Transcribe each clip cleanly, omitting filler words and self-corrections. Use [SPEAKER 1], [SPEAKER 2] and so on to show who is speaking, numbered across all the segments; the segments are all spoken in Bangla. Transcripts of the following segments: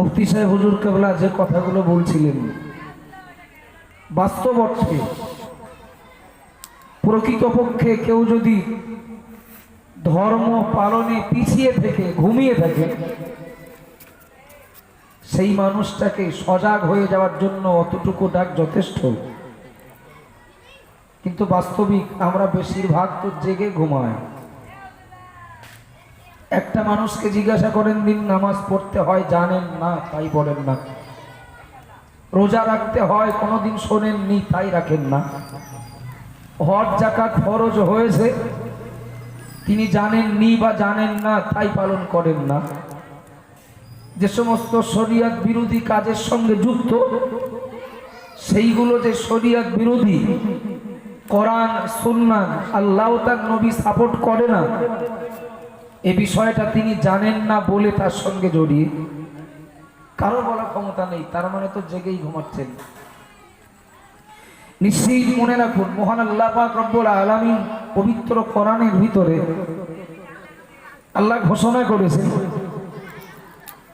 [SPEAKER 1] মুফতি সাহেব হুজুর কেবলা যে কথাগুলো বলছিলেন বাস্তব অর্থে প্রকৃতপক্ষে কেউ যদি ধর্ম পালনে পিছিয়ে থেকে ঘুমিয়ে থাকে সেই মানুষটাকে সজাগ হয়ে যাওয়ার জন্য অতটুকু ডাক যথেষ্ট। কিন্তু বাস্তবিক আমরা বেশিরভাগ তো জেগে ঘুমাই। একটা মানুষকে জিজ্ঞাসা করেন দিন নামাজ পড়তে হয় জানেন না তাই বলেন না, রোজা রাখতে হয় কোনোদিন শোনেননি তাই রাখেন না, হজ যাকাত ফরজ হয়েছে তিনি জানেননি বা জানেন না তাই পালন করেন না। যে সমস্ত শরিয়ত বিরোধী কাজের সঙ্গে যুক্ত সেইগুলো যে শরিয়ত বিরোধী, কোরআন সুন্নাহ আল্লাহ তার নবী সাপোর্ট করে না, এ বিষয়টা তিনি জানেন না বলে তার সঙ্গে জড়িয়ে কারো বলার ক্ষমতা নেই, তার মানে তো জেগেই ঘুমাচ্ছেন। নিশ্চিত মনে রাখুন মহান আল্লাহ পাক রব্বুল আলামিন পবিত্র কোরআনের ভিতরে আল্লাহ ঘোষণা করেছেন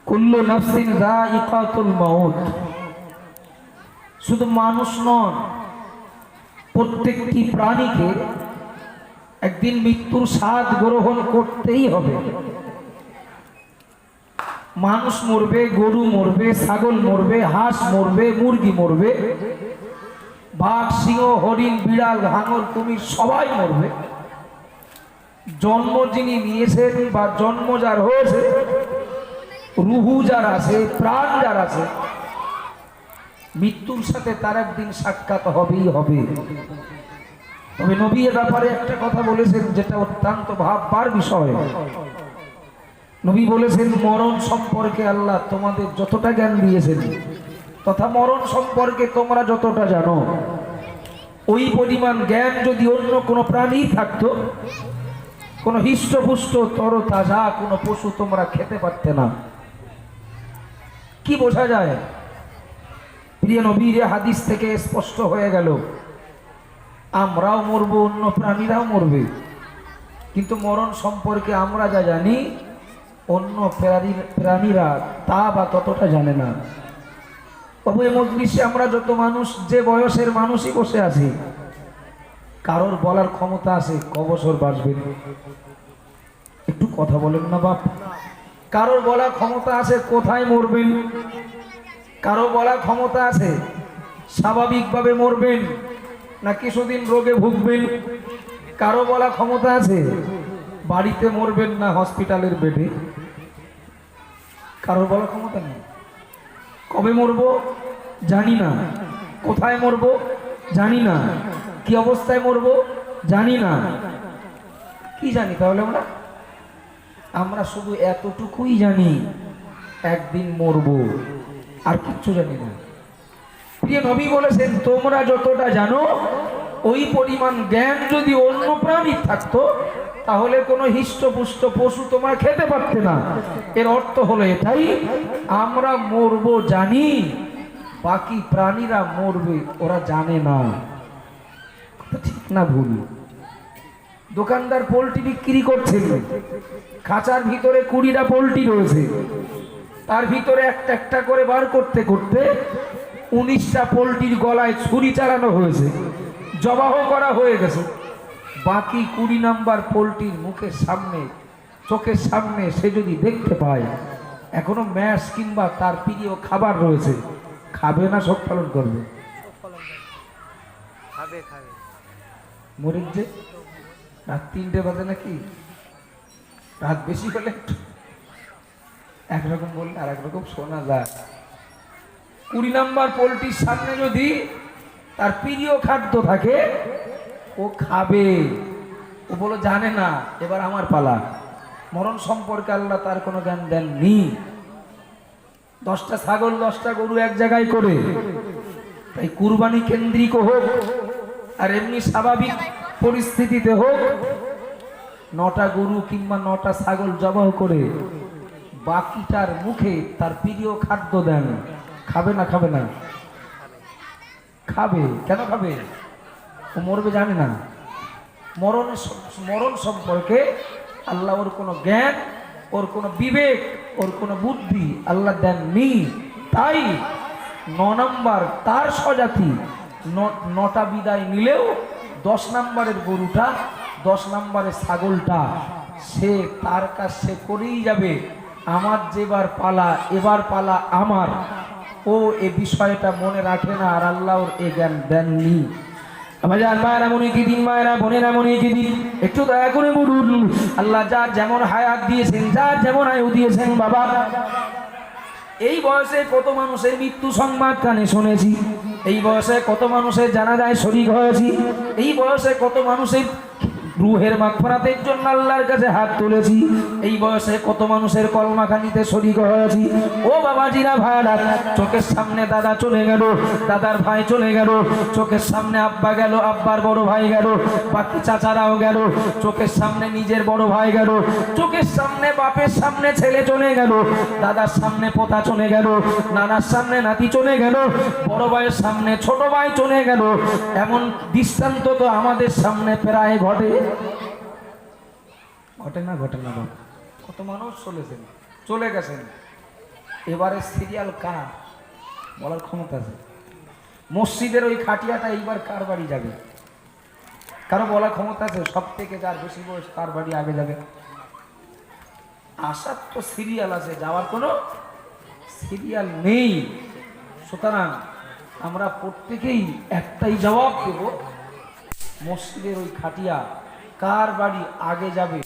[SPEAKER 1] কুল্লু নাফসিন যায়িকাতুল মাউত। শুধু মানুষ নন, প্রত্যেকটি প্রাণীকে একদিন মৃত্যুর স্বাদ গ্রহণ করতেই হবে। মানুষ মরবে, গরু মরবে, ছাগল মরবে, হাঁস মরবে, মুরগি মরবে, বাঘ সিংহ হরিণ বিড়াল হাঙর কুমির সবাই মরবে। জন্ম যিনি নিয়েছেন বা জন্ম যার হয়েছে, রুহু যার আছে, প্রাণ যার আছে, মৃত্যুর সাথে তার একদিন সাক্ষাৎ হবেই হবে। তবে নবী এ ব্যাপারে একটা কথা বলেছেন যেটা অত্যন্ত ভাববার বিষয়। নবী বলেছেন মরণ সম্পর্কে আল্লাহ তোমাদের যতটা জ্ঞান দিয়েছেন তথা মরণ সম্পর্কে তোমরা যতটা জানো ওই পরিমাণ জ্ঞান যদি অন্য কোনো প্রাণী থাকতো, কোনো হৃষ্টপুষ্ট তর তাজা কোনো পশু তোমরা খেতে পারতে না। কি বোঝা যায়? প্রিয় নবীর হাদিস থেকে স্পষ্ট হয়ে গেল আমরাও মরবো, অন্য প্রাণীরাও মরবে, কিন্তু মরণ সম্পর্কে আমরা যা জানি অন্য প্রাণীরা তা বা ততটা জানে না। তবে এই মজলিসে আমরা যত মানুষ যে বয়সের মানুষই বসে আছি কারোর বলার ক্ষমতা আছে ক বছর বাঁচবেন? একটু কথা বলেন না বাপ। কারোর বলার ক্ষমতা আছে কোথায় মরবেন? কারো বলার ক্ষমতা আছে স্বাভাবিকভাবে মরবেন না কিছুদিন রোগে ভুগবেন? কারো বলার ক্ষমতা আছে বাড়িতে মরবেন না হসপিটালের বেডে? কারোর বলার ক্ষমতা নেই। কবে মরবো জানি না, কোথায় মরবো জানি না, কি অবস্থায় মরবো জানি না। কি জানি তাহলে আমরা শুধু এতটুকুই জানি একদিন মরবো, আর কিচ্ছু জানি না। প্রিয় নবী বলেছেন তোমরা যতটা জানো ওই পরিমাণ জ্ঞান যদি অন্য প্রাণী থাকতো তাহলে কোনো হৃষ্টপুষ্ট পশু তোমরা খেতে পারতে না। এর অর্থ হলো এটাই, আমরা মরবো জানি, বাকি প্রাণীরা মরবে ওরা জানে না। ঠিক না ভুল? দোকানদার পোল্ট্রি বিক্রি করছে, খাঁচার ভিতরে 20টা পোল্ট্রি রয়েছে, তার ভিতরে একটা একটা করে বার করতে করতে 19টা পোল্ট্রির গলায় ছুরি চালানো হয়েছে, জবাহ করা হয়ে গেছে। বাকি 20 নাম্বার পোল্ট্রির মুখের সামনে চোখের সামনে সে যদি দেখতে পায় এখনো ম্যাশ কিংবা তার প্রিয় খাবার রয়েছে, খাবে না শোক পালন করবে? মরিক যে রাত 3টে বাজে নাকি, রাত বেশি হলে একরকম বললে আর একরকম শোনা যায়। 20 নাম্বার পোল্ট্রির সামনে যদি তার প্রিয় খাদ্য থাকে ও খাবে। ও বলো জানে না এবার আমার পালা। মরণ সম্পর্কে আল্লাহ তার কোনো জ্ঞান দেননি। 10টা ছাগল 10টা গরু এক জায়গায় করে, তাই কুরবানি কেন্দ্রিক হোক আর এমনি স্বাভাবিক পরিস্থিতিতে হোক 9টা গরু কিংবা 9টা ছাগল জবাই করে বাকিটার মুখে তার প্রিয় খাদ্য দেন। খাবে না? খাবে না? খাবে। কেন খাবে? ও মরবে জানে না। মরণ সম্পর্কে আল্লাহ ওর কোনো জ্ঞান, ওর কোনো বিবেক ওর কোনো বুদ্ধি আল্লাহ দেননি। তাই 9 নম্বর তার স্বজাতি, 9টা বিদায় নিলেও 10 নম্বরের গরুটা, 10 নম্বরের ছাগলটা সে তার কাজ সে করেই যাবে। আমার যেবার পালা, এবার পালা আমার, ও এ বিষয়টা মনে রাখে না, আর আল্লাহ ওর এ জ্ঞান দেননি। আমাদের মায়েরা মনে কি দিন, মায়েরা বোনেরা মনে কি দিন, একটু দয়া করে বলুন, আল্লাহ যার যেমন হায়াত দিয়েছেন, যার যেমন আয়ু দিয়েছেন বাবা, এই বয়সে কত মানুষের মৃত্যু সংবাদ কানে শুনেছি, এই বয়সে কত মানুষের জানাজায় শরীক হয়েছি, এই বয়সে কত মানুষের রুহের মাগফিরাতের জন্য আল্লাহর কাছে হাত তুলেছি, এই বয়সে কত মানুষের কলমাখানিতে শরীক হয়েছি। ও বাবাজিরা ভাইরা, চোখের সামনে দাদা চলে গেল, দাদার ভাই চলে গেল, চোখের সামনে আব্বা গেল, আব্বার বড় ভাই গেল, বাকি চাচারাও গেল, চোখের সামনে নিজের বড় ভাই গেল, চোখের সামনে বাপের সামনে ছেলে চলে গেল, দাদার সামনে পোতা চলে গেল, নানার সামনে নাতি চলে গেল, বড় ভাইয়ের সামনে ছোট ভাই চলে গেল। এমন দৃষ্টান্ত তো আমাদের সামনে প্রায় ঘটে, ঘটে না? ঘটে না বাবা? কত মানুষ চলে গেছেন। এবারে সিরিয়াল কার বলার ক্ষমতা আছে? মসজিদের ওই খাটিয়াটা এইবার কার বাড়ি যাবে কারো বলার ক্ষমতা আছে? সব থেকে যার বেশি বয়স কার বাড়ি আগে যাবে? আসার তো সিরিয়াল আছে, যাওয়ার কোনো সিরিয়াল নেই। সুতরাং আমরা প্রত্যেকেই একটাই জবাব দেব, মসজিদের ওই খাটিয়া কার বাড়ি আগে যাবে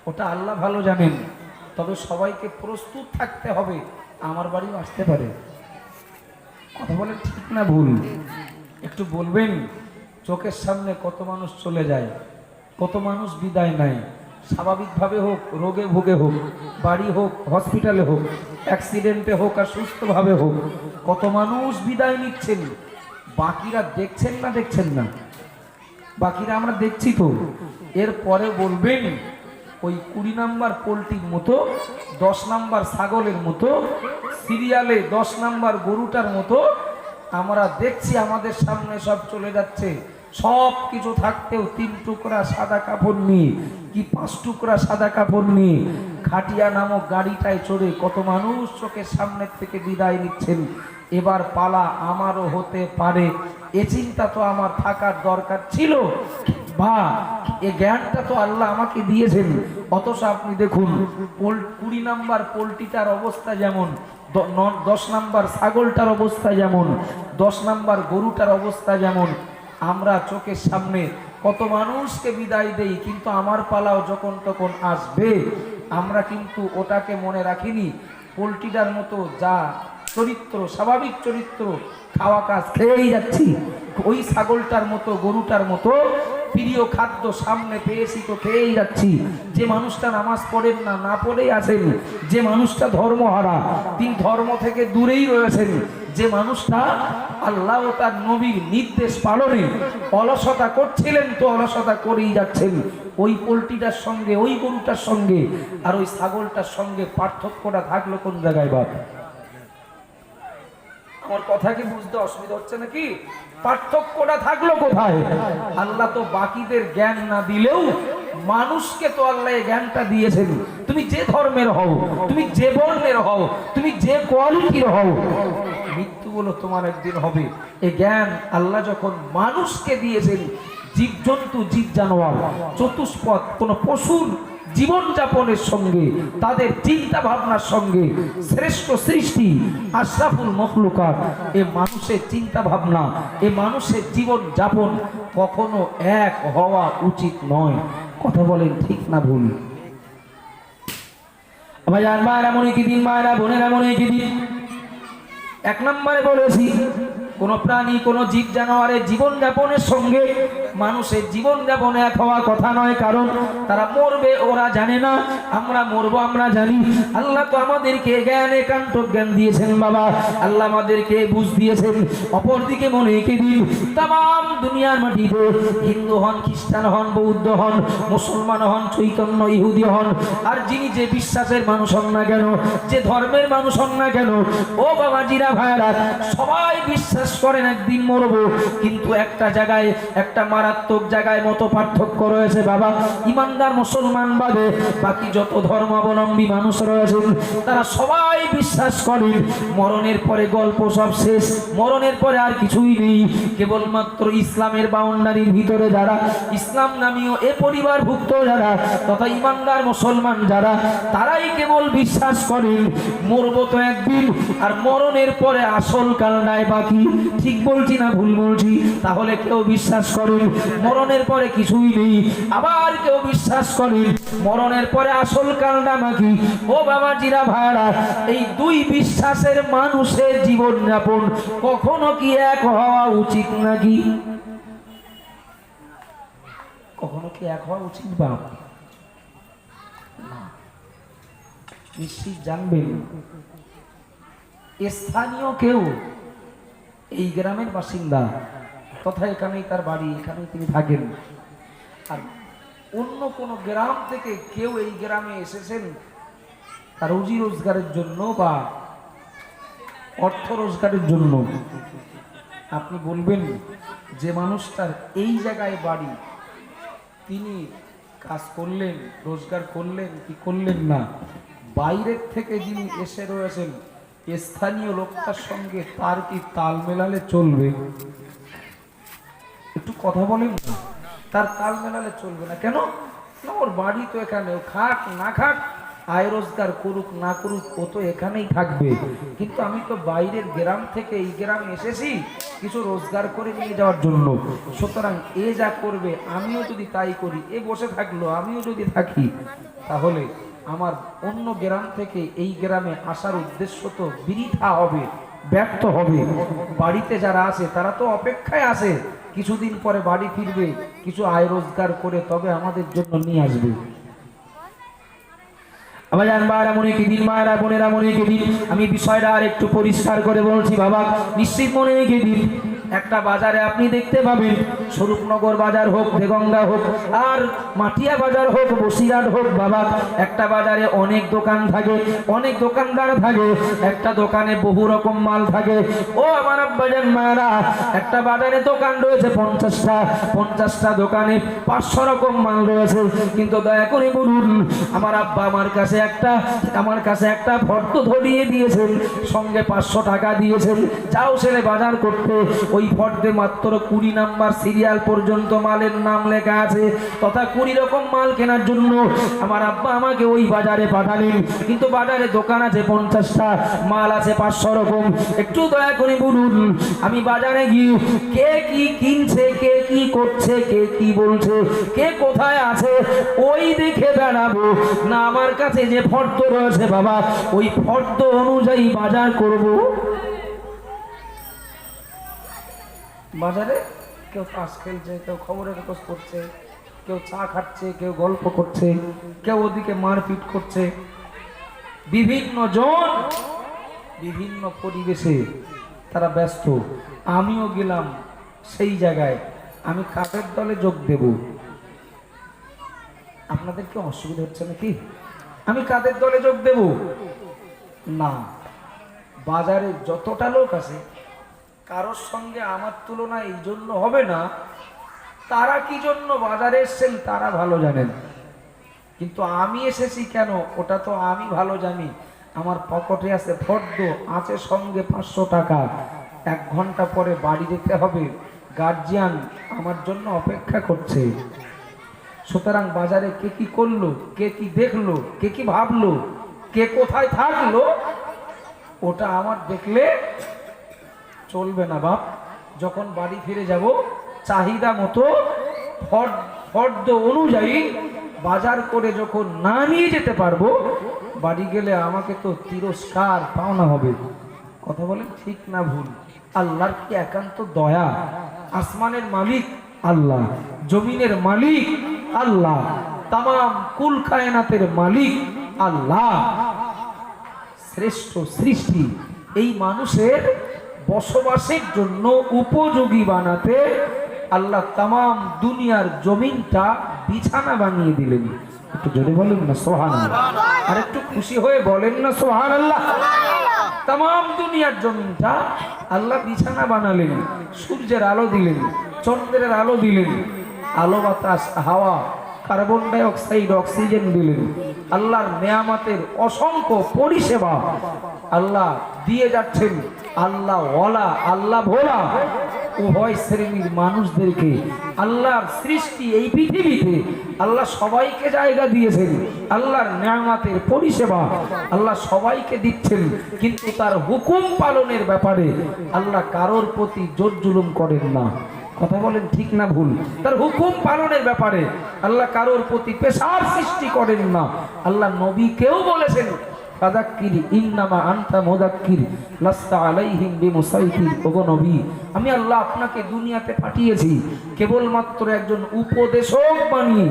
[SPEAKER 1] ওটা আল্লাহ ভালো জানেন। তবে সবাইকে প্রস্তুত থাকতে হবে, আমার বাড়িও আসতে পারে। কথা বলেন ঠিক না ভুল? একটু বলবেন। চোখের সামনে কত মানুষ চলে যায়, কত মানুষ বিদায় নেয়, স্বাভাবিকভাবে হোক, রোগে ভোগে হোক, বাড়ি হোক, হসপিটালে হোক, অ্যাক্সিডেন্টে হোক আর সুস্থভাবে হোক, কত মানুষ বিদায় নিচ্ছেন। বাকিরা দেখছেন না? দেখছেন না? বাকিরা আমরা দেখছি তো। এরপরে বলবেন ওই 20 নম্বর পোলট্রির মতো, 10 নম্বর ছাগলের মতো, সিরিয়ালে 10 নম্বর গরুটার মতো আমরা দেখছি আমাদের সামনে সব চলে যাচ্ছে। সব কিছু থাকতেও 3 টুকরা সাদা কাপড় নিয়ে কি 5 টুকরা সাদা কাপড় নিয়ে খাটিয়া নামক গাড়িটায় চড়ে কত মানুষ চোখের সামনের থেকে বিদায় নিচ্ছেন। এবার পালা আমারও হতে পারে, এ চিন্তা তো আমার থাকার দরকার ছিল, বা এ জ্ঞানটা তো আল্লাহ আমাকে দিয়েছেন। অথচ আপনি দেখুন 20 নম্বর পোলট্রিটার অবস্থা যেমন, 10 নম্বর ছাগলটার অবস্থা যেমন, 10 নম্বর গরুটার অবস্থা যেমন, আমরা চোখের সামনে কত মানুষকে বিদায় দেই, কিন্তু আমার পালাও যখন তখন আসবে। আমরা কিন্তু ওটাকে মনে রাখিনি। পোলট্রিটার মতো যা চরিত্র, স্বাভাবিক চরিত্র, খাওয়া কাজ খেয়েই যাচ্ছি, ওই ছাগলটার মতো গরুটার মতো প্রিয় খাদ্য সামনে পেয়েছি তো খেয়েই যাচ্ছি। যে মানুষটা নামাজ পড়েন না, না পড়েই আছেন, যে মানুষটা ধর্মহারা, তিনি ধর্ম থেকে দূরেই রয়েছেন, যে মানুষটা আল্লাহ ও তার নবীর নির্দেশ পালনে অলসতা করছিলেন তো অলসতা করেই যাচ্ছেন। ওই পোলট্রিটার সঙ্গে, ওই গরুটার সঙ্গে আর ওই ছাগলটার সঙ্গে পার্থক্যটা থাকলো কোন জায়গায় বাপ? আমার কথা কি বুঝতে অসুবিধা হচ্ছে নাকি? পার্থক্যটা থাকলো কোথায়? আল্লাহ তো বাকিদের জ্ঞান না দিলেও মানুষকে তো আল্লাহ জ্ঞানটা দিয়েছেন। তুমি যে ধর্মের হও, তুমি যে বর্ণের হও, তুমি যে কোয়ালিটির হও, মৃত্যু বলো তোমার একদিন হবে। এই জ্ঞান আল্লাহ যখন মানুষকে দিয়েছেন, জীবজন্তু, জীব জানোয়ার, চতুষ্পদ কোন পশুর জীবনযাপনের সঙ্গে, তাদের চিন্তা ভাবনার সঙ্গে, শ্রেষ্ঠ সৃষ্টি আশরাফুল মখলুকাত, এ মানুষের চিন্তা ভাবনা, এ মানুষের জীবন যাপন কখনো এক হওয়া উচিত নয়। কথা বলেন ঠিক না ভুল? ভাইজান মায়েরা মনে কি দিন, মায়েরা বোনেরা মনে কি দিন। 1 নম্বরে বলেছি, কোন প্রাণী, কোন জীব জানোয়ারের জীবন যাপনের সঙ্গে মানুষের জীবন যাপন এক হওয়া কথা নয়। কারণ তারা মরবে ওরা জানে না, আমরা মরবো আমরা জানি। আল্লাহ তো আমাদেরকে জ্ঞান, একান্ত জ্ঞান দিয়েছেন বাবা, আল্লাহ আমাদেরকে বুঝ দিয়েছেন। অপরদিকে মনে রেখে দিন, তাম দুনিয়ার মাটিতে হিন্দু হন, খ্রিস্টান হন, বৌদ্ধ হন, মুসলমান হন, চৈতন্য ইহুদি হন, আর যিনি যে বিশ্বাসের মানুষ হন না কেন, যে ধর্মের মানুষ হন না কেন, ও বাবাজিরা ভাইরা, সবাই বিশ্বাস বিশ্বাস করেন একদিন মরবো, কিন্তু একটা জায়গায়, একটা মারাত্মক জায়গায় মত পার্থক্য রয়েছে বাবা। ইমানদার মুসলমান বাদে বাকি যত ধর্মাবলম্বী মানুষ রয়েছেন তারা সবাই বিশ্বাস করেন মরণের পরে গল্প সব শেষ, মরণের পরে আর কিছুই নেই। কেবলমাত্র ইসলামের বাউন্ডারির ভিতরে যারা ইসলাম নামীয় এ পরিবারভুক্ত যারা তথা ইমানদার মুসলমান যারা, তারাই কেবল বিশ্বাস করেন মরবো তো একদিন, আর মরণের পরে আসল কালটায় বাকি। ঠিক বলছি না ভুল বলছি? তাহলে কেউ বিশ্বাস করেন মরণের পরে কিছুই নেই, আবার কেউ বিশ্বাস করেন মরণের পরে আসল কালটা বাকি। ও বাবা জিরা ভাড়া, এই দুই বিশ্বাসের মানুষের জীবনযাপন কখনো কি এক হওয়া উচিত নাকি? কখনো কি এক হওয়া উচিত বাপ? নিশ্চিত জানবেন স্থানীয় কেউ, এই গ্রামের বাসিন্দা তথা এখানেই তার বাড়ি, এখানেই তিনি থাকেন, আর অন্য কোন গ্রাম থেকে কেউ এই গ্রামে এসেছেন তার রুজি রোজগারের জন্য বা অর্থ রোজগারের জন্য, আপনি বলবেন যে মানুষটার এই জায়গায় বাড়ি তিনি কাজ করলেন, রোজগার করলেন কি করলেন না, বাইরের থেকে যিনি এসে রয়েছেন স্থানীয় লোকটার সঙ্গে তার কি তাল মেলালে চলবে? একটু কথা বলেন না, তার তাল মেলালে চলবে না কেন? না, ওর বাড়ি তো এখানে, ও খাক না খাক, আয় রোজগার করুক না করুক, ও তো এখানেই থাকবে। কিন্তু আমি তো বাইরের গ্রাম থেকে এই গ্রামে এসেছি কিছু রোজগার করে নিয়ে যাওয়ার জন্য, সুতরাং এ যা করবে আমিও যদি তাই করি, এ বসে থাকলো আমিও যদি থাকি, তাহলে আমার অন্য গ্রাম থেকে এই গ্রামে আসার উদ্দেশ্য তো বৃথা হবে, ব্যর্থ হবে। বাড়িতে যারা আছে তারা তো অপেক্ষায় আছে কিছুদিন পরে বাড়ি ফিরবে, কিছু আয় রোজগার করে তবে আমাদের জন্য নিয়ে আসবে। আমি বিষয়টা আর একটু পরিষ্কার করে বলছি বাবা, নিশ্চিত মনে রেখে দিন। একটা বাজারে আপনি দেখতে পাবেন, স্বরূপনগর বাজার হোক, দেগঙ্গা হোক, আর মাটিয়া বাজার হোক, বসিরহাট হোক বাবা, একটা বাজারে অনেক দোকান থাকে, অনেক দোকানদার থাকে, একটা দোকানে বহু রকম মাল থাকে। ও আমার আব্বাজান মায়েরা, একটা বাজারে দোকান রয়েছে 50টা দোকানে 500 রকম মাল রয়েছে, কিন্তু দয়া করে বলুন আমার আব্বা আমার কাছে একটা ফর্দ ধরিয়ে দিয়েছেন, সঙ্গে 500 টাকা দিয়েছেন, যাও ছেলে বাজার করতে। ওই ফর্দে মাত্র 20 নাম্বার সিরিয়াল পর্যন্ত মালের নাম লেখা আছে, তথা 20 রকম মাল কেনার জন্য আমার আব্বা আমাকে ওই বাজারে পাঠালেন, কিন্তু বাজারে দোকান আছে 50টা, মাল আছে 500 রকম। একটু দয়া করে বলুন আমি বাজারে গিয়ে কে কি কিনছে, কে কি করছে, কে কি বলছে, কে কোথায় আছে ওই দেখে বেড়াবো, না আমার কাছে যে ফর্দ রয়েছে বাবা ওই ফর্দ অনুযায়ী বাজার করব? বাজারে কেউ তাস খেলছে, কেউ খবরের কাগজ পড়ছে, কেউ চা খাচ্ছে, কেউ গল্প করছে, কেউ ওদিকে মারপিট করছে, বিভিন্ন জন বিভিন্ন পরিবেশে তারা ব্যস্ত। আমিও গেলাম সেই জায়গায়, আমি কাদের দলে যোগ দেব? আপনাদের কি অসুবিধা হচ্ছে নাকি? আমি কাদের দলে যোগ দেব? না, বাজারে যতটা লোক আছে কারোর সঙ্গে আমার তুলনা এই জন্য হবে না, তারা কি জন্য বাজারে এসেছেন তারা ভালো জানেন, কিন্তু আমি এসেছি কেন ওটা তো আমি ভালো জানি। আমার পকেটে আছে ফর্দ, আছে সঙ্গে 500 টাকা, 1 ঘন্টা পরে বাড়ি যেতে হবে, গার্জিয়ান আমার জন্য অপেক্ষা করছে। সুতরাং বাজারে কে কি করলো, কে কি দেখলো, কে কি ভাবলো, কে কোথায় থাকলো, ওটা আমার দেখলে চলবে না বাপ। যখন বাড়ি ফিরে যাব চাহিদা মতো ফর্দ অনুযায়ী বাজার করে যখন না নিয়ে যেতে পারবো, বাড়ি গেলে আমাকে তো তিরস্কার পাওনা হবে। কথা বলেন ঠিক না ভুল? আল্লাহর কি একান্ত দয়া? আসমানের মালিক আল্লাহ, জমিনের মালিক আল্লাহ, তামাম কুল কায়নাতের মালিক আল্লাহ, শ্রেষ্ঠ সৃষ্টি। এই মানুষের বসবাসের জন্য উপযোগী বানাতে আল্লাহ তামাম দুনিয়ার জমিনটা বিছানা বানিয়ে দিলেন। একটু জোরে বলেন না সুবহানাল্লাহ, আর একটু খুশি হয়ে বলেন না সুবহানাল্লাহ। তামাম দুনিয়ার জমিনটা আল্লাহ বিছানা বানালেন, সূর্যের আলো দিলেন, চন্দ্রের আলো দিলেন, আলো বাতাস হাওয়া কার্বন ডাই অক্সাইড অক্সিজেন দিলেন। আল্লাহর নেয়ামতের অসংখ্য পরিষেবা আল্লাহ দিয়ে যাচ্ছেন। আল্লাহ ওয়ালা আল্লাহ ভোলা উভয় শ্রেণীর মানুষদেরকে আল্লাহর সৃষ্টি এই পৃথিবীতে আল্লাহ সবাইকে জায়গা দিয়েছেন। আল্লাহর নেয়ামতের পরিষেবা আল্লাহ সবাইকে দিচ্ছেন, কিন্তু তার হুকুম পালনের ব্যাপারে আল্লাহ কারোর প্রতি জোর জুলুম করেন না। কথা বলেন ঠিক না ভুল? তার হুকুম পালনের ব্যাপারে আল্লাহ কারোর প্রতি পেশার সৃষ্টি করেন না। আল্লাহ নবীকেও বলেছেন ফাযাক্কির ইন্নামা আনতা মুযাক্কির লাস্তা আলাইহিম বিমুসাইতির। ওগো নবী, আমি আল্লাহ আপনাকে দুনিয়াতে পাঠিয়েছি কেবলমাত্র একজন উপদেশক বানিয়ে,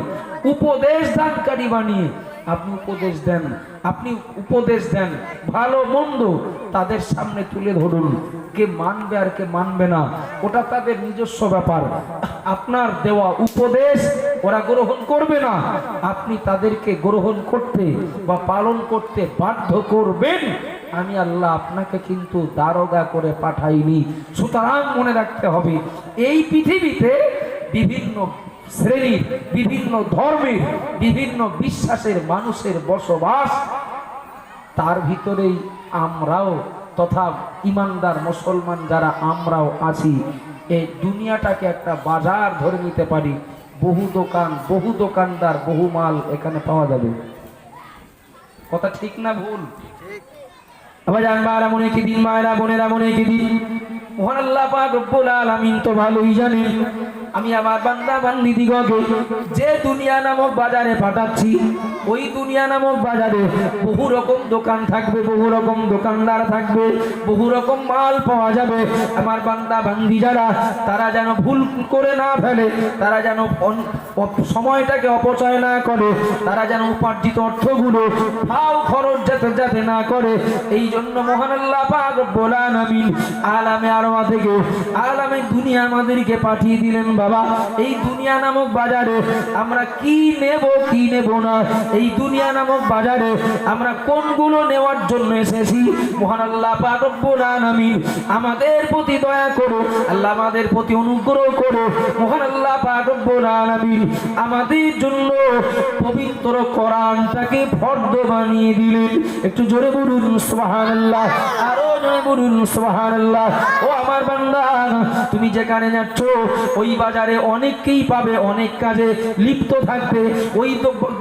[SPEAKER 1] উপদেশ দানকারী বানিয়ে। আপনি উপদেশ দেন, আপনি উপদেশ দেন ভালো মন্দ তাদের সামনে তুলে ধরুন। কে মানবে আর কে মানবে না ওটা তাদের নিজস্ব ব্যাপার। আপনার দেওয়া উপদেশ ওরা গ্রহণ করবে না, আপনি তাদেরকে গ্রহণ করতে বা পালন করতে বাধ্য করবেন। আমি আল্লাহ আপনাকে কিন্তু দারোগা করে পাঠাইনি। সুতরাং মনে রাখতে হবে, এই পৃথিবীতে বিভিন্ন শ্রেণীর, বিভিন্ন ধর্মের, বিভিন্ন বিশ্বাসের মানুষের বসবাস। তার ভিতরেই আমরাও তথা ইমানদার মুসলমান যারা আমরাও আছি। এই দুনিয়াটাকে একটা বাজার ধরে নিতে পারি। বহু দোকান, বহু দোকানদার, বহু মাল এখানে পাওয়া যাবে। কথা ঠিক না ভুল? আবার জানবার এমন একটি দিন, মায়েরা বোনেরা, এমন একটি দিন মহান আল্লাহ পাক রব্বুল আলামিন তো ভালোই জানেন আমি আমার বান্দা বান্দীদিগকে যে দুনিয়া নামক বাজারে পাঠাচ্ছি, ওই দুনিয়া নামক বাজারে বহু রকম দোকান থাকবে, বহু রকম দোকানদার থাকবে, বহু রকম মাল পাওয়া যাবে। আমার বান্দা বান্দি যারা, তারা যেন ভুল করে না ফেলে, তারা যেন সময়টাকে অপচয় না করে, তারা যেন উপার্জিত অর্থগুলো ফাও খরচ যাতে না করে। এই জন্য মহান আল্লাহ পাক রব্বুল আলামিন আলামে আরওয়া থেকে আলামে দুনিয়া আমাদেরকে পাঠিয়ে দিলেন। বাবা, এই দুনিয়া নামক বাজারে আমরা কি নেব কি নেব না, এই দুনিয়া নামক বাজারে আমরা কোনগুলো নেওয়ার জন্য এসেছি, মহান আল্লাহ পাক রব্বুল আলামিন আমাদের প্রতি দয়া করো, আল্লাহ আমাদের প্রতি অনুগ্রহ করো। মহান আল্লাহ পাক রব্বুল আলামিন আমাদের জন্য পবিত্র কোরআনটাকে ফরজ বানিয়ে দিলেন। একটু জোরে বলুন সুবহানাল্লাহ, আরো জোরে বলুন সুবহানাল্লাহ। ও আমার বান্দা, তুমি যেখানে যাচ্ছ ওই বাজারে অনেককেই পাবে, অনেক কাজে লিপ্ত থাকবে। ওই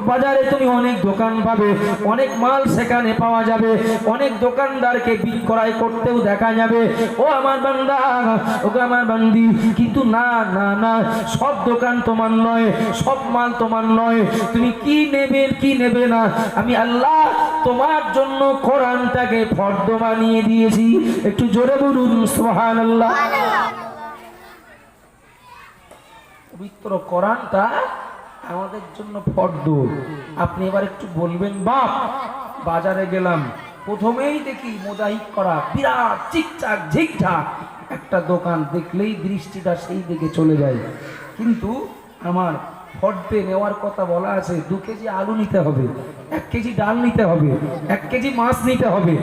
[SPEAKER 1] বাজারে তুমি অনেক দোকান পাবে, অনেক মাল সেখানে পাওয়া যাবে, অনেক দোকানদারকে বিক্রয় করতেও দেখা যাবে। ও আমার বান্দা, ওকে আমার বান্দি, কিন্তু না না না, সব দোকান তোমার নয়, সব মাল তোমার নয়। তুমি কি নেবে কি নেবে না, আমি আল্লাহ তোমার জন্য কোরআনটাকে ফরজ বানিয়ে দিয়েছি। একটু জোরে বলুন সুবহানাল্লাহ। পবিত্র কোরআনটা আমাদের জন্য ফরজ। আপনি এবার একটু বলবেন, বাপ বাজারে গেলাম, প্রথমেই দেখি মোজাহিক করা বিরাট চিকচাক ঝিকঝাক একটা দোকান, দেখলেই দৃষ্টিটা সেই দিকে চলে যায়। কিন্তু আমার ফর্দে নেওয়ার কথা বলা আছে, 2 কেজি আলু নিতে হবে, 1 কেজি ডাল নিতে হবে, 1 কেজি মাছ নিতে হবে,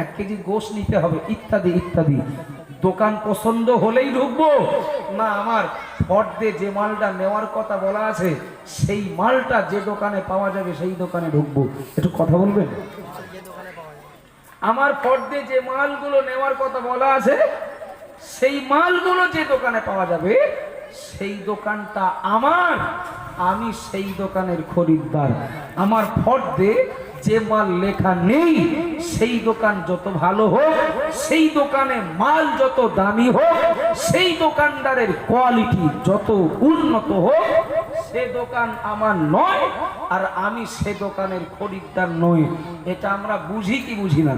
[SPEAKER 1] 1 কেজি গোশ নিতে হবে, ইত্যাদি ইত্যাদি। দোকান পছন্দ হলেই ঢুকবো না, আমার ফর্দে যে মালটা নেওয়ার কথা বলা আছে সেই মালটা যে দোকানে পাওয়া যাবে সেই দোকানে ঢুকবো? একটু কথা বলবেন। আমার ফর্দে যে মালগুলো নেওয়ার কথা বলা আছে সেই মালগুলো যে দোকানে পাওয়া যাবে সেই দোকানটা আমার, আমি সেই দোকানের খরিদ্দার। আমার ফর্দে যে মাল লেখা নেই সেই দোকান যত ভালো হোক, সেই দোকানে মাল যত দামি হোক, সেই দোকানদারের কোয়ালিটি যত উন্নত হোক, সে দোকান আমার নয় আর আমি সে দোকানের খরিদ্দার নই। এটা আমরা বুঝি কি বুঝি না?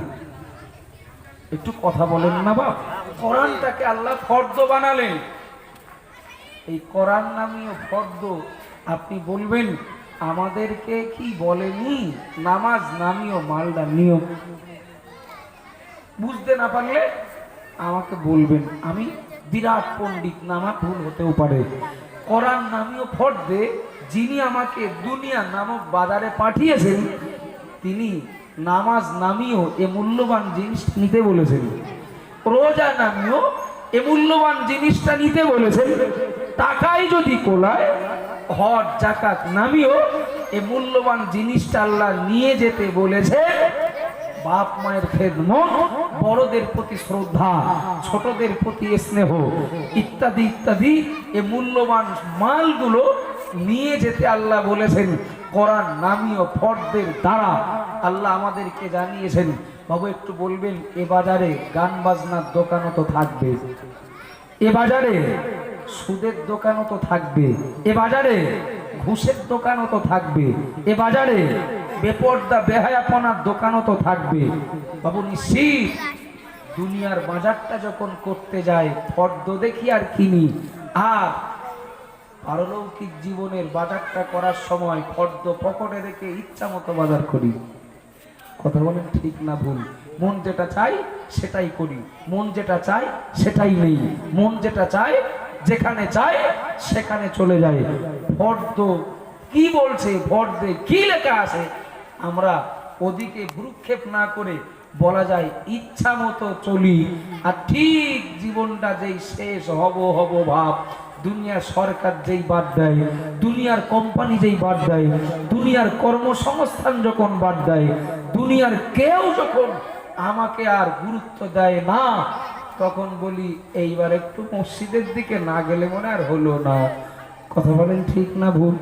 [SPEAKER 1] একটু কথা বলেন না বাপ। কোরআনটাকে আল্লাহ ফরজ বানালেন, এই কোরআন নামীয় ফরজ। আপনি বলবেন আমাদেরকে কি বলেনি নামাজ নামীয় মালদা নিয়ম? বুঝতে না পারলে আমাকে বলবেন, আমি বিরাট পণ্ডিত না, আমার ভুল হতেও পারে। কোরআন নামীয় ফরজে যিনি আমাকে দুনিয়া নামক বাজারে পাঠিয়েছেন তিনি নামাজ নামীয় এ মূল্যবান জিনিস নিতে বলেছেন। রোজা নামিও এ মূল্যবান জিনিসটা নিতে বলেছেন। টাকাই যদি কোলায় হজ জাকাত নামিও এ মূল্যবান জিনিসটা আল্লাহ নিয়ে যেতে বলেছে। বাপ মায়ের খেদমত, বড়দের প্রতি শ্রদ্ধা, ছোটদের প্রতি স্নেহ ইত্যাদি ইত্যাদি এ মূল্যবান মালগুলো নিয়ে যেতে আল্লাহ বলেছেন। কোরআন নামীয় ফরদের দ্বারা আল্লাহ আমাদেরকে জানিয়েছেন। বাবু একটু বলবেন, এ বাজারে গান বাজনার দোকানও তো থাকবে, এ বাজারে সুদের দোকানও তো থাকবে, এ বাজারে ঘুষের দোকানও তো থাকবে, এ বাজারে বেপর্দা বেহায়াপনার দোকানও তো থাকবে। বাবু নিশ্চিত দুনিয়ার বাজারটা যখন করতে যায় ফর্দ দেখি আর কিনি, আর পারলৌকিক জীবনের বাজারটা করার সময় ফর্দ পকেটে রেখে ইচ্ছা মতো বাজার করি। কথা বলেন ঠিক না ভুল? মন যেটা চাই সেটাই করি, মন যেটা চাই সেটাই নেই, মন যেটা চায় যেখানে চায় সেখানে চলে যায়। ফর্দ কি বলছে, ফর্দে কি লেখা আছে, আমরা ওদিকে ভ্রুক্ষেপ না করে বলা যায় ইচ্ছা মতো চলি। আর ঠিক জীবনটা যেই শেষ হব হব ভাব, দুনিয়ার সরকার যেই বাদ দেয়, দুনিয়ার কোম্পানি যেই বাদ দেয়, দুনিয়ার কর্মসংস্থান যখন বাদ দেয়, দুনিয়ার কেউ যখন আমাকে আর গুরুত্ব দেয় না, তখন বলি এইবার একটু মসজিদের দিকে না গেলে মনে আর হলো না। কথা বলেন ঠিক না ভুল?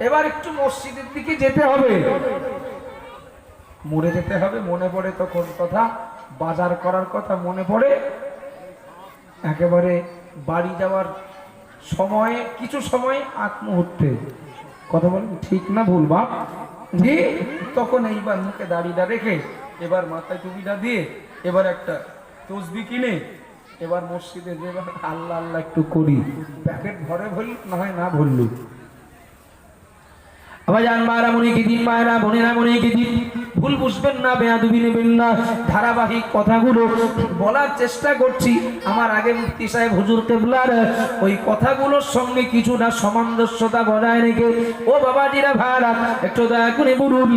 [SPEAKER 1] এবার একটু মসজিদের দিকে যেতে হবে, মরে যেতে হবে। মনে পড়ে তখন কথা, বাজার করার কথা মনে পড়ে, একেবারে বাড়ি যাওয়ার সময়ে কিছু সময় আগ মুহূর্তে। কথা বলেন ঠিক না ভুল বাপ? জি, তখন এইবার মুখে দাড়িটা রেখে, এবার মাথায় টুপিটা দিয়ে, এবার একটা তসবি কিনে এবার মসজিদে যে আল্লাহ আল্লাহ একটু করি, প্যাকেট ভরে ভরলি না হয় না ভরলি। আবার জান মায়েরা মনে কি দিন, মায়েরা বোনেরা মনে কি দিন, ভুল বুঝবেন না, বেয়াদবি নেবেন না। ধারাবাহিক কথাগুলো বলার চেষ্টা করছি। আমার আগে মুফতি সাহেব হুজুর কেবলার ওই কথাগুলোর সঙ্গে কিছুটা সামঞ্জস্যতা বজায় রেখে, ও বাবাজিরা ভাইরা একটু দয়া করে বলুন,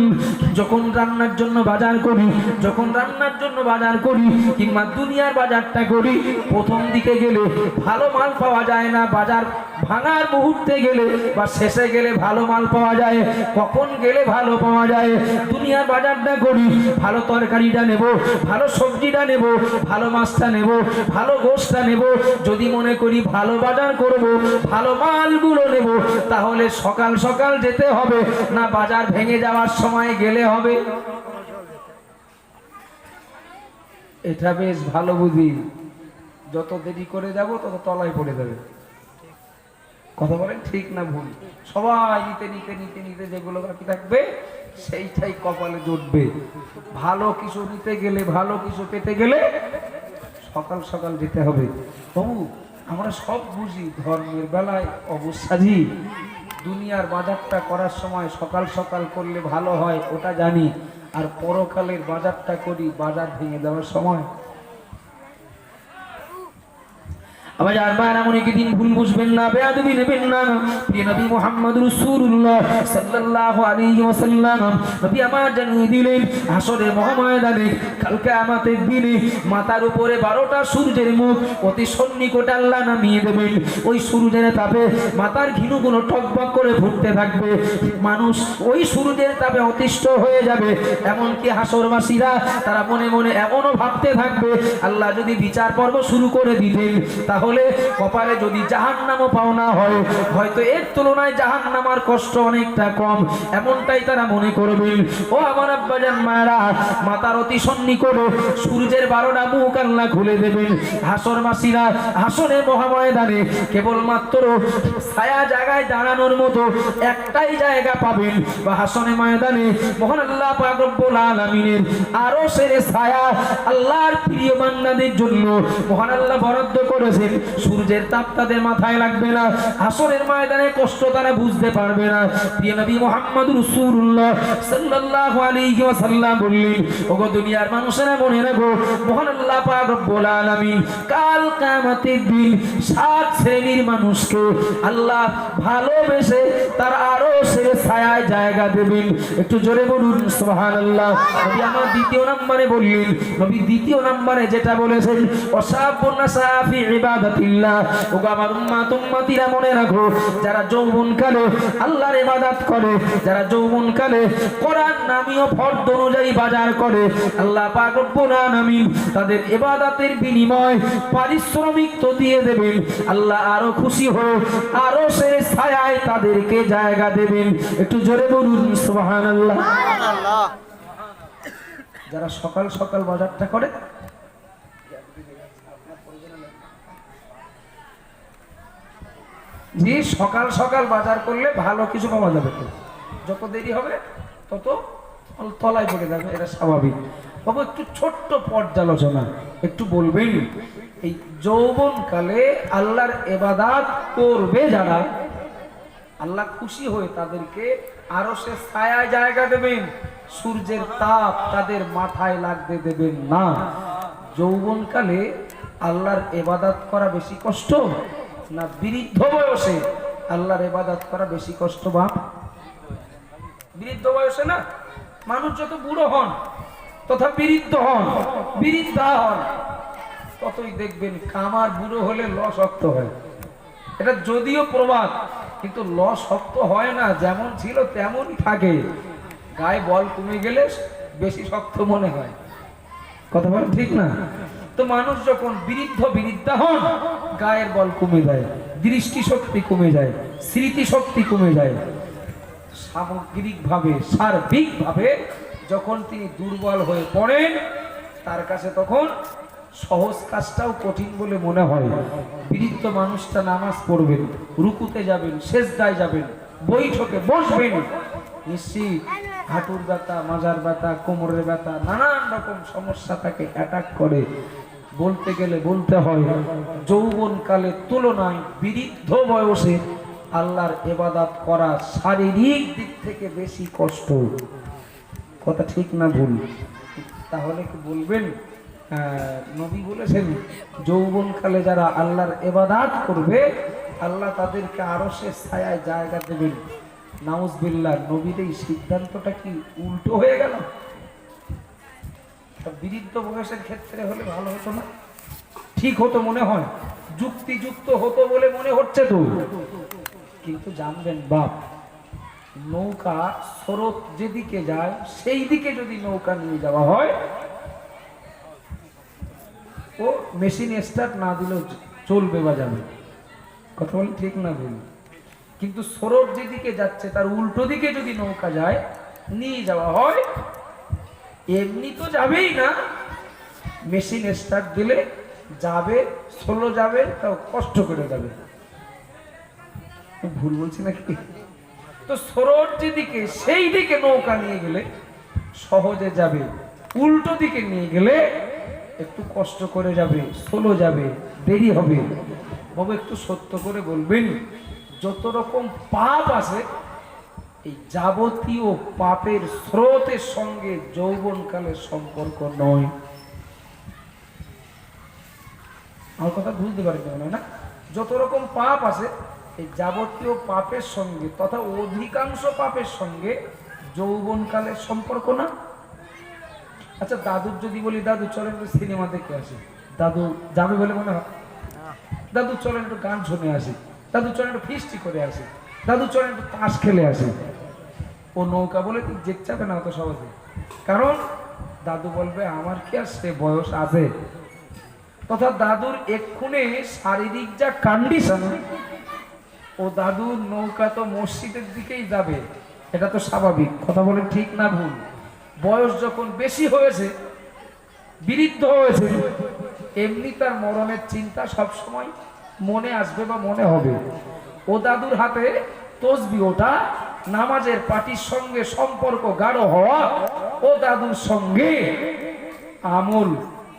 [SPEAKER 1] যখন রান্নার জন্য বাজার করি, যখন রান্নার জন্য বাজার করি কিংবা দুনিয়ার বাজারটা করি, প্রথম দিকে গেলে ভালো মাল পাওয়া যায় না, বাজার ভাঙার মুহূর্তে গেলে বা শেষে গেলে ভালো মাল পাওয়া যায়। কখন গেলে ভালো পাওয়া যায়? দুনিয়ার বাজারটা করি, ভালো তরকারিটা নেব, ভালো সবজিটা নেব, ভালো মাছটা নেব, ভালো গোশটা নেব। যদি মনে করি ভালো বাজার করব, ভালো মালগুলো নেব, তাহলে সকাল সকাল যেতে হবে না বাজার ভেঙে যাওয়ার সময় গেলে হবে? এটা বেশ ভালো বুঝি, যত দেরি করে যাব তত তলায় পড়ে যাবে। কথা বলেন ঠিক না ভুল? সবাই নিতে নিতে নিতে নিতে যেগুলো বাকি থাকবে সেইটাই কপালে জুটবে। ভালো কিছু নিতে গেলে, ভালো কিছু পেতে গেলে সকাল সকাল যেতে হবে। বাবু আমরা সব বুঝি, ধর্মের বেলায় অবশ্যাজি দুনিয়ার বাজারটা করার সময় সকাল সকাল করলে ভালো হয় ওটা জানি, আর পরকালের বাজারটা করি বাজার ভেঙে দেওয়ার সময়। আবার যার মায়েরা মনে কি দিন ভুল বুঝবেন না, বেয়াদবি নেবেন না। প্রিয় নবী মুহাম্মদ রাসূলুল্লাহ সাল্লাল্লাহু আলাইহি ওয়াসাল্লাম নবী আমার জানিয়ে দিলেন, হাসরের মহাময়দানে কাল কিয়ামতের দিনে মাথার উপরে 12টা সূর্যের মুখ অতি সন্নিকটে আল্লাহ নামিয়ে দেবেন। ওই সূর্যের তাপে মাথার ঘিনুগুলো টকবক করে ফুটতে থাকবে। মানুষ ওই সূর্যের তাপে অতিষ্ঠ হয়ে যাবে। এমনকি হাসরবাসীরা তারা মনে মনে এমনও ভাবতে থাকবে, আল্লাহ যদি বিচার পর্ব শুরু করে দিতেন তাহলে কপালে যদি জাহান্নামও পাওনা হয়, হয়তো এর তুলনায় জাহান্নামার কষ্ট অনেকটা কম, এমনটাই তারা মনে করবেন। ও আমার আব্বাজান মায়েরা, মাতার অতি সন্নিকটে সূর্যের 12টা মুখ আল্লাহ খুলে দেবেন। হাসরবাসীরা হাসরের মহাময়দানে কেবলমাত্র ছায়া জায়গায় দাঁড়ানোর মতো একটাই জায়গা পাবেন, বা হাসরের ময়দানে মহান আল্লাহ পাক রব্বুল আলামিনের আরশের ছায়া আল্লাহর প্রিয় বান্দাদের জন্য মহান আল্লাহ বরাদ্দ করেছেন। সূর্যের তাপ তাদের মাথায় লাগবে না, হাসরের ময়দানে কষ্ট তারা বুঝতে পারবে না। প্রিয় নবী মুহাম্মদ রাসূলুল্লাহ সাল্লাল্লাহু আলাইহি ওয়াসাল্লাম বললেন, ওগো দুনিয়ার মানুষেরা মনে রাখো, মহান আল্লাহ পাক রব্বুল আলামিন কাল কিয়ামতের দিন 7 শ্রেণীর মানুষকে আল্লাহ ভালোবেসে তার আরশের ছায়ায় জায়গা দেবেন। একটু জোরে বলুন সুবহানাল্লাহ। নবী আমার দ্বিতীয় নম্বরে বললেন, নবী দ্বিতীয় নম্বরে যেটা বলেছেন, ওয়াসাবুন নাসাফি ইবাদাতিল্লাহ। ওগো আমার উম্মতিরা মনে রাখো, যারা যৌবনকালে আল্লাহর ইবাদত করে, যারা যৌবনকালে কোরআন নামীয় ফরজ অনুযায়ী বাজার করে, আল্লাহ পাক রব্বুল আলামিন তাদের ইবাদতের বিনিময় পারিশ্রমিক তো দিয়ে দেবেন, আল্লাহ আরো খুশি হয়ে আরো সে ছায়ায় তাদেরকে জায়গা দেবেন। একটু জোরে বলুন সুবহানাল্লাহ। যারা সকাল সকাল বাজারটা করে, যে সকাল সকাল বাজার করলে ভালো কিছু পাওয়া যাবে, যত দেরি হবে তত তলায় পড়ে যাবে, এটা স্বাভাবিক। বাবু একটু ছোট্ট পর্যালোচনা একটু বলবেন, এই যৌবনকালে আল্লাহর ইবাদত করবে যারা, আল্লাহ খুশি হয়ে তাদেরকে আরো সে ছায়ায় জায়গা দেবেন, সূর্যের তাপ তাদের মাথায় লাগতে দেবেন না। যৌবনকালে আল্লাহর ইবাদত করা বেশি কষ্ট না বৃদ্ধ বয়সে আল্লাহর ইবাদত করা বেশি কষ্ট? বাপ, বৃদ্ধ বয়সে না, মানুষ যত বুড়ো হন তথা বৃদ্ধ হন, বৃদ্ধা হন, ততই দেখবেন কামার বুড়ো হলে ল শক্ত হয়। এটা যদিও প্রবাদ, কিন্তু ল শক্ত হয় না, যেমন ছিল তেমনই থাকে। গায়ে বল কমে গেলে বেশি শক্ত মনে হয়, কথা বল ঠিক না? তো মানুষ যখন বৃদ্ধা হন, গায়ের বল কমে যায়, দৃষ্টি শক্তি কমে যায়, স্মৃতি শক্তি কমে যায়। সার্বিকভাবে যখন তিনি দুর্বল হয়ে পড়েন, তার কাছে তখন সহজ কাজটাও কঠিন বলে মনে হয়। বৃদ্ধ মানুষটা নামাজ পড়বেন, রুকুতে যাবেন, সেজদায় যাবেন, বৈঠকে বসবেন, নিশ্চিত হাঁটুর ব্যথা, মাজার ব্যথা, কোমরের ব্যথা, নানান রকম সমস্যা তাকে অ্যাটাক করে। বলতে গেলে বলতে হয়, যৌবনকালের তুলনায় বৃদ্ধ বয়সে আল্লাহর ইবাদত করা শারীরিক দিক থেকে বেশি কষ্ট। কথা ঠিক না ভুল? তাহলে কি বলবেন, নবী বলেছেন যৌবনকালে যারা আল্লাহর ইবাদত করবে, আল্লাহ তাদেরকে আরশের ছায়ায় জায়গা দেবেন। নাউজুবিল্লাহ, নবীর এই সিদ্ধান্তটা কি উল্টো হয়ে গেল? বৃদ্ধ বয়সের ক্ষেত্রে হলে ভালো হতো না? ঠিক হতো মনে হয়, যুক্তিযুক্ত হতো বলে মনে হচ্ছে তো। কিন্তু জানবেন বাপ, নৌকা স্রোত যেদিকে যায় সেই দিকে যদি নৌকা নিয়ে যাওয়া হয়, ও মেশিন স্টার্ট না দিলেও চলবে বা যাবে। কথা বলেন ঠিক না ভুল? কিন্তু স্রোত যেদিকে যাচ্ছে তার উল্টো দিকে যদি নৌকা যায়, নিয়ে যাওয়া হয়, এমনি তো যাবেই না, মেশিন স্টার্ট দিলে যাবে, স্লো যাবে, তাও কষ্ট করে যাবে। ভুল বলছি নাকি? তো স্রোত যেদিকে সেই দিকে নৌকা নিয়ে গেলে সহজে যাবে, উল্টো দিকে নিয়ে গেলে একটু কষ্ট করে যাবে, স্লো যাবে, দেরি হবে। বাবা একটু সত্য করে বলবেন, যত রকম পাপ আছে, এই যাবতীয় পাপের স্রোতের সঙ্গে যৌবনকালের সম্পর্ক নয়। আমার কথা বুঝতে পারি না? যত রকম পাপ আছে, এই যাবতীয় পাপের সঙ্গে তথা অধিকাংশ পাপের সঙ্গে যৌবনকালের সম্পর্ক না। আচ্ছা, দাদুর যদি বলি, দাদু চলেন একটু সিনেমা দেখে আসি, দাদু যাবে বলে মনে হয়? দাদু চলেন একটু গান শুনে আসি, দাদু চলেন একটু ফিস্টি করে আসি, দাদু চলেন একটু তাস খেলে আসি। ও নৌকা বলে তুই যেতে যাবে না অত সহজে, কারণ দাদু বলবে আমার কি আর সে বয়স আছে। তথা দাদুর এক্ষুনি শারীরিক যা কন্ডিশন, ও দাদুর নৌকা তো মসজিদের দিকেই যাবে, এটা তো স্বাভাবিক। কথা বলেন ঠিক না ভুল? বয়স যখন বেশি হয়েছে, বৃদ্ধ হয়েছে, এমনি তার মরণের চিন্তা সবসময় মনে আসবে বা মনে হবে। ও দাদুর হাতে তসবি ওটা, নামাজের পাটির সঙ্গে সম্পর্ক গাঢ় হওয়া, ও দাদুর সঙ্গে আমল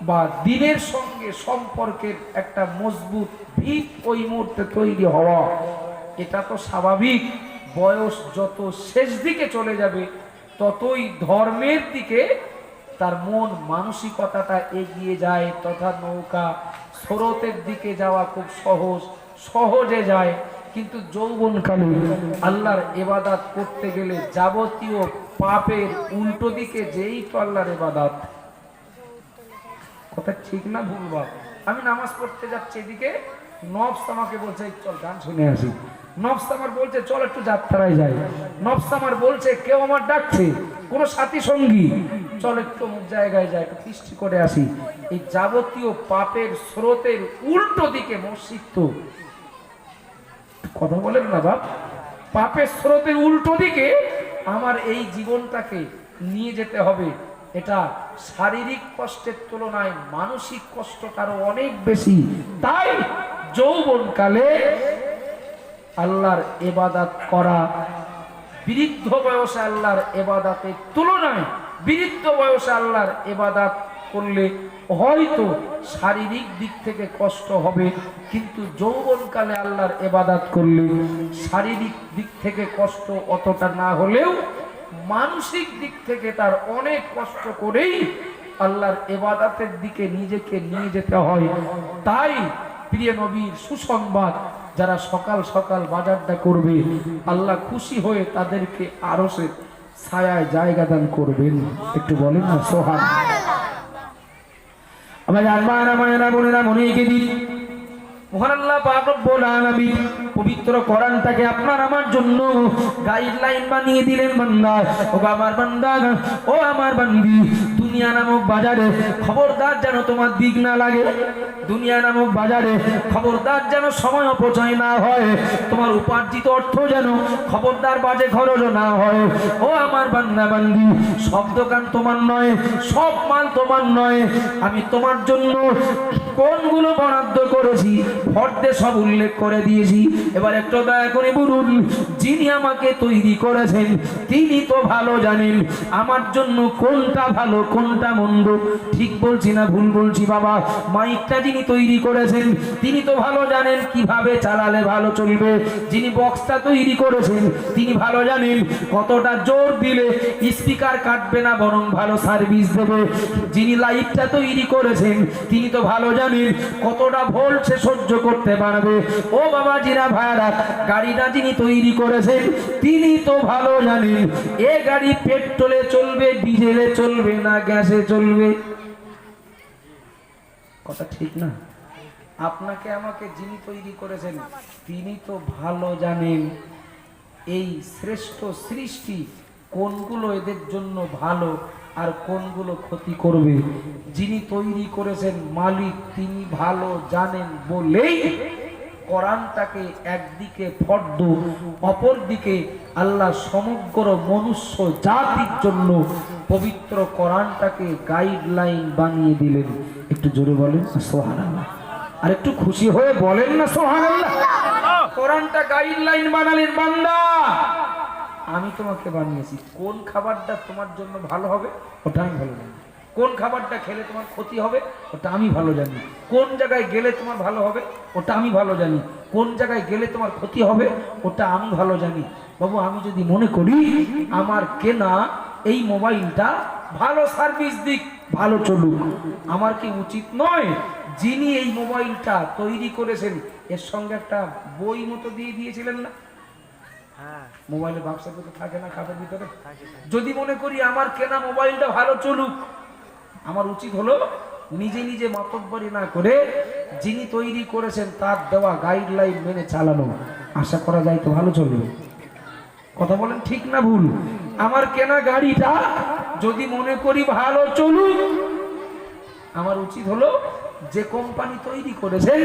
[SPEAKER 1] বা দিনের সঙ্গে সম্পর্কের একটা মজবুত ভিত ওই মুহূর্তে তৈরি হওয়া, এটা তো স্বাভাবিক। বয়স যত শেষ দিকে চলে যাবে ততই ধর্মের দিকে তার মন মানসিকতাটা এগিয়ে যায়, তথা নৌকা স্রোতের দিকে যাওয়া খুব সহজে যায়। কিন্তু যৌবনকালে আল্লাহর ইবাদত করতে গেলে যাবতীয় পাপের উল্টো দিকে যেই তো আল্লাহর ইবাদত। কথা ঠিক না ভুল বাপ? আমি নামাজ পড়তে যাচ্ছি, এদিকে নফস আমাকে বলছে চল গান শুনে আসি, নফস আমার বলছে চল একটু যাত্রায় যাই, নফস আমার বলছে কেউ আমার ডাকছে, কোনো সাথী সঙ্গী, চল একটু অমুক জায়গায় যাই, একটু ফিস্টি করে আসি। এই যাবতীয় পাপের স্রোতের উল্টো দিকে মসজিদ তো, কথা বলেন না বাপ, পাপের স্রোতের উল্টো দিকে আমার এই জীবনটাকে নিয়ে যেতে হবে। এটা শারীরিক কষ্টের তুলনায় মানসিক কষ্ট আরো অনেক বেশি। তাই যৌবনকালে আল্লাহর ইবাদত করা বৃদ্ধ বয়সে আল্লাহর ইবাদতের তুলনায় বৃদ্ধ বয়সে আল্লাহর ইবাদত করলে হয়তো শারীরিক দিক থেকে কষ্ট হবে, কিন্তু যৌবনকালে আল্লাহর ইবাদত করলে শারীরিক দিক থেকে কষ্ট অতটা না হলেও মানসিক দিক থেকে তার অনেক কষ্ট করেই আল্লাহর ইবাদতের দিকে নিজেকে নিয়ে যেতে হয়। তাই প্রিয় নবীর সুসংবাদ, যারা সকাল সকাল বাজারটা করবে আল্লাহ খুশি হয়ে তাদেরকে আরশের ছায়ায় জায়গা দান করবেন। একটু বলেন না সুবহানাল্লাহ। আমার আলমানা মায়েরা বোনেরা মনে রেখে দিন, মহান আল্লাহ পাক রব্বুল আলামিন পবিত্র কোরআনটাকে আপনার আমার জন্য গাইডলাইন বানিয়ে দিলেন। বান্দা, ও আমার বান্দা, ও আমার বান্দি, দুনিয়া নামক বাজারে খবরদার যেন তোমার দিক না লাগে, দুনিয়া নামক বাজারে খবরদার যেন সময় অপচয় না হয়, তোমার উপার্জিত অর্থ যেন খবরদার বাজে খরচ না হয়। ও আমার বান্দা বান্দি, সব দোকান তোমার নয়, সব মাল তোমার নয়, আমি তোমার জন্য কোনগুলো বরাদ্দ করেছি ফর্দে সব উল্লেখ করে দিয়েছি। এবার একটু দয়া করে বলুন, যিনি আমাকে তৈরি করেছেন তিনি তো ভালো জানেন আমার জন্য কোনটা ভালো কোনটা মন্দ। ঠিক বলছি না ভুল বলছি বাবা? মাইকটা যিনি তৈরি করেছেন তিনি তো ভালো জানেন কিভাবে চালালে ভালো চলবে। যিনি বক্সটা তৈরি করেছেন তিনি ভালো জানেন কতটা জোর দিলে স্পিকার কাটবে না, বরং ভালো সার্ভিস দেবে। যিনি লাইটটা তৈরি করেছেন তিনি তো ভালো জানেন কতটা ভোল্ট সে সহ্য করতে পারবে। ও বাবা জিরা ভাইরা, গাড়িটা যিনি তৈরি করেছেন তিনি তো ভালো জানেন এ গাড়ি পেট্রোলে চলবে, ডিজেলে চলবে না গ্যাসে চলবে। কথা ঠিক না? আপনাকে আমাকে যিনি তৈরি করেছেন তিনি তো ভালো জানেন এই শ্রেষ্ঠ সৃষ্টি কোনগুলো এদের জন্য ভালো আর কোনগুলো ক্ষতি করবে। যিনি তৈরি করেছেন মালিক তিনি ভালো জানেন বলেই কোরআনটাকে একদিকে ফর্দ, অপর দিকে আল্লাহ সমগ্র মনুষ্য জাতির জন্য পবিত্র কোরআনটাকে গাইডলাইন বানিয়ে দিলেন। একটু জোরে বলেন সুবহানাল্লাহ, আর একটু খুশি হয়ে বলেন না সুবহানাল্লাহ। কোরআনটা গাইডলাইন বানালেন। বান্দা, আমি তোমাকে বানিয়েছি, কোন খাবারটা তোমার জন্য ভালো হবে ওটা আমি ভালো জানি, কোন খাবারটা খেলে তোমার ক্ষতি হবে ওটা আমি ভালো জানি, কোন জায়গায় গেলে তোমার ভালো হবে ওটা আমি ভালো জানি, কোন জায়গায় গেলে তোমার ক্ষতি হবে ওটা আমি ভালো জানি। বাবু, আমি যদি মনে করি আমার কেনা এই মোবাইলটা ভালো সার্ভিস দিক, ভালো চলুক, আমার কি উচিত নয় যিনি এই মোবাইলটা তৈরি করেছেন এর সঙ্গে একটা বই মতো দিয়ে দিয়েছিলেন না? মোবাইলের বাক্সে তো থাকে না খাতার ভিতরে? যদি মনে করি আমার কেনা মোবাইলটা ভালো চলুক, আমার উচিত হলো নিজে নিজে মাতব্বরি না করে যিনি তৈরি করেছেন তার দেওয়া গাইডলাইন মেনে চালানো। আশা করা যায় তো ভালো চলবে। কথা বলেন ঠিক না ভুল? আমার কেনা গাড়িটা যদি মনে করি ভালো চলুক, আমার উচিত হলো যে কোম্পানি তৈরি করেছেন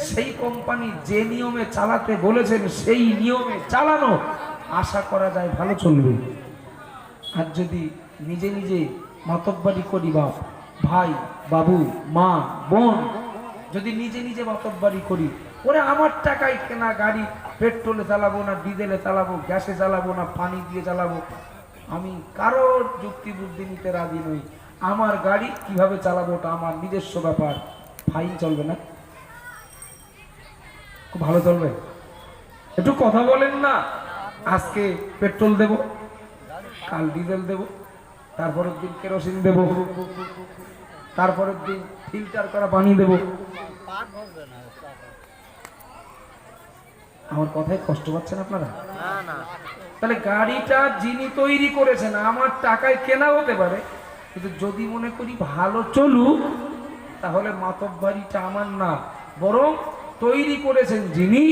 [SPEAKER 1] সেই কোম্পানি যে নিয়মে চালাতে বলেছেন সেই নিয়মে চালানো। আশা করা যায় ভালো চলবে। আর যদি নিজে নিজে মাতব্বরি করি, বাপ ভাই বাবু মা বোন, যদি নিজে নিজে মাতব্বরি করি, ওরে আমার টাকায় কেনা গাড়ি, পেট্রোলে চালাবো না ডিজেলে চালাবো, গ্যাসে চালাবো না পানি দিয়ে চালাবো, আমি কারোর যুক্তি বুদ্ধি নিতে রাজি নই। আমার গাড়ি কিভাবে চালাবো ওটা আমার নিজস্ব ব্যাপার। ফাইন চলবে না? খুব ভালো চলবে? একটু কথা বলেন না। আজকে পেট্রোল দেব, কাল ডিজেল দেব, তারপরের দিন কেরোসিন দেব, তারপরের দিন ফিল্টার করা পানি দেব। আমার কথায় কষ্ট পাচ্ছেন আপনারা? তাহলে গাড়িটা যিনি তৈরি করেছেন আমার টাকায় কেনা হতে পারে, কিন্তু যদি মনে করি ভালো চলুক, তাহলে মাতব্বাড়িটা আমার না, বরং তৈরি করেছেন যিনি,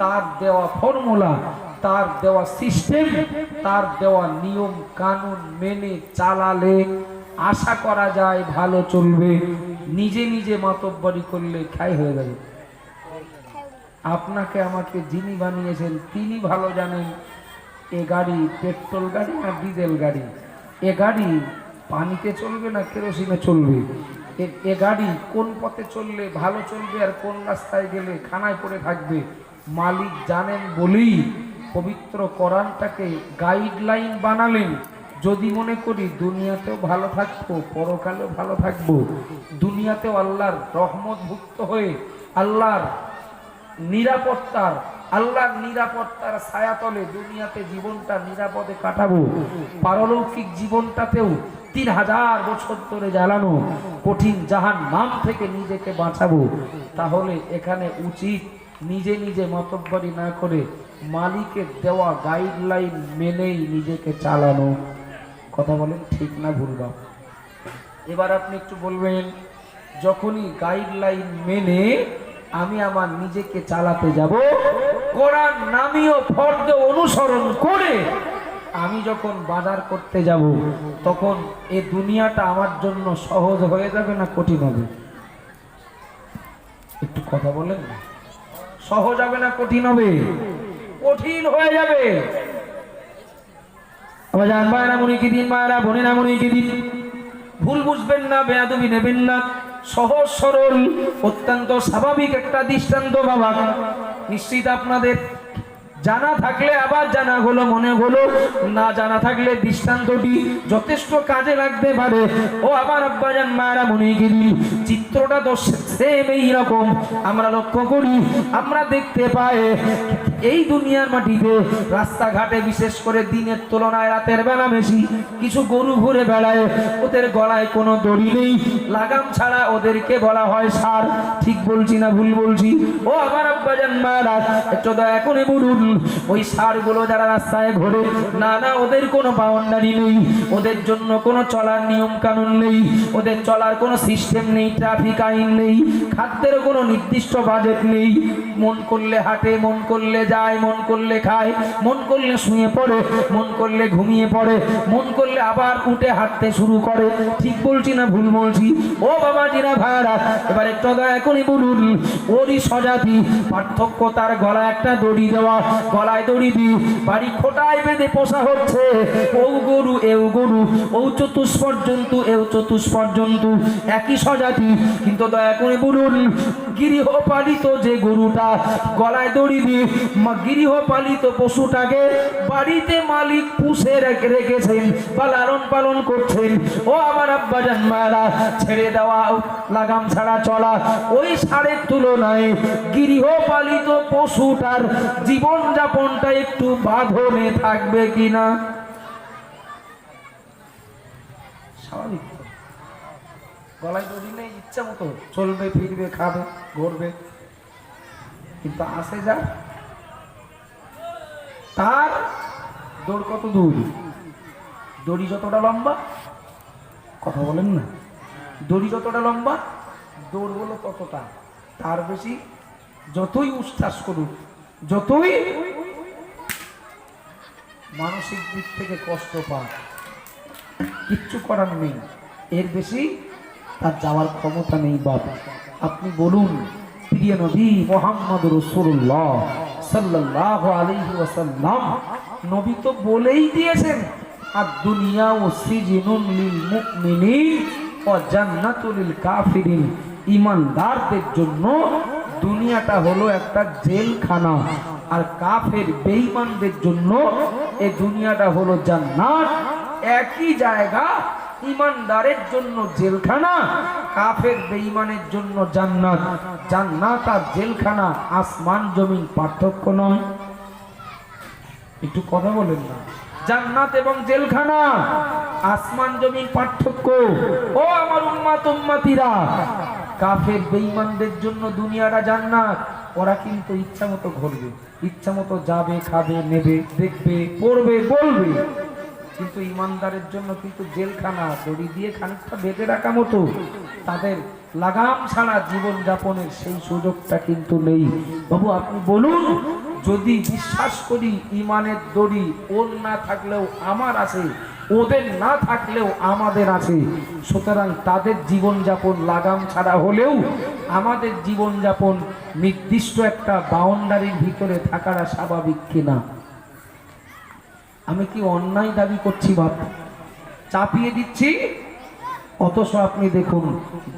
[SPEAKER 1] তার দেওয়া ফর্মুলা, তার দেওয়া সিস্টেম, তার দেওয়া নিয়ম কানুন মেনে চালালে আশা করা যায় ভালো চলবে। নিজে নিজে মাতব্বাড়ি করলে খাই হয়ে যাবে। আপনাকে আমাকে যিনি বানিয়েছেন তিনি ভালো জানেন এ গাড়ি পেট্রোল গাড়ি না ডিজেল গাড়ি, এ গাড়ি পানিতে চলবে না কেরোসিনে চলবে, এ গাড়ি কোন পথে চললে ভালো চলবে আর কোন রাস্তায় গেলে খানায় পড়ে থাকবে মালিক জানেন বলেই পবিত্র কোরআনটাকে গাইডলাইন বানালেন। যদি মনে করি দুনিয়াতেও ভালো থাকবো, পরকালেও ভালো থাকবো, দুনিয়াতেও আল্লাহর রহমতভুক্ত হয়ে আল্লাহর নিরাপত্তার ছায়াতলে দুনিয়াতে জীবনটা নিরাপদে কাটাবো, পারলৌকিক জীবনটাতেও 3000 বছর ধরে জ্বালানো কঠিন জাহান্নাম থেকে নিজেকে বাঁচাবো, তাহলে এখানে উচিত নিজে নিজে মাতব্বরি না করে মালিকের দেওয়া গাইডলাইন মেনেই নিজেকে চালানো। কথা বলেন ঠিক না ভুল? এবার আপনি একটু বলবেন, যখনই গাইডলাইন মেনে আমি আমার নিজেকে চালাতে যাব, কোরআন নামীয় ফর্দ অনুসরণ করে আমি যখন বাজার করতে যাব, তখন এই দুনিয়াটা আমার জন্য সহজ হয়ে যাবে না কঠিন হবে? একটু কথা বলেন না। সহজ হবে না কঠিন হবে? কঠিন হয়ে যাবে। আবার জান ভাইরা মনে কি দিন, মায়েরা বোনেরা মনে কি দিন, ভুল বুঝবেন না, বেয়াদবি নেবেন না। সহজ সরল অত্যন্ত স্বাভাবিক একটা দৃষ্টান্ত বাবা, নিশ্চিত আপনাদের জানা থাকলে আবার জানা হলো, মনে হলো, না জানা থাকলে দৃষ্টান্তটি যথেষ্ট কাজে লাগতে পারে। ও আবার আব্বাজান মায়েরা মনে গেলি, চিত্রটা তো সেম এইরকম আমরা লক্ষ্য করি, আমরা দেখতে পাই এই দুনিয়ার মাটিতে রাস্তাঘাটে বিশেষ করে দিনের তুলনায় রাতের বেলা বেশি কিছু গরু ঘুরে বেড়ায়, ওদের গলায় কোনো দড়ি নেই, লাগাম ছাড়া ওদেরকে বলা হয় ষাঁড়। ঠিক বলছি না ভুল বলছি? ও আমার আব্বাজান মায়েরা একটু দয়া করে বলুন, ওই ষাঁড়গুলো যারা রাস্তায় ঘোরে, না না ওদের কোনো বাউন্ডারি নেই, ওদের জন্য কোনো চলার নিয়ম কানুন নেই, ওদের চলার কোনো সিস্টেম নেই, ট্রাফিক আইন নেই, খাদ্যের কোনো নির্দিষ্ট বাজেট নেই। মন করলে হাঁটে, মন করলে যায়, মন করলে খায়, মন করলে শুয়ে পড়ে, মন করলে ঘুমিয়ে পড়ে, মন করলে আবার উঠে হাঁটতে শুরু করে। ঠিক বলছি না ভুল বলছি? ও বাবাজিরা ভাইরা, এবার একটু দয়া করে বলুন, ওরই স্বজাতি, পার্থক্য তার গলায় একটা দড়ি দেওয়া, গলায় দড়ি দিয়ে বাড়ি খোটায় বেঁধে পোষা হচ্ছে, ও গরু এও গরু, ও চতুষ্পদ জন্তু এও চতুষ্পদ জন্তু, একই স্বজাতি। কিন্তু দয়া করে বলুন, গৃহপালিত যে গরুটা গলায় দড়ি দিয়ে গৃহপালিত পশুটাকে বাড়িতে মালিক পুষে রেখেছেন বা লালন পালন করছেন, ও আমার আব্বাজান মায়েরা, ছেড়ে দেওয়া লাগাম ছাড়া চলা ওই ষাঁড়ের তুলনায় গৃহপালিত পশুটার জীবনযাপনটা একটু বাঁধনে থাকবে কিনা? স্বাভাবিক। গলায় দড়ি নেই, ইচ্ছা মতো চলবে, ফিরবে, খাবে, ঘুরবে, কিন্তু আসে যা তার দৌড় কত দূর, দড়ি যতটা লম্বা, কথা বলেন না, দড়ি যতটা লম্বা দৌড় হলো ততটা, তার বেশি যতই উচ্ছ্বাস করুক, যতই মানসিক দিক থেকে কষ্ট পাক, কিচ্ছু করার নেই, এর বেশি তার যাওয়ার ক্ষমতা নেই। বাবা আপনি বলুন, প্রিয় নবী মুহাম্মদ রাসূলুল্লাহ সাল্লাল্লাহু আলাইহি ওয়াসাল্লাম নবী তো বলেই দিয়েছেন, আর দুনিয়া ও সিজনুন লিল মুমিনিন ওয়া জান্নাতুল লিল কাফিরিন, ঈমানদারদের জন্য দুনিয়াটা হলো একটা জেলখানা, আর কাফের বেঈমানদের জন্য এই দুনিয়াটা হলো জান্নাত। একই জায়গা ইমানদারের জন্য জেলখানা, কাফের বেঈমানের জন্য জান্নাত। জান্নাত আর জেলখানা আসমান জমিন পার্থক্য নয়? একটু কথা বলেন না। জান্নাত এবং জেলখানা আসমান জমিন পার্থক্য। ও আমার উম্মাত উম্মাতিরা, কাফের বেঈমানদের জন্য দুনিয়াটা জান্নাত, ওরা কিন্তু ইচ্ছা মতো ঘুরবে, ইচ্ছা মতো যাবে, খাবে, নেবে, দেখবে, পড়বে, বলবে। কিন্তু ইমানদারের জন্য কিন্তু জেলখানা, দড়ি দিয়ে খানিকটা বেঁধে রাখা মতো, তাদের লাগাম ছাড়া জীবন যাপনের সেই সুযোগটা কিন্তু নেই। বাবু আপনি বলুন, যদি বিশ্বাস করি ইমানের দড়ি ওর না থাকলেও আমার আছে, ওদের না থাকলেও আমাদের আছে, সুতরাং তাদের জীবনযাপন লাগাম ছাড়া হলেও আমাদের জীবনযাপন নির্দিষ্ট একটা বাউন্ডারির ভিতরে থাকাটা স্বাভাবিক কিনা? আমি কি অন্যায় দাবি করছি বাপ? চাপিয়ে দিচ্ছি? অথচ আপনি দেখুন,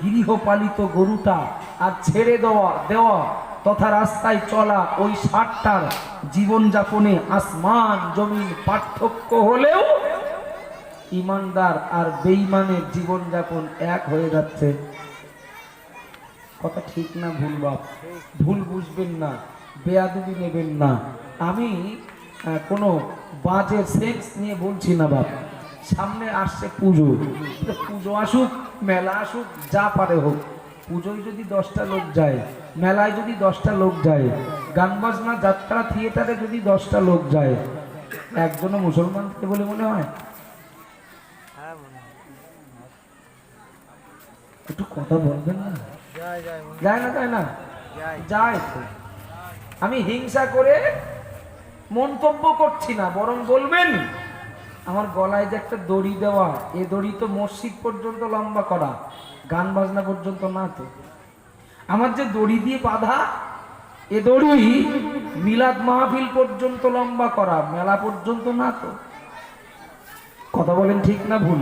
[SPEAKER 1] গৃহপালিত গরুটা আর ছেড়ে দেওয়া তথা রাস্তায় চলা ওই ষাটটার জীবনযাপনে আসমান জমিন পার্থক্য হলেও ইমানদার আর বেঈমানের জীবনযাপন এক হয়ে যাচ্ছে। কথা ঠিক না ভুল বাপ? ভুল বুঝবেন না, বেয়াদবি নেবেন না। আমি কোনো বাজে সেন্স নিয়ে বলছি না বাপ। সামনে আসছে পুজো, পুজো আসুক, মেলা আসুক, যা পারে হোক, পুজোয় যদি 10টা লোক যায়, মেলায় যদি 10টা লোক যায়, গান বাজনা যাত্রা থিয়েটারে যদি 10টা লোক যায়, একজনও মুসলমান থেকে বলে মনে হয়? একটু কথা বলবেন না? যায় না? যায় না? যায় তো। আমি হিংসা করে মন্তব্য করছি না, বরং বলবেন আমার গলায় যে একটা দড়ি দেওয়া, এ দড়ি তো মসজিদ পর্যন্ত লম্বা করা, গান বাজনা পর্যন্ত না তো। আমার যে দড়ি দিয়ে বাঁধা, এ দড়ি মিলাদ মাহফিল পর্যন্ত লম্বা করা, মেলা পর্যন্ত না তো। কথা বলেন ঠিক না ভুল?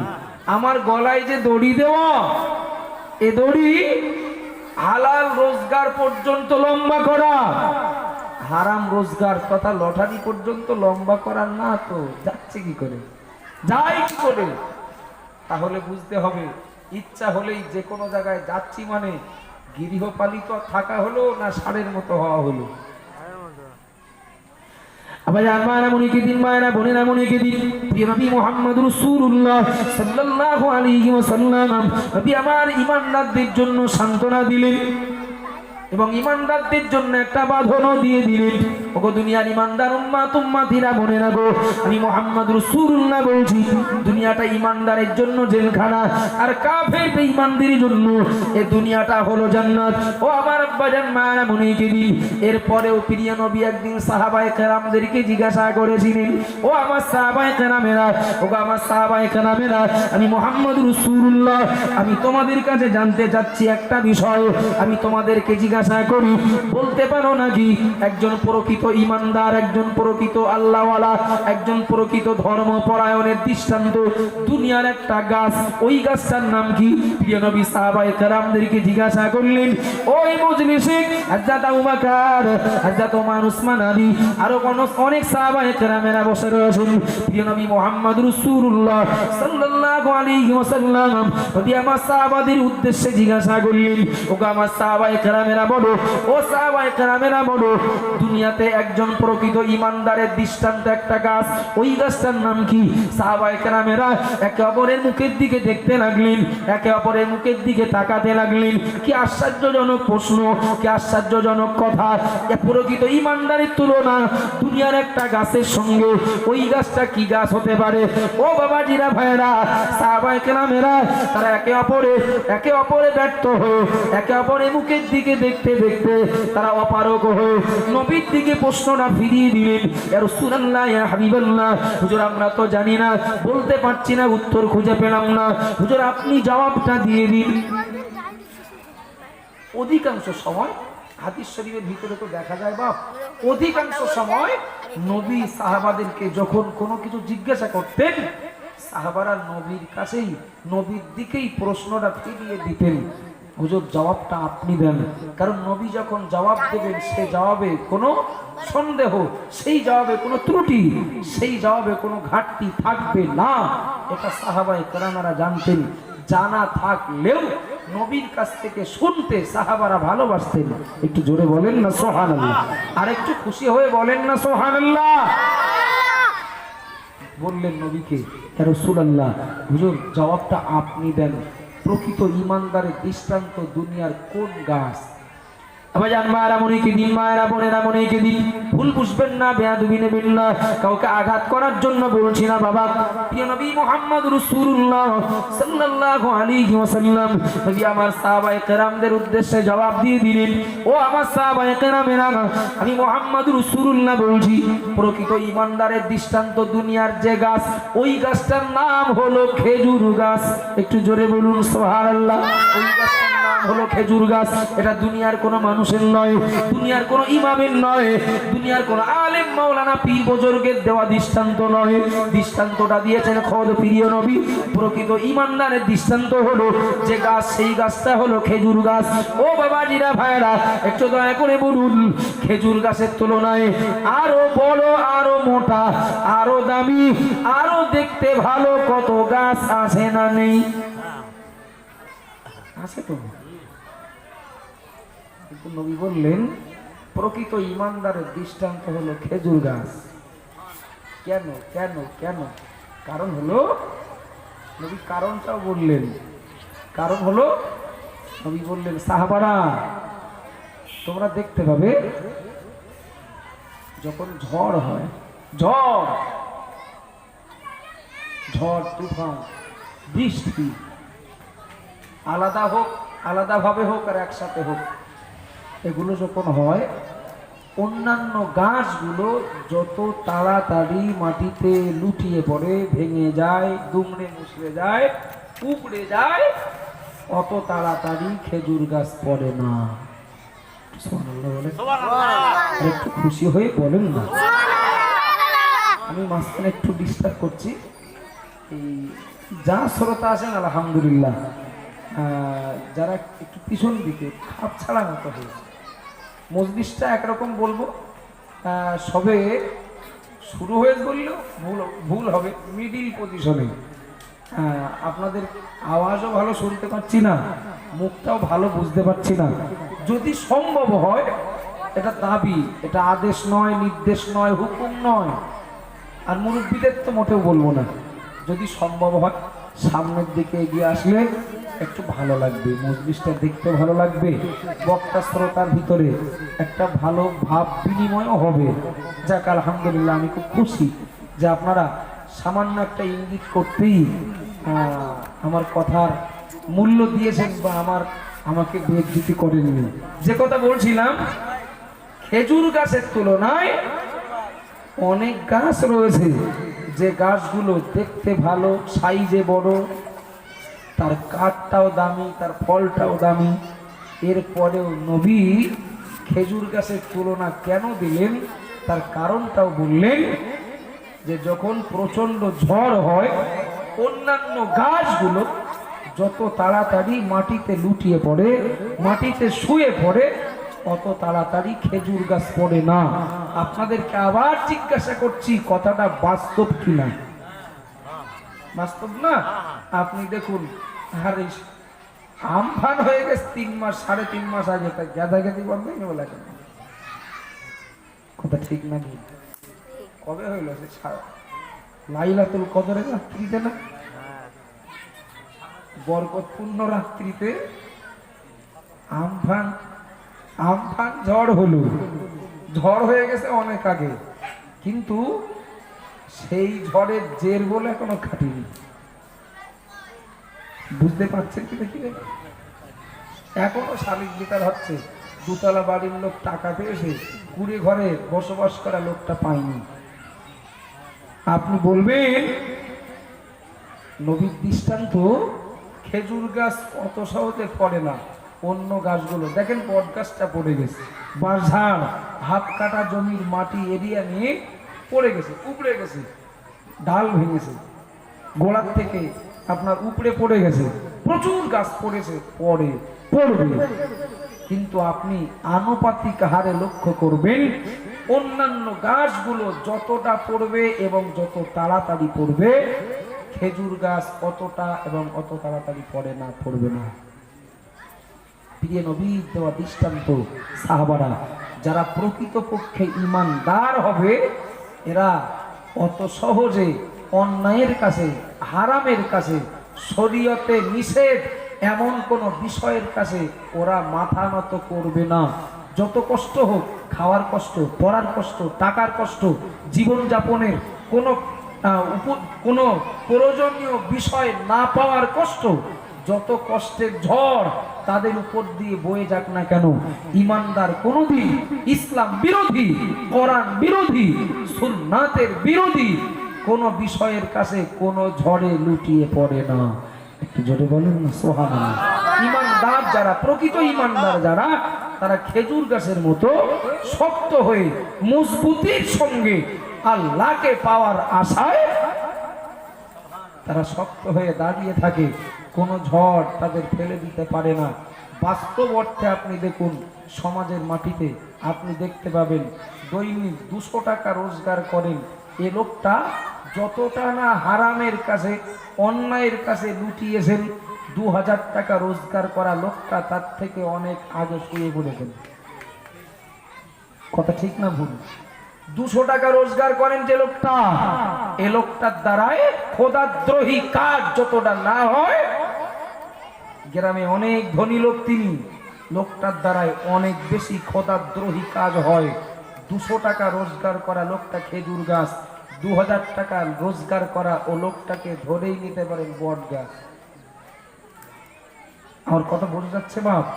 [SPEAKER 1] আমার গলায় যে দড়ি দেওয়া, এ দড়ি হালাল রোজগার পর্যন্ত লম্বা করা, হারাম রোজগার তথা লটারি পর্যন্ত লম্বা করা না তো। যাচ্ছে কি করে? যায় কি করে? তাহলে বুঝতে হবে, ইচ্ছা হলেই যে কোনো জায়গায় যাচ্ছি মানে গৃহপালিত থাকা হলো না ষাঁড়ের মতো হওয়া হলো? আবার মায়েরা মনিকে দিন, মায়েরা বোনেরা মনিকে দিন, প্রিয় নবী মুহাম্মদ রাসূলুল্লাহ সাল্লাল্লাহু আলাইহি ওয়াসাল্লাম নবী আমার ঈমানদারদের জন্য সান্ত্বনা দিলেন এবং ঈমানদারদের জন্য একটা বাঁধনও দিয়ে দিলেন। ওগো দুনিয়ার ঈমানদার উম্মাত উম্মাতিরা বোনেরা গো, আমি মুহাম্মদ রাসূলুল্লাহ বলছি, দুনিয়াটা ঈমানদারের জন্য জেলখানা, আর কাফের বেঈমানদের জন্য এই দুনিয়াটা হলো জান্নাত। ও আমার আব্বাজান মায়েরা মনিকে দিন। এরপরেও প্রিয় নবী একদিন সাহাবায়ে কেরামদেরকে জিজ্ঞাসা করেছিলেন, ও আমার সাহাবায়ে কেরামেরা, ওগো আমার সাহাবায়ে কেরামেরা, আমি মুহাম্মদ রাসূলুল্লাহ আমি তোমাদের কাছে জানতে চাচ্ছি একটা বিষয়, আমি তোমাদেরকে জিজ্ঞাসা করি, বলতে পারো নাকি একজন প্রকৃত ঈমানদার, একজন প্রকৃত আল্লাহওয়ালা, একজন প্রকৃত ধর্মপরায়ণের দৃষ্টান্ত দুনিয়ার একটা গাছ, ওই গাছটার নাম কি? প্রিয় নবী সাহাবায়ে কেরামদেরকে জিজ্ঞাসা করলেন। ওই মজলিসে হযরত আবু বকর, হযরত ওমর, উসমান, আলী আরো অনেক সাহাবায়ে কেরামেরা বসে রয়েছেন। প্রিয় নবী মুহাম্মদ রাসূলুল্লাহ সাল্লাল্লাহু আলাইহি ওয়াসাল্লাম নবী আমার সাহাবাদের উদ্দেশ্যে জিজ্ঞাসা করলেন, ওগো আমার সাহাবায়ে কেরামেরা বলো, ও সাহাবায়ে কেরামেরা বলো, দুনিয়াতে একজন প্রকৃত ঈমানদারের দৃষ্টান্ত একটা গাছ, ওই গাছটার নাম কি? সাহাবায়ে কেরামেরা একে অপরের মুখের দিকে দেখতে লাগলেন, একে অপরের মুখের দিকে তাকাতে লাগলেন। কি আশ্চর্যজনক প্রশ্ন, কি আশ্চর্যজনক কথা! এ প্রকৃত ঈমানদারের তুলনা দুনিয়ার একটা গাছের সঙ্গে, ওই গাছটা কি গাছ হতে পারে? ও বাবাজিরা, ভাইরা, সাহাবায়ে কেরামেরা তারা একে অপরে ব্যর্থ হয়ে, একে অপরের মুখের দিকে দেখতে দেখতে তারা অপারগ হয়ে নবীর দিকে প্রশ্নটা ফিরিয়ে দিলেন, ইয়া রাসূলুল্লাহ, ইয়া হাবিবাল্লাহ, হুজুর আমরা তো জানি না, বলতে পারছি না, উত্তর খুঁজে পেলাম না, হুজুর আপনি জবাবটা দিয়ে দিন। অধিকাংশ সময় হাদিস শরীফের ভিতরে তো দেখা যায় বাপ, অধিকাংশ সময় নবী সাহাবাদেরকে যখন কোনো কিছু জিজ্ঞাসা করতেন, সাহাবারা নবীর কাছেই, নবীর দিকেই প্রশ্নটা ফিরিয়ে দিতেন। হুজুর জবাবটা আপনি দেন, কারণ নবী যখন জবাব দেবেন সে জবাবে কোনো সন্দেহ, সেই জবাবে কোনো ত্রুটি, সেই জবাবে কোনো ঘাটতি থাকবে না। এটা সাহাবায়ে কেরামেরা জানতেন। জানা থাকলেও নবীর কাছ থেকে শুনতে সাহাবারা ভালোবাসতেন। একটু জোরে বলেন না সুবহানাল্লাহ, আর একটু খুশি হয়ে বলেন না সুবহানাল্লাহ। বললেন নবীকে, ইয়া রাসূলুল্লাহ, হুজুর জবাবটা আপনি দেন, প্রকৃত ইমানদারের দৃষ্টান্ত দুনিয়ার কোন গাছ? ভুল বুঝবেন না, বেয়াদবি নেবেন না, কাউকে আঘাত করার জন্য বলছি না বাবা। প্রিয় নবী মুহাম্মদ রাসূলুল্লাহ সাল্লাল্লাহু আলাইহি ওয়াসাল্লাম নবী আমার সাহাবায়ে কেরামদের উদ্দেশ্যে জবাব দিয়ে দিলেন, ও আমার সাহাবায়ে কেরামেরা, আমি মুহাম্মদ রাসূলুল্লাহ বলছি, প্রকৃত ইমানদারের দৃষ্টান্ত দুনিয়ার যে গাছ, ওই গাছটার নাম হলো খেজুর গাছ। একটু জোরে বলুন সুবহানাল্লাহ। ওই গাছটার নাম হলো খেজুর গাছ। এটা দুনিয়ার কোনো মানুষের নয়, দুনিয়ার কোনো ইমামের নয়, দুনিয়ার কোনো আলেম মাওলানা পীর বুজুর্গের দেওয়া দৃষ্টান্ত নয়। দৃষ্টান্তটা দিয়েছেন খোদ প্রিয় নবী। প্রকৃত ইমানদারের দৃষ্টান্ত হলো যে গাছ, সেই গাছটা হলো খেজুর গাছ। ও বাবাজিরা ভাইরা, একটু দয়া করে বলুন, খেজুর গাছের তুলনায় আরো বড়, আরো মোটা, আরো দামি, আরো দেখতে ভালো কত গাছ আছে না নেই? আছে তো। কিন্তু নবী বললেন প্রকৃত ইমানদারের দৃষ্টান্ত হলো খেজুর গাছ। কেন কেন কেন? কারণ হলো, নবী কারণটাও বললেন। কারণ হলো, নবী বললেন, সাহাবারা তোমরা দেখতে পাবে যখন ঝড় হয়, ঝড় ঝড় তুফান বৃষ্টি, আলাদা হোক, আলাদাভাবে হোক আর একসাথে হোক, এগুলো যখন হয়, অন্যান্য গাছগুলো যত তাড়াতাড়ি মাটিতে লুটিয়ে পড়ে, ভেঙে যায়, দুমড়ে মুচড়ে যায়, উপড়ে যায়, অত তাড়াতাড়ি খেজুর গাছ পড়ে না। একটু খুশি হয়ে বলেন না। আমি মাঝখানে একটু ডিস্টার্ব করছি, এই যা শ্রোতা আছেন আলহামদুলিল্লাহ, যারা একটু পিছন দিকে খাপ ছাড়া মতো হয়েছে। মজলিসটা একরকম বলবো, সবে শুরু হয়ে বললেও ভুল হবে, মিডিল পজিশনে। আপনাদের আওয়াজও ভালো শুনতে পাচ্ছি না, মুখটাও ভালো বুঝতে পারছি না। যদি সম্ভব হয়, এটা দাবি, এটা আদেশ নয়, নির্দেশ নয়, হুকুম নয়, আর মুরব্বীদের তো মোটেও বলবো না। যদি সম্ভব হয় সামনের দিকে এগিয়ে আসলে একটু ভালো লাগবে, মজলিসটা দেখতে ভালো লাগবে, বক্তা শ্রোতার ভিতরে একটা ভালো ভাব বিনিময়ও হবে। যাক আলহামদুলিল্লাহ, আমি খুব খুশি যে আপনারা সামান্য একটা ইঙ্গিত করতেই আমার কথার মূল্য দিয়েছেন বা আমাকে বেজ্জতি করেননি। যে কথা বলছিলাম, খেজুর গাছের তুলনায় অনেক গাছ রয়েছে যে গাছগুলো দেখতে ভালো, সাইজে বড়, তার কাঠটাও দামি, তার ফলটাও দামি। এরপরেও নবী খেজুর গাছের তুলনা কেন দিলেন তার কারণটাও বললেন, যে যখন প্রচন্ড ঝড় হয়, অন্যান্য গাছগুলো যত তাড়াতাড়ি মাটিতে লুটিয়ে পড়ে, মাটিতে শুয়ে পড়ে, অত তাড়াতাড়ি খেজুর গাছ পড়ে না। আপনাদেরকে আবার জিজ্ঞাসা করছি, কথাটা বাস্তব কিনা? বাস্তব না? আপনি দেখুন, আরে আমফান হয়ে গেছে 3 মাস, 3.5 মাস আগে, তাই গাদাগাদি বন্ধ হয়ে গেল। কথা ঠিক না? কবে হইল? লাইলাতুল কদরের রাত্রিতে না, বরকতপূর্ণ রাত্রিতে আমফান ঝড় হলো। ঝড় হয়ে গেছে অনেক আগে, কিন্তু সেই ঝড়ের জের বলে এখনো কাটিনি। বুঝতে পারছেন কি? দেখি এখনো শালিক বিচার হচ্ছে, দুতলা বাড়ির লোক টাকা পেয়েছে, কুড়ে ঘরে বসবাস করা লোকটা পায়নি। আপনি বলবেন নবীর দৃষ্টান্ত, খেজুর গাছ অত সহজে পড়ে না, অন্য গাছগুলো দেখেন, বট গাছটা পড়ে গেছে, বাঁশঝাড় হাত কাটা জমির মাটি এরিয়া নিয়ে পড়ে গেছে, উপড়ে গেছে, ঢাল ভেঙেছে, গোড়ার থেকে আপনার উপড়ে পড়ে গেছে। প্রচুর গাছ পড়েছে, পড়ে পড়বে, কিন্তু আপনি আনুপাতিক হারে লক্ষ্য করবেন অন্যান্য গাছগুলো যতটা পড়বে এবং যত তাড়াতাড়ি পড়বে, খেজুর গাছ অতটা এবং অত তাড়াতাড়ি পড়বে না। প্রিয় নবীর দেওয়া দৃষ্টান্ত, সাহাবারা যারা প্রকৃতপক্ষে ঈমানদার হবে, এরা অত সহজে অন্যায়ের কাছে, হারামের কাছে, শরীয়তে নিষেধ এমন কোন বিষয়ের কাছে ওরা মাথা নত করবে না। যত কষ্ট হোক, খাওয়ার কষ্ট, পড়ার কষ্ট, টাকার কষ্ট, জীবনযাপনের কোনো প্রয়োজনীয় বিষয় না পাওয়ার কষ্ট, যত কষ্টের ঝড় তাদের উপর দিয়ে বয়ে যাক না কেন, ঈমানদার কোনদিন ইসলাম বিরোধী, কোরআন বিরোধী, সুন্নাতের বিরোধী কোন বিষয়ের কাছে কোন ঝড়ে লুটিয়ে পড়ে না। একটু জোরে বলেন না সুবহানাল্লাহ। ঈমানদার যারা, প্রকৃত ঈমানদার যারা, তারা খেজুর গাছের মতো শক্ত হয়ে মজবুতির সঙ্গে আল্লাহকে পাওয়ার আশায় তারা শক্ত হয়ে দাঁড়িয়ে থাকে, কোনো ঝড় তাদের ফেলে দিতে পারে না। বাস্তব অর্থে আপনি দেখুন, সমাজের মাটিতে আপনি দেখতে পাবেন দৈনিক 200 টাকা রোজগার করেন এ লোকটা, যতটা না হারামের কাছে, অন্যায়ের কাছে লুটিয়েছেন, 2000 টাকা রোজগার করা লোকটা তার থেকে অনেক আগে শুয়ে পড়েছেন। কথা ঠিক না ভুল? 200 টাকা রোজগার করেন যে লোকটা, এ লোকটার দ্বারায় খোদাদ্রোহী কাজ যতটা না হয়, গ্রামে অনেক ধনী লোক তিনি, লোকটার দ্বারায় অনেক বেশি খোদাদ্রোহী কাজ হয়। 200 টাকা রোজগার করা লোকটা খেজুর গাছ, 2000 টাকা রোজগার করা ও লোকটাকে ধরেই নিতে পারেন বট গাছ। আমার কথা বোঝা যাচ্ছে বাপ?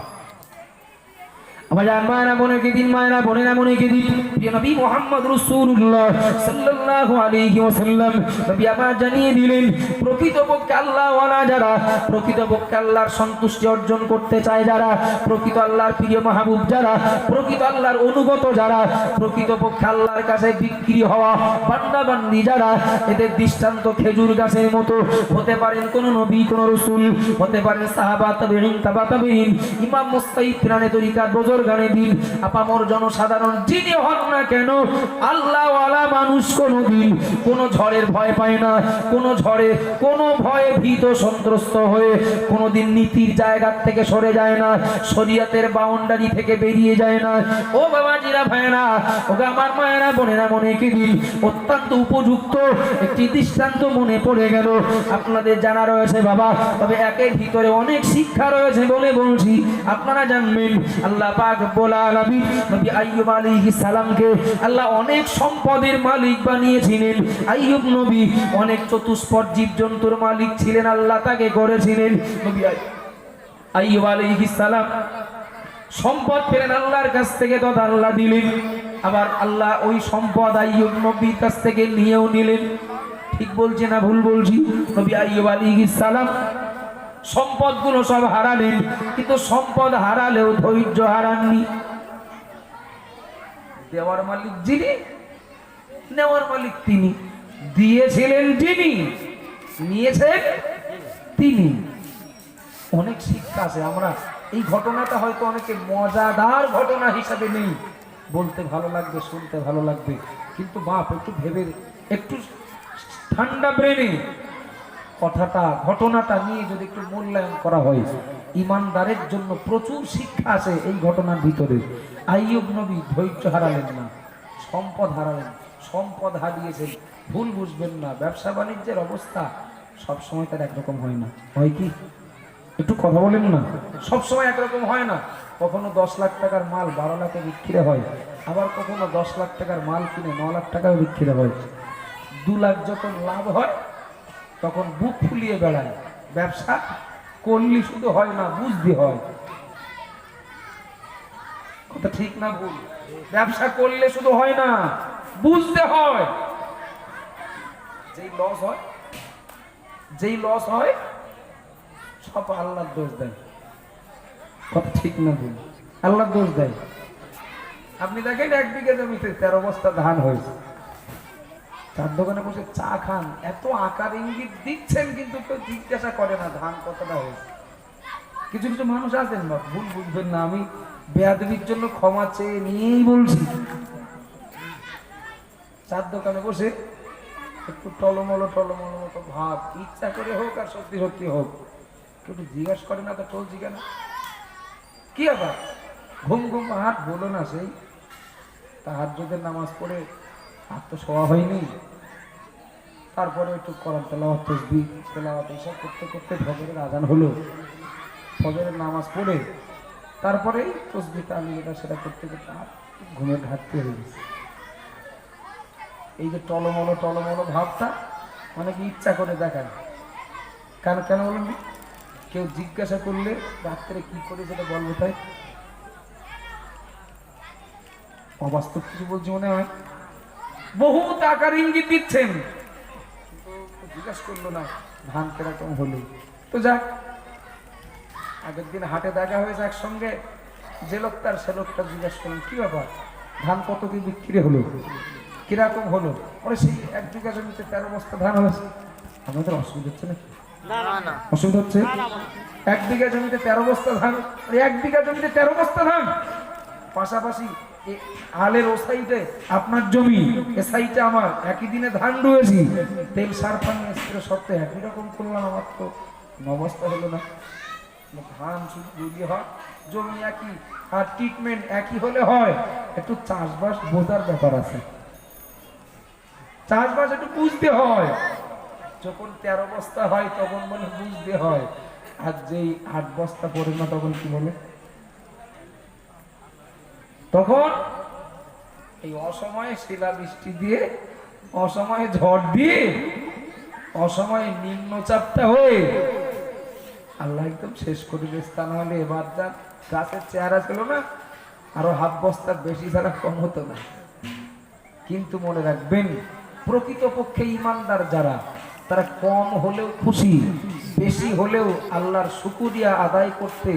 [SPEAKER 1] আমার মায়েরা বোনেকে দিন, মায়েরা বোনেরা বোনেকে দিন, প্রিয় নবী মুহাম্মদ রাসূলুল্লাহ সাল্লাল্লাহু আলাইহি ওয়াসাল্লাম নবী আমার জানিয়ে দিলেন, প্রকৃতপক্ষে আল্লাহওয়ালা যারা, প্রকৃতপক্ষে আল্লাহর সন্তুষ্টি অর্জন করতে চায় যারা, প্রকৃত আল্লাহর প্রিয় মাহবুব যারা, প্রকৃত আল্লাহর অনুগত যারা, প্রকৃতপক্ষে আল্লাহর কাছে বিক্রি হওয়া বান্দা বান্দি যারা, এদের দৃষ্টান্ত খেজুর গাছের মতো। হতে পারেন কোন নবী, কোন রাসূল, হতে পারেন সাহাবা, তাবেঈন, তাবা তাবেঈন, ইমাম মুস্তাহিদ, ফিরানে তরিকা, গানে দিন, আপামর জনসাধারণ যিনি হন না কেন, আল্লাহওয়ালা মানুষ কোনদিন কোনো ঝড়ের ভয় পায় না, কোনো ঝড়ে কোনো ভয়ে ভীত সন্ত্রস্ত হয়ে কোনোদিন নীতির জায়গা থেকে সরে যায় না, শরীয়তের বাউন্ডারি থেকে বেরিয়ে যায় না। ও বাবাজিরা, ভাইরা, ওকে আমার মায়েরা বোনেরা মনেকে দিন, অত্যন্ত উপযুক্ত একটি দৃষ্টান্ত মনে পড়ে গেল, আপনাদের জানা রয়েছে বাবা, তবে একের ভিতরে অনেক শিক্ষা রয়েছে বলে বলছি, আপনারা জানবেন। আল্লাহ পাক রব্বুল আলামিন নবী আইয়ুব আলাইহিস সালামকে আল্লাহ অনেক সম্পদের মালিক বানিয়েছিলেন। আইয়ুব নবী অনেক চতুষ্পদ জীবজন্তুর মালিক ছিলেন, আল্লাহ তাকে করেছিলেন। নবী আইয়ুব আলাইহিস সালাম সম্পদ পেলেন আল্লাহর কাছ থেকে, তথা আল্লাহ দিলেন, আবার আল্লাহ ওই সম্পদ আইয়ুব নবীর কাছ থেকে নিয়েও নিলেন। ঠিক বলছি না ভুল বলছি? নবী আইয়ুব আলাইহিস সালাম সম্পদগুলো সব হারালেন, কিন্তু সম্পদ হারালেও ধৈর্য হারাননি। দেওয়ার মালিক যিনি, নেওয়ার মালিক তিনি, দিয়েছিলেন যিনি, নিয়েছেন তিনি। অনেক শিক্ষা আছে। আমরা এই ঘটনাটা হয়তো অনেকে মজাদার ঘটনা হিসাবে নেই, বলতে ভালো লাগবে, শুনতে ভালো লাগবে, কিন্তু বাপ একটু ভেবে, একটু ঠান্ডা ব্রেনে কথাটা, ঘটনাটা নিয়ে যদি একটু মূল্যায়ন করা হয়, ঈমানদারের জন্য প্রচুর শিক্ষা আছে এই ঘটনার ভিতরে। আইয়ুব নবী ধৈর্য হারালেন না, সম্পদ হারালেন, সম্পদ হারিয়েছেন। ভুল বুঝবেন না, ব্যবসা বাণিজ্যের অবস্থা সবসময় তার একরকম হয় না, হয় কি? একটু কথা বলেন না, সবসময় একরকম হয় না। কখনো 10 লাখ টাকার মাল 12 লাখে বিক্রি হয়, আবার কখনো 10 লাখ টাকার মাল কিনে 9 লাখ টাকায় বিক্রি হয়। 2 লাখ যখন লাভ হয় তখন বুক ফুলিয়ে বেড়ায়। ব্যবসা করলে শুধু হয় না, বুঝতে হয়। কথা ঠিক না ভুল? ব্যবসা করলে শুধু হয় না, বুঝতে হয়। যেই লস হয় সব আল্লাহর দোষ দেয়। কথা ঠিক না ভুল? আল্লাহর দোষ দেয়। আপনি দেখেন 1 বিঘা জমিতে 13 বস্তা ধান হয়েছে, চার দোকানে বসে চা খান, এত আকার ইঙ্গিত দিচ্ছেন, কিন্তু কেউ জিজ্ঞাসা করে না ধান কতটা হয়েছে। কিছু কিছু মানুষ আছেন বা ভুল বুঝবেন না, আমি বেয়াদবির জন্য ক্ষমা চেয়ে নিয়েই বলছি। চার দোকানে বসে একটু টলমলো মতো ভাব, ইচ্ছা করে হোক আর সত্যি সত্যি হোক, কেউ জিজ্ঞাসা করে না তো চলছি কেন, কি আবার ঘুম ঘুম হাত বলো না, সেই তাহাজ্জুদের নামাজ পড়ে হাত তো শোয়া হয়নি, তারপরে একটু কোরআন তেলাওয়াত তাসবিহ তেলাওয়াত এসব করতে করতে ফজরের আজান হলো, ফজরের নামাজ পড়ে তারপরে তাসবিহ তাহলিল এটা সেটা করতে করতে ঘুমের ঘাটতি হয়ে গেছে। এই যে টলমলো ভাবটা অনেকে ইচ্ছা করে দেখায়, কেন বলেন? কেউ জিজ্ঞাসা করলে রাত্রে কি করে সেটা বলবো, তাই অবাস্তব কিছু বলছি মনে হয়। বহু টাকার ইঙ্গিত দিচ্ছেন, জিজ্ঞাসা করলো না ধান কিরকম হলো। তো যাক, আগের দিন হাটে দেখা হয়েছে একসঙ্গে, যে লোকটার সে লোকটা জিজ্ঞাসা করলেন কি ব্যাপার, ধান কত কি বিক্রি হলো, কিরকম হলো? পরে সেই 1 বিঘা জমিতে 13 বস্তা ধান হয়েছে। আমাদের অসুবিধা হচ্ছে নাকি? অসুবিধা হচ্ছে? 1 বিঘা জমিতে 13 বস্তা ধান, 1 বিঘা জমিতে 13 বস্তা ধান, পাশাপাশি আলের ও সাইডে আপনার জমি, এ সাইডে আমার, একই দিনে ধান রয়েছি, তেল সার পানি স্প্রে সত্ত্বে একই রকম করলাম, আমার তো 9 বস্তা হলো না। ধান শুধু যদি হয়, জমি একই আর ট্রিটমেন্ট একই হলে হয়, একটু চাষবাস বোঝার ব্যাপার আছে, চাষবাস একটু বুঝতে হয়। যখন 13 বস্তা হয় তখন বলে বুঝতে হয়, আর যেই 8 বস্তা পড়ে না তখন কি বলে? তখন এই অসময়ে শিলাবৃষ্টি দিয়ে, অসময়ে ঝড় দিয়ে, অসময়ে নিম্নচাপটা হয়ে আল্লাহ একদম শেষ করে দিয়েছে। তা নাহলে এবার যা গাছের চেহারা ছিল না, আরো 1/2 বস্তার বেশি ছাড়া কম হতো না। কিন্তু মনে রাখবেন, প্রকৃতপক্ষে ইমানদার যারা, তারা কম হলেও খুশি, বেশি হলেও আল্লাহর শুকরিয়া আদায় করতে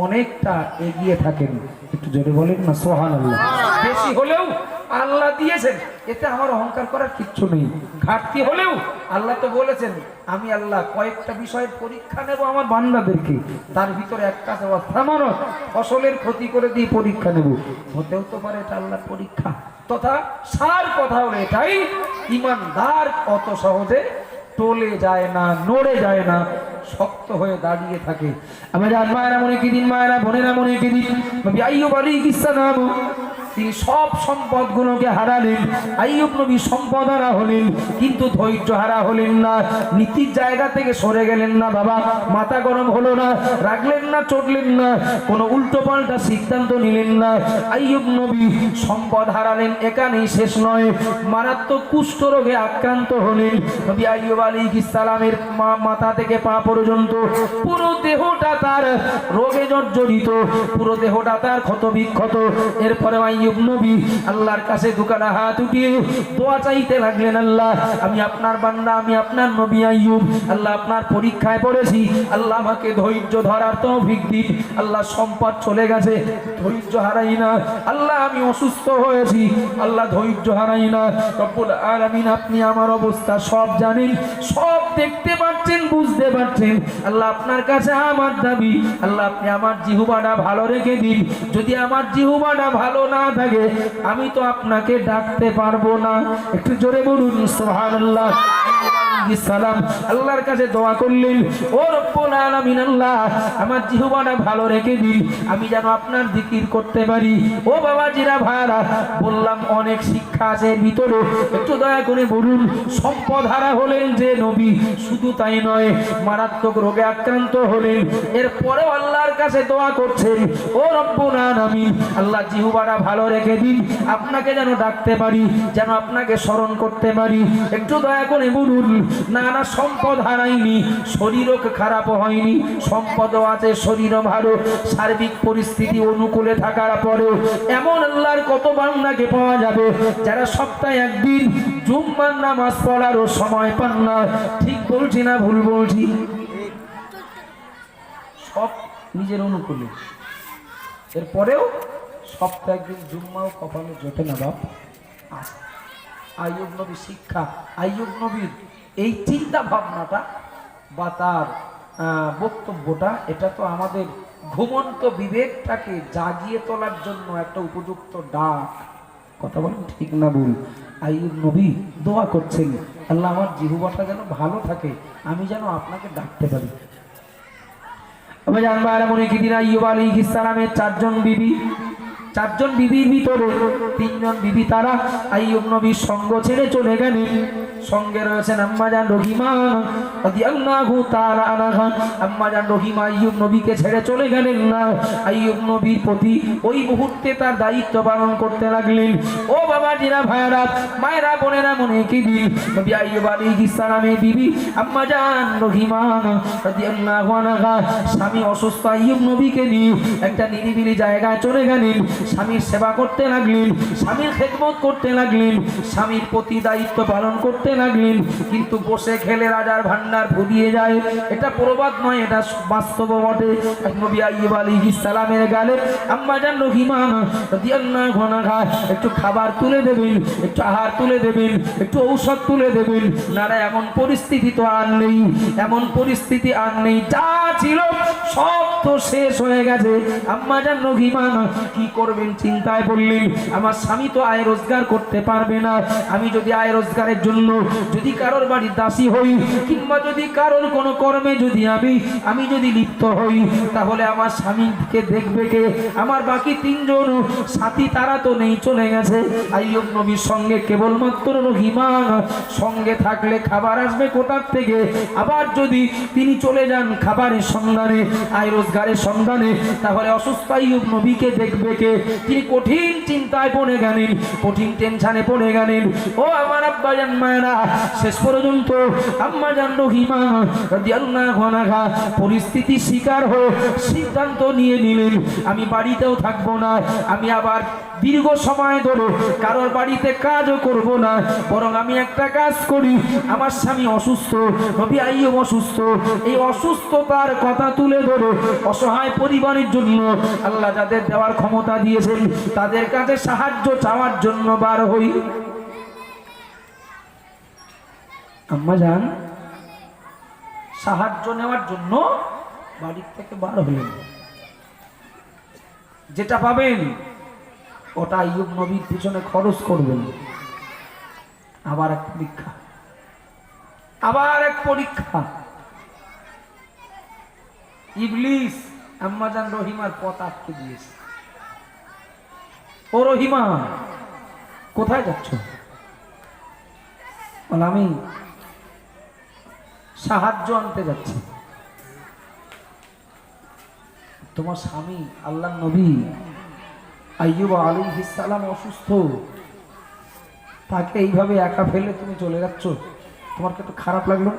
[SPEAKER 1] অনেকটা এগিয়ে থাকেন। একটু জোরে বলেন না সুবহানাল্লাহ। বেশি হলেও আল্লাহ দিয়েছেন, এতে আমার অহংকার করার কিচ্ছু নেই। ঘাটতি হলেও আল্লাহ তো বলেছেন, আমি আল্লাহ কয়েকটা বিষয়ের পরীক্ষা নেব আমার বান্দাদেরকে, তার ভিতরে একটা সামানত ফসলের ক্ষতি করে দিয়ে পরীক্ষা নেব। হতেও তো পারে এটা আল্লাহর পরীক্ষা। তথা সার কথা হলো এটাই, ইমানদার অত সহজে টলে যায় না, নড়ে যায় না, শক্ত হয়ে দাঁড়িয়ে থাকে। আমাদের মায়েরা মনে কি দিন, মায়েরা বোনেরা মনে কি দিন, নবী আইয়ুব আলাইহিস সালাম তিনি সব সম্পদ গুলোকে হারালেন। আইয়ুব নবী সম্পদ হারা হলেন, কিন্তু ধৈর্য হারা হলেন না, নীতির জায়গা থেকে সরে গেলেন না। বাবা, মাথা গরম হলো না, রাগলেন না, চটলেন না, কোনো উল্টো পাল্টা সিদ্ধান্ত নিলেন না। আইয়ুব নবী সম্পদ হারালেন, এখানেই শেষ নয়, মারাত্মক কুষ্ঠ রোগে আক্রান্ত হলেন। নবী আইয়ুব আলাইহিস সালামের মাথা থেকে পা পর্যন্ত পুরো দেহটা তার রোগে জর্জরিত, পুরো দেহটা তার ক্ষত বিক্ষত। এরপরে আইয়ুব নবী আল্লাহর কাছে দুখানা হাত উঠিয়ে দোয়া চাইতে লাগলেন, আল্লাহ আমি আপনার বান্দা, আমি আপনার নবী আইয়ুব, আল্লাহ আপনার পরীক্ষায় পড়েছি, আল্লাহ আমাকে ধৈর্য ধরার তৌফিক দিন। আল্লাহ সম্পদ চলে গেছে, ধৈর্য হারাই না। আল্লাহ আমি অসুস্থ হয়েছি, আল্লাহ ধৈর্য হারাই না। রব্বুল আলামিন আপনি আমার অবস্থা সব জানেন, সব দেখতে পাচ্ছেন, বুঝতে পারছেন। আল্লাহ আপনার কাছে আমার দাবি, আল্লাহ আপনি আমার জিহ্বাটা ভালো রেখে দিন। যদি আমার জিহ্বাটা ভালো না থাকে, আমি তো আপনাকে ডাকতে পারবো না। একটু জোরে বলুন সুবহানাল্লাহ। সালাম আল্লাহর কাছে দোয়া করলেন, ও রব্বুল আলামিন, আল্লাহ আমার জিহ্বাটা ভালো রেখে দিন, আমি যেন আপনার জিকির করতে পারি। ও বাবাজিরা ভাইরা, বললাম অনেক শিক্ষা আছে এর ভিতরে, একটু দয়া করে বলুন। সম্পদ হারা হলেন যে নবী, শুধু তাই নয়, মারাত্মক রোগে আক্রান্ত হলেন, এরপরেও আল্লাহর কাছে দোয়া করছেন, ও রব্বুল আলামিন, আল্লাহ জিহ্বাটা ভালো রেখে দিন, আপনাকে যেন ডাকতে পারি, যেন আপনাকে স্মরণ করতে পারি। একটু দয়া করে বলুন। না না, সম্পদ হারাইনি, শরীরও খারাপ হয়নি, সম্পদও আছে, শরীরও ভালো, সার্বিক পরিস্থিতি অনুকূলে থাকার পরেও এমন আল্লাহর কত বান্দাকে পাওয়া যাবে যারা সপ্তাহে একদিন জুম্মার নামাজ পড়ারও সময় পান না। ঠিক বলছি না ভুল বলছি? সব নিজের অনুকূলে, এরপরেও সপ্তাহে একদিন জুম্মাও কপালে জোটে না। বাপ, আইয়ুব নবীর শিক্ষা, আইয়ুব নবীর এই চিন্তা ভাবনাটা বা তার বক্তব্যটা, এটা তো আমাদের ঘুমন্ত বিবেকটাকে জাগিয়ে তোলার জন্য একটা উপযুক্ত ডাক। কথা বলেন ঠিক না ভুল? আইয়ুব নবী দোয়া করছেন, আল্লাহ আমার জিহ্বাটা যেন ভালো থাকে, আমি যেন আপনাকে ডাকতে পারি। আমি জানবো মনে কি দিন আইয়ুব আলাইহিস সালামের চারজন বিবির ভিতরে তিনজন বিবি তারা আইয়ুব নবীর সঙ্গ ছেড়ে চলে গেলেন। সঙ্গে রয়েছেন আম্মাজান রহিমা রাদিয়াল্লাহু তাআলা আনহা। আম্মাজান রহিমা আইয়ুব নবীকে ছেড়ে চলে গেলেন না, আইয়ুব নবীর প্রতি ওই মুহূর্তে তার দায়িত্ব পালন করতে লাগলেন। ও বাবাজিরা, ভাইরা, মায়েরা, বোনেরা, মনে কি দিন নবী আইয়ুব আলাইহিস সালামের বিবি আম্মাজান রহিমা রাদিয়াল্লাহু আনহা স্বামী অসুস্থ আইয়ুব নবীকে নিয়ে একটা নিরিবিলি জায়গায় চলে গেলেন। স্বামীর সেবা করতে লাগলেন, স্বামীর খেদমত করতে লাগলেন, স্বামীর প্রতি দায়িত্ব পালন করতে লাগলেন। কিন্তু বসে খেলে রাজার ভান্ডার ফুরিয়ে যায়, এটা প্রবাদ নয়, এটা বাস্তব বটে। নবী আইয়ুব আলাইহিস সালামের গালে আম্মাজান রহিমা রাদিয়াল্লাহু আনহা একটু খাবার তুলে দেবেন, একটু আহার তুলে দেবেন, একটু ঔষধ তুলে দেবেন। না, এমন পরিস্থিতি তো আর নেই, এমন পরিস্থিতি আর নেই। যা ছিল সব তো শেষ হয়ে গেছে। আম্মাজান রহিমা কি করবেন চিন্তায় পড়লেন। আমার স্বামী তো আয় রোজগার করতে পারবে না, আমি যদি আয় রোজগারের জন্য যদি কারোর বাড়ির দাসী হই, কিংবা যদি কারোর কোনো কর্মে যদি আমি যদি লিপ্ত হই, তাহলে আমার স্বামীকে দেখবে কে? আমার বাকি তিনজন সাথী তারা তো নেই, চলে গেছে। আইয়ুব নবীর সঙ্গে কেবলমাত্র রহিমা সঙ্গে থাকলে খাবার আসবে কোথার থেকে? আবার যদি তিনি চলে যান খাবারের সন্ধানে, আয় রোজগারের সন্ধানে, তাহলে অসুস্থ আইয়ুব নবীকে দেখবে কে? তিনি কঠিন চিন্তায় পড়ে গেলেন, কঠিন টেনশনে পড়ে গেলেন। ও আমার আব্বাজান, মায়েরা, শেষ পর্যন্ত আম্মাজান রহিমা রাদিয়াল্লাহু আনহা পরিস্থিতি শিকার হয়ে সিদ্ধান্ত নিয়ে নিলেন, আমি বাড়িতেও থাকবো না, আমি আবার দীর্ঘ সময় ধরে কারোর বাড়িতে কাজও করব না, বরং আমি একটা কাজ করি। আমার স্বামী অসুস্থ, নবী আইয়ুব অসুস্থ, এই অসুস্থতার কথা তুলে ধরে অসহায় পরিবারের জন্য আল্লাহ যাদের দেওয়ার ক্ষমতা দিয়েছেন তাদের কাছে সাহায্য চাওয়ার জন্য বার হই। আম্মাজান সাহায্য নেওয়ার জন্য বাড়ির থেকে বার হলেন। যেটা পাবেন ওটা আইয়ুব নবীর পিছনে খরচ করবেন। আবার এক পরীক্ষা, আবার এক পরীক্ষা। ইবলিস আম্মাজান রহিমার পথ আটকে দিয়েছে। ও রহিমা, কোথায় যাচ্ছ? বলে আমি সাহায্য আনতে যাচ্ছি। তোমার স্বামী আল্লাহর নবী আইয়ুব আলাইহিস সালাম অসুস্থ, তাকে এইভাবে একা ফেলে তুমি চলে যাচ্ছ, তোমার কি একটু খারাপ লাগলো?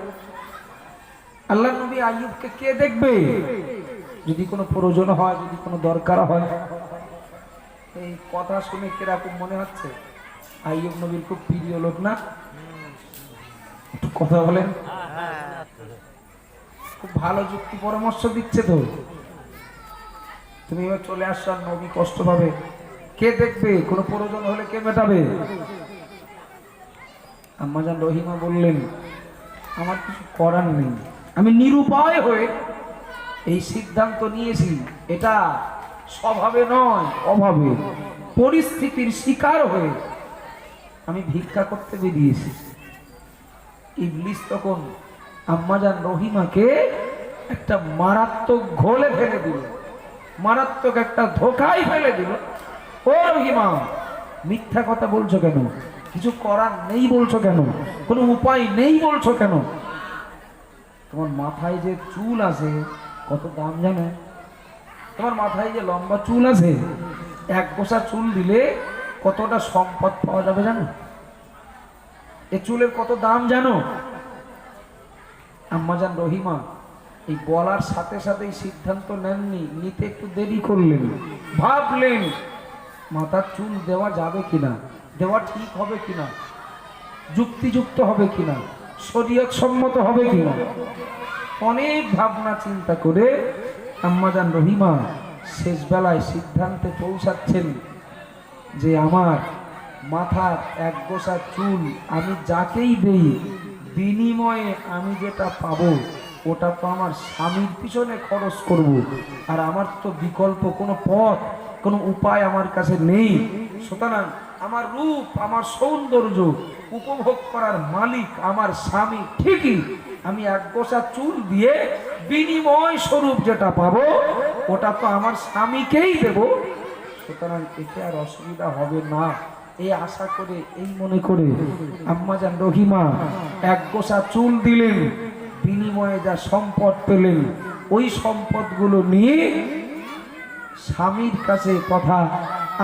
[SPEAKER 1] আল্লাহর নবী আইয়ুবকে কে দেখবে? যদি কোনো প্রয়োজন হয়, যদি কোনো দরকার হয়। এই কথা শুনে কিরকম মনে হচ্ছে? আইয়ুব নবীর খুব প্রিয় লোক না? একটু কথা বলেন। খুব ভালো যুক্তি পরামর্শ দিচ্ছে তো। তুমি এবার চলে আসছো, আর নবী কষ্ট পাবে, কে দেখবে? কোনো প্রয়োজন হলে কে মেটাবে? আম্মাজান রহিমা বললেন, আমার কিছু করার নেই, আমি নিরুপায় হয়ে এই সিদ্ধান্ত নিয়েছি। এটা স্বভাবে নয়, অভাবে, পরিস্থিতির শিকার হয়ে আমি ভিক্ষা করতে বেরিয়েছি। ইবলিস তখন আম্মাজান রহিমাকে একটা মারাত্মক ঘোলে ফেলে দিল, মারাত্মক একটা ধোকায় ফেলে দিল। ও রহিমা, মিথ্যা কথা বলছো কেন? কিছু করার নেই বলছো কেন? কোনো উপায় নেই বলছো কেন? তোমার মাথায় যে চুল আছে কত দাম জানো? তোমার মাথায় যে লম্বা চুল আছে, এক গোছা চুল দিলে কতটা সম্পদ পাওয়া যাবে জানো? এ চুলের কত দাম জানো? আম্মাজান রহিমা এই বলার সাথে সাথে সিদ্ধান্ত নেননি, নিতে একটু দেরি করলেন, ভাবলেন মাথার চুল দেওয়া যাবে কিনা, দেওয়া ঠিক হবে কিনা, যুক্তিযুক্ত হবে কিনা, শরীয়ত সম্মত হবে কিনা। অনেক ভাবনা চিন্তা করে আম্মাজান রহিমা শেষ বেলায় সিদ্ধান্তে পৌঁছাচ্ছেন যে আমার মাথার এক গোছা চুল আমি যাকেই দেই, বিনিময়ে আমি যেটা পাবো ওটা তো আমার স্বামীর পিছনে খরচ করব, আর আমার তো বিকল্প কোনো পথ কোনো উপায় আমার কাছে নেই। সুতরাং আমার রূপ আমার সৌন্দর্য উপভোগ করার মালিক আমার স্বামী ঠিকই, আমি এক গোছা চুল দিয়ে বিনিময় স্বরূপ যেটা পাবো ওটা তো আমার স্বামীকেই দেব। সুতরাং এতে আর অসুবিধা হবে না এই আশা করে, এই মনে করে আম্মাজান রহিমা এক গোছা চুল দিলেন, বিনিময়ে যা সম্পদ পেলেন ওই সম্পদগুলো নিয়ে স্বামীর কাছে তথা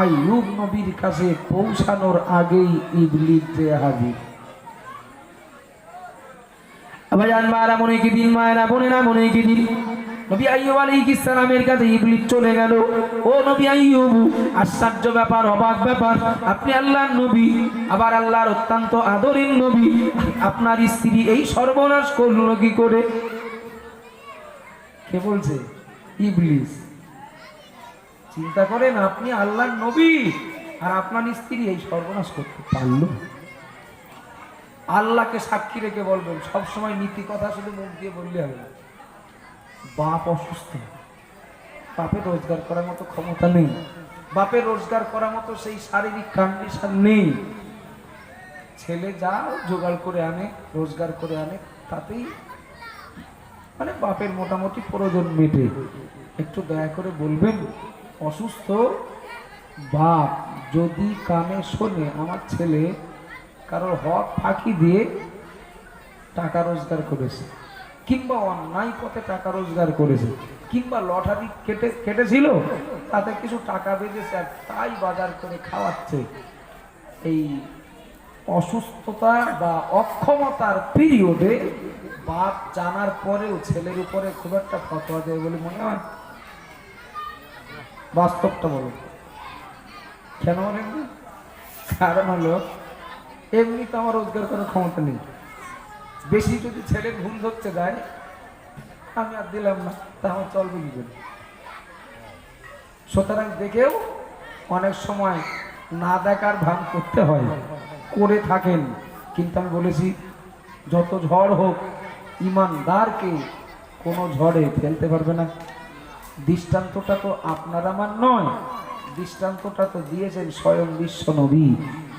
[SPEAKER 1] আইয়ুব নবীর কাছে পৌঁছানোর আগেই ইবলিস যে হাজির। আবাজান মারা মনে কি দিন, মায়েরা বোনেরা মনে কি দিন, নবী আইয়ুব আলাইহিস সালামের কাছে ইবলিস চলে গেল। ও নবী আইয়ুব, আশ্চর্য ব্যাপার, অবাক ব্যাপার, আপনি আল্লাহর নবী, আবার আল্লাহর অত্যন্ত আদরের নবী, আপনার স্ত্রী এই সর্বনাশ করলো কি করে? কে বলছে? ইবলিস। চিন্তা করেন, আপনি আল্লাহর নবী আর আপনার স্ত্রী এই সর্বনাশ করতে পারলো? আল্লাহকে সাক্ষী রেখে বলবেন, সবসময় নীতি কথা শুধু মুখ দিয়ে বললে হবে না। বাপ অসুস্থ, বাপের রোজগার করার মতো ক্ষমতা নেই, বাপের রোজগার করার মতো সেই শারীরিক কন্ডিশন নেই, ছেলে যা জোগাড় করে আনে রোজগার করে আনে তাতেই মানে বাপের মোটামুটি প্রয়োজন মেটে। একটু দয়া করে বলবেন, অসুস্থ বাপ যদি কানে শোনে আমার ছেলে কারোর হক ফাঁকি দিয়ে টাকা রোজগার করেছে, কিংবা অন্যায় পথে টাকা রোজগার করেছে, কিংবা লটারি কেটেছিল তাতে কিছু টাকা বেঁচেছে আর তাই বাজার করে খাওয়াচ্ছে, এই অসুস্থতা বা অক্ষমতার পিরিয়ডে বাপ জানার পরেও ছেলের উপরে খুব একটা ফতোয়া দেয় বলে মনে হয়? বাস্তবটা বলো কেন বলেন? কারণ হলো এমনি তো আমার রোজগার করার ক্ষমতা নেই, বেশি যদি ছেলে ঘুম ধরতে যায় আমি আর দিলাম না, তা আমার চলবে কি করে? সুতরাং দেখেও অনেক সময় না দেখার ভান করতে হয়, করে থাকেন। কিন্তু আমি বলেছি যত ঝড় হোক ইমানদারকে কোনো ঝড়ে ফেলতে পারবে না। দৃষ্টান্তটা তো আপনার আমার নয়, দৃষ্টান্তটা তো দিয়েছেন স্বয়ং বিশ্ব নবী।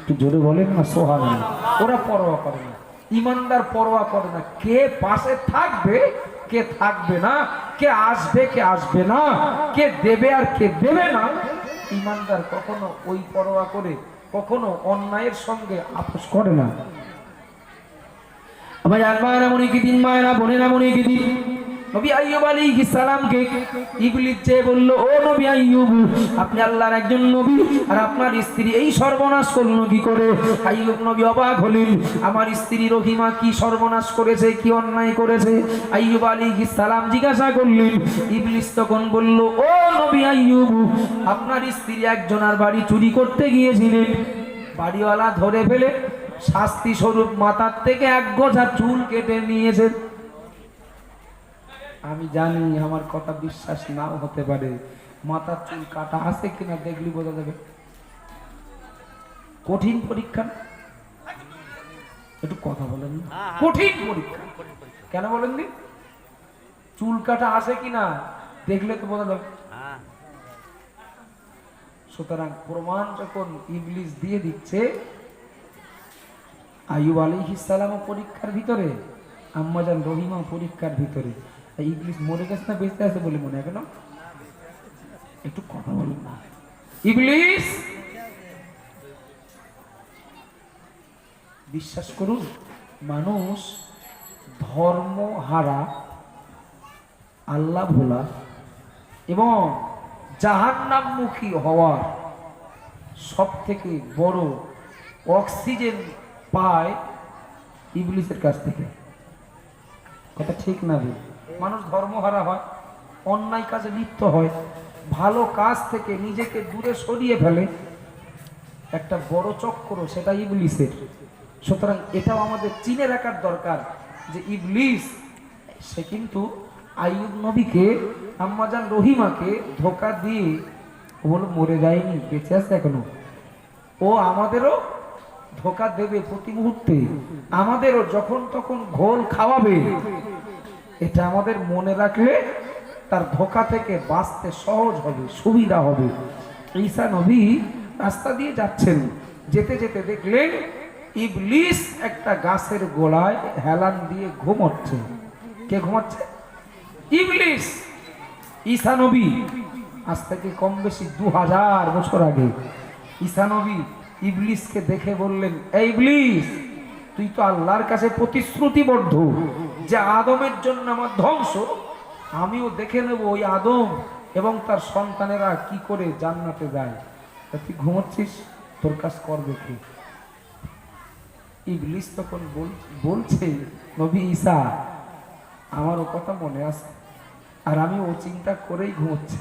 [SPEAKER 1] একটু জোরে বলেন না সুবহানাল্লাহ। ওরা পরোয়া করে না, ইমানদার পরোয়া করে না কে পাশে থাকবে কে থাকবে না, কে আসবে কে আসবে না, কে দেবে আর কে দেবে না। ইমানদার কখনো ওই পরোয়া করে কখনো অন্যায়ের সঙ্গে আপোষ করে না। আমার আলমারা মনে কি দিন, মায়েরা বোনেরা মনে কি দিন, নবী আইয়ুব আলাইহিস সালামকে ইবলিস যে বলল, ও নবী আইয়ুব, আপনি আল্লাহর একজন নবী আর আপনার স্ত্রী এই সর্বনাশ করলো কি করে? আইয়ুব নবী অবাক হলেন, আমার স্ত্রী রহিমা কি সর্বনাশ করেছে, কি অন্যায় করেছে? আইয়ুব আলাইহিস সালাম জিজ্ঞাসা করলেন। ইবলিস তখন বলল, ও নবী আইয়ুব, আপনার স্ত্রী একজনের বাড়ি চুরি করতে গিয়েছিলেন, বাড়িওয়ালা ধরে ফেলে শাস্তি স্বরূপ মাথার থেকে এক গোছা চুল কেটে নিয়েছে। আমি জানি আমার কথা বিশ্বাস নাও হতে পারে, মাথার চুল কাটা আছে কিনা দেখলি বোঝা যাবে। কঠিন পরীক্ষা, একটু কথা বলেন না, কঠিন পরীক্ষা কেন বলেননি? চুল কাটা আছে কিনা দেখলে তো বোঝা যাবে। সুতরাং প্রমাণ যখন ইবলিস দিয়ে দিচ্ছে, আইয়ুব আলাইহিস সালাম পরীক্ষার ভিতরে, আম্মাজান রহিমা পরীক্ষার ভিতরে, ইবলিস মরে গেছে না বেঁচে আছে বলে মনে হয় কেন? একটু কথা বলুন না। ইবলিস বিশ্বাস করুন, মানুষ ধর্ম হারা, আল্লাহ ভোলা এবং জাহান্নামমুখী হওয়ার সব থেকে বড় অক্সিজেন পায় ইবলিসের কাছ থেকে। কথা ঠিক না ভুল? মানুষ ধর্মহারা হয়, অন্যায় কাজে লিপ্ত হয়, ভালো কাজ থেকে নিজেকে দূরে সরিয়ে ফেলে, একটা বড় চক্র সেটা ইবলিসের। সুতরাং এটাও আমাদের চিনে রাখার দরকার যে ইবলিস সে কিন্তু আইয়ুব নবীকে, আম্মাজান রহিমাকে ধোঁকা দিয়ে বলে মরে যায়নি, বেঁচে আছে এখনো। ও আমাদেরও ধোঁকা দেবে প্রতি মুহূর্তে, আমাদেরও যখন তখন ঘোল খাওয়াবে। এটা আমাদের মনে রাখলে তার ধোঁকা থেকে বাঁচতে সহজ হবে, সুবিধা হবে। ঈসা নবী রাস্তা দিয়ে যাচ্ছেন, যেতে যেতে দেখলেন ইবলিস একটা গাছের গোড়ায় হেলান দিয়ে ঘুমোচ্ছে। কে ঘুমাচ্ছে? ইবলিস। ঈসা নবী আজ থেকে কম বেশি 2000 বছর আগে ঈসা নবী ইবলিসকে দেখে বললেন, এই ইবলিস, তুই তো আল্লাহর কাছে প্রতিশ্রুতিবদ্ধ যে আদমের জন্য আমার ধ্বংস, আমিও দেখে নেব ওই আদম এবং তার সন্তানেরা কি করে জান্নাতে যায়। তুই ঘুমোচ্ছিস, তোর কাজ করবে কি? ইবলিস তখন বলছে, নবী ঈসা, আমারও কথা মনে আছে, আর আমি ও চিন্তা করেই ঘুমোচ্ছি।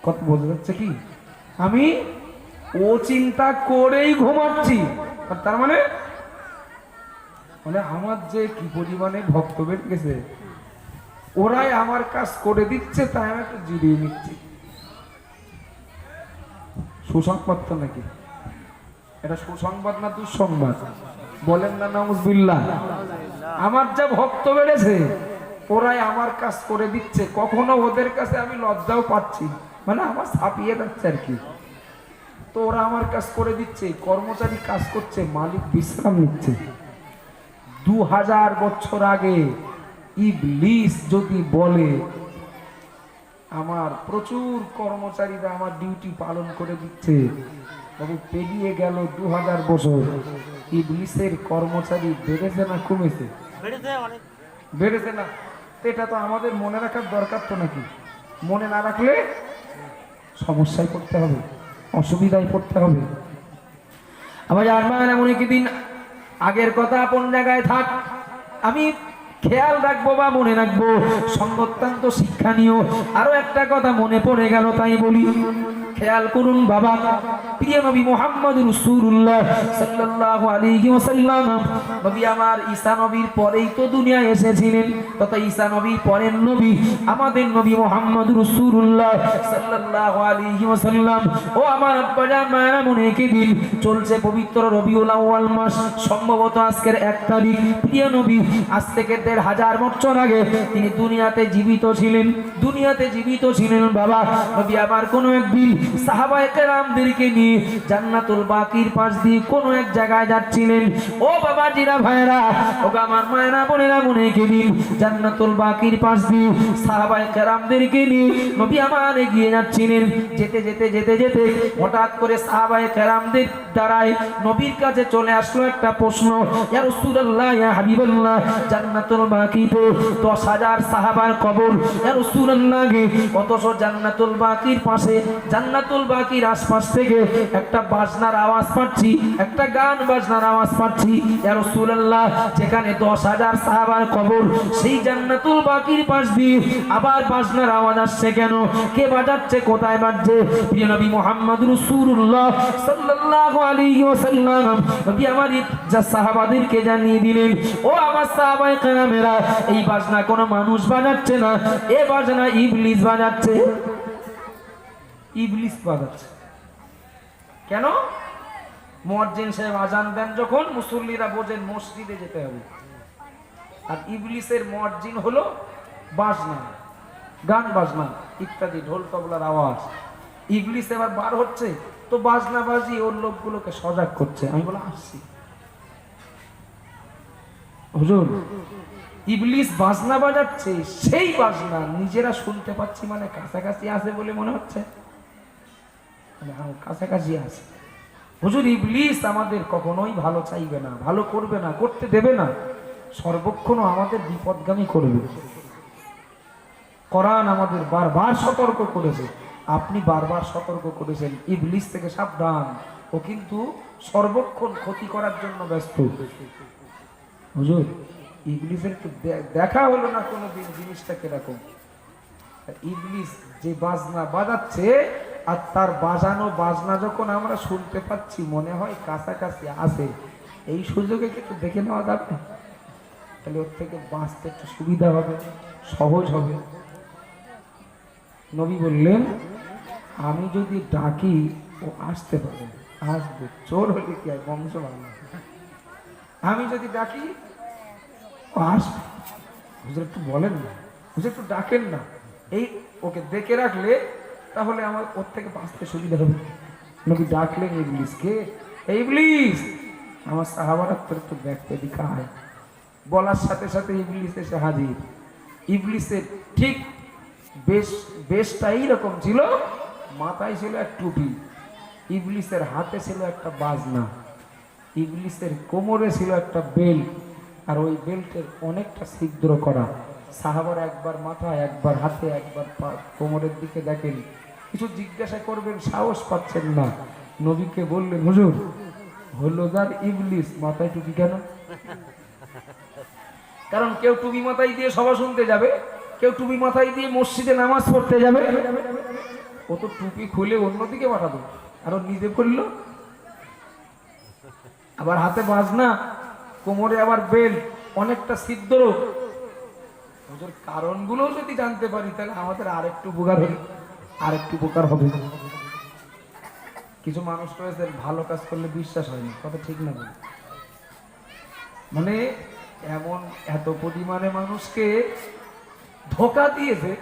[SPEAKER 1] কত বোঝা যাচ্ছে কি? আমি ও চিন্তা করেই ঘুমাচ্ছি। তার মানে আমার যে কি পরিমাণে ভক্ত বেড়ে গেছে, ওরাই আমার কাজ করে দিচ্ছে, তাই আমি একটু জিরিয়ে নিচ্ছি। সুসংবাদ তো নাকি? এটা সুসংবাদ না দুঃসংবাদ? বলেন না নাউজুবিল্লাহ। আমার যা ভক্ত বেড়েছে, ওরাই আমার কাজ করে দিচ্ছে। কখনো ওদের কাছে আমি লজ্জাও পাচ্ছি, মানে আমার ছাপিয়ে যাচ্ছে আর কি। তো ওরা আমার কাজ করে দিচ্ছে, কর্মচারী কাজ করছে, মালিক বিশ্রাম নিচ্ছে। 2000 বছর আগে ইবলিস যদি বলে আমার প্রচুর কর্মচারীরা আমার ডিউটি পালন করে দিচ্ছে, তবে পেরিয়ে গেল 2000 বছর, ইবলিসের কর্মচারী বেড়েছে না কমেছে? বেড়েছে না? এটা তো আমাদের মনে রাখার দরকার তো নাকি? মনে না রাখলে সমস্যায় পড়তে হবে, অসুবিধায় পড়তে হবে। আবার এমন একদিন আগের কথা আপন জায়গায় থাক, আমি খেয়াল রাখবো বা মনে রাখবো, অত্যন্ত শিক্ষণীয়। আরো একটা কথা মনে পড়ে গেল, তাই বলি, খেয়াল করুন বাবা। প্রিয় নবী মুহাম্মদ রাসূলুল্লাহ সাল্লাল্লাহু আলাইহি ওয়াসাল্লাম, নবী আমার ঈসা নবীর পরেই তো দুনিয়ায় এসেছিলেন, তথা ঈসা নবীর পরের নবী আমাদের নবী মুহাম্মদ রাসূলুল্লাহ সাল্লাল্লাহু আলাইহি ওয়াসাল্লাম। ও আমার আব্বাজান মায়েরা, মনে রেখে দিন, চলছে পবিত্র রবিউল আউয়াল মাস, সম্ভবত আজকের 1 তারিখ। প্রিয় নবী আজ থেকে 1500 বছর আগে তিনি দুনিয়াতে জীবিত ছিলেন, দুনিয়াতে জীবিত ছিলেন বাবা। নবী আমার কোনো একদিন সাহাবায়ে কেরামদেরকে নিয়ে জান্নাতুল বাকির পাশ দিয়ে কোনো এক জায়গায় যাচ্ছিলেন। ও বাবা জিরা ভাইরা, ও আমার মায়েরা বোনেরা, মনে রেখে দিন, জান্নাতুল বাকির পাশ দিয়ে সাহাবায়ে কেরামদেরকে নিয়ে নবী আমার এগিয়ে যাচ্ছিলেন। যেতে যেতে যেতে যেতে হঠাৎ করে সাহাবায়ে কেরামদের দ্বারাই নবীর কাছে চলে আসলো একটা প্রশ্ন, ইয়া রাসূলুল্লাহ, ইয়া হাবিবাল্লাহ, জান্নাতুল বাকিতে 10,000 সাহাবার কবর, ইয়া রাসূলুল্লাহ, অথচ জান্নাতুল বাকির পাশে, জান্নাতুল বাকির আশপাশ থেকে একটা বাজনার আওয়াজ পাচ্ছি, একটা গান বাজনার আওয়াজ পাচ্ছি। ইয়া রাসূলুল্লাহ, যেখানে 10,000 সাহাবার কবর, সেই জান্নাতুল বাকির পাশ দিয়ে আবার বাজনার আওয়াজ আসছে কেন? কে বাজাচ্ছে? কোথায় বাজছে? প্রিয় নবী মুহাম্মদ রাসূলুল্লাহ সাল্লাল্লাহু আলাইহি ওয়াসাল্লাম নবী আমার যা সাহাবাদেরকে জানিয়ে দিলেন, ও আমার সাহাবায়ে কেরামেরা, এই বাজনা কোনো মানুষ বাজাচ্ছে না, এই বাজনা ইবলিস বাজাচ্ছে। ইবলিস বাজাচ্ছে কেন? মুয়াজ্জিন সাহেব আজান দেন যখন, মুসল্লিরা বোঝেন মসজিদে যেতে হবে, আর ইবলিসের মুয়াজ্জিন হলো বাজনা, গান বাজনা ইত্যাদি, ঢোল তবলার আওয়াজ। ইবলিস এবার বার হচ্ছে, তো বাজনা বাজি ওর লোকগুলোকে সজাগ করছে। আমি বলে আসছি, হুজুর ইবলিস বাজনা বাজাচ্ছে, সেই বাজনা নিজেরা শুনতে পাচ্ছি, মানে কাছাকাছি আছে বলে মনে হচ্ছে, কাছাকাছি আছে। হুজুর ইবলিস আমাদের কখনোই ভালো চাইবে না, ভালো করবে না, করতে দেবে না, সর্বক্ষণ আমাদের বিপদগামী করবে। কোরআন আমাদের বারবার সতর্ক করেছে, আপনি বারবার সতর্ক করেছেন, ইবলিস থেকে সাবধান, ও কিন্তু সর্বক্ষণ ক্ষতি করার জন্য ব্যস্ত। হুজুর ইবলিসের একটু দেখা হলো না কোনোদিন জিনিসটা কিরকম? ইবলিস যে বাজনা বাজাচ্ছে, আর তার বাজানো বাজনা যখন আমরা শুনতে পাচ্ছি, মনে হয় কাছাকাছি আছে, এই সুযোগে কিন্তু দেখে নেওয়া যাবে, তাহলে ওর থেকে বাঁচতে একটু সুবিধা হবে, সহজ হবে। নবী বললেন, আমি যদি ডাকি ও আসতে পারে, আসবে, চোর হলে কি আর বংশ ভালো, আমি যদি ডাকি আসবে। হুজুর একটু বলেন না, হুজুর একটু ডাকেন না, এই ওকে দেখে রাখলে তাহলে আমার ওর থেকে বাঁচতে সুবিধা হবে। নবী ডাকলেন ইবলিসকে, এই ইবলিস, আমার সাহাবারা তোর একটু দেখতে দিকায়। বলার সাথে সাথে ইবলিস এসে হাজির। ইবলিসের ঠিক বেশটা এইরকম ছিল, মাথায় ছিল এক টুপি, ইবলিসের হাতে ছিল একটা বাজনা, ইবলিসের কোমরে ছিল একটা বেল্ট, আর ওই বেল্টের অনেকটা ছিদ্র করা। সাহাবার একবার মাথায়, একবার হাতে, একবার কোমরের দিকে দেখেন, কিছু জিজ্ঞাসা করবেন সাহস পাচ্ছেন না। নবীকে বললেন, হুজুর হলোদার ইবলিস মাথায় টুপি কেন? কারণ কেউ টুপি মাথায় দিয়ে সভা শুনতে যাবে, কেউ টুপি মাথায় দিয়ে মসজিদে নামাজ পড়তে যাবে, ও তো টুপি খুলে অন্যদিকে পাঠাবো, আর ও নিজে করলো। আবার হাতে বাজনা, কোমরে আবার বেল্ট, অনেকটা ছিদ্র। হুজুর কারণগুলো যদি জানতে পারি তাহলে আমাদের আরেকটু উপকার হবে, আরেকটু উপকার হবে। কিছু মানুষ রয়েছে ভালো কাজ করলে বিশ্বাস হয় না, কথা ঠিক না? মানে এমন এত পরিমাণে মানুষকে ধোঁকা দিয়েছে,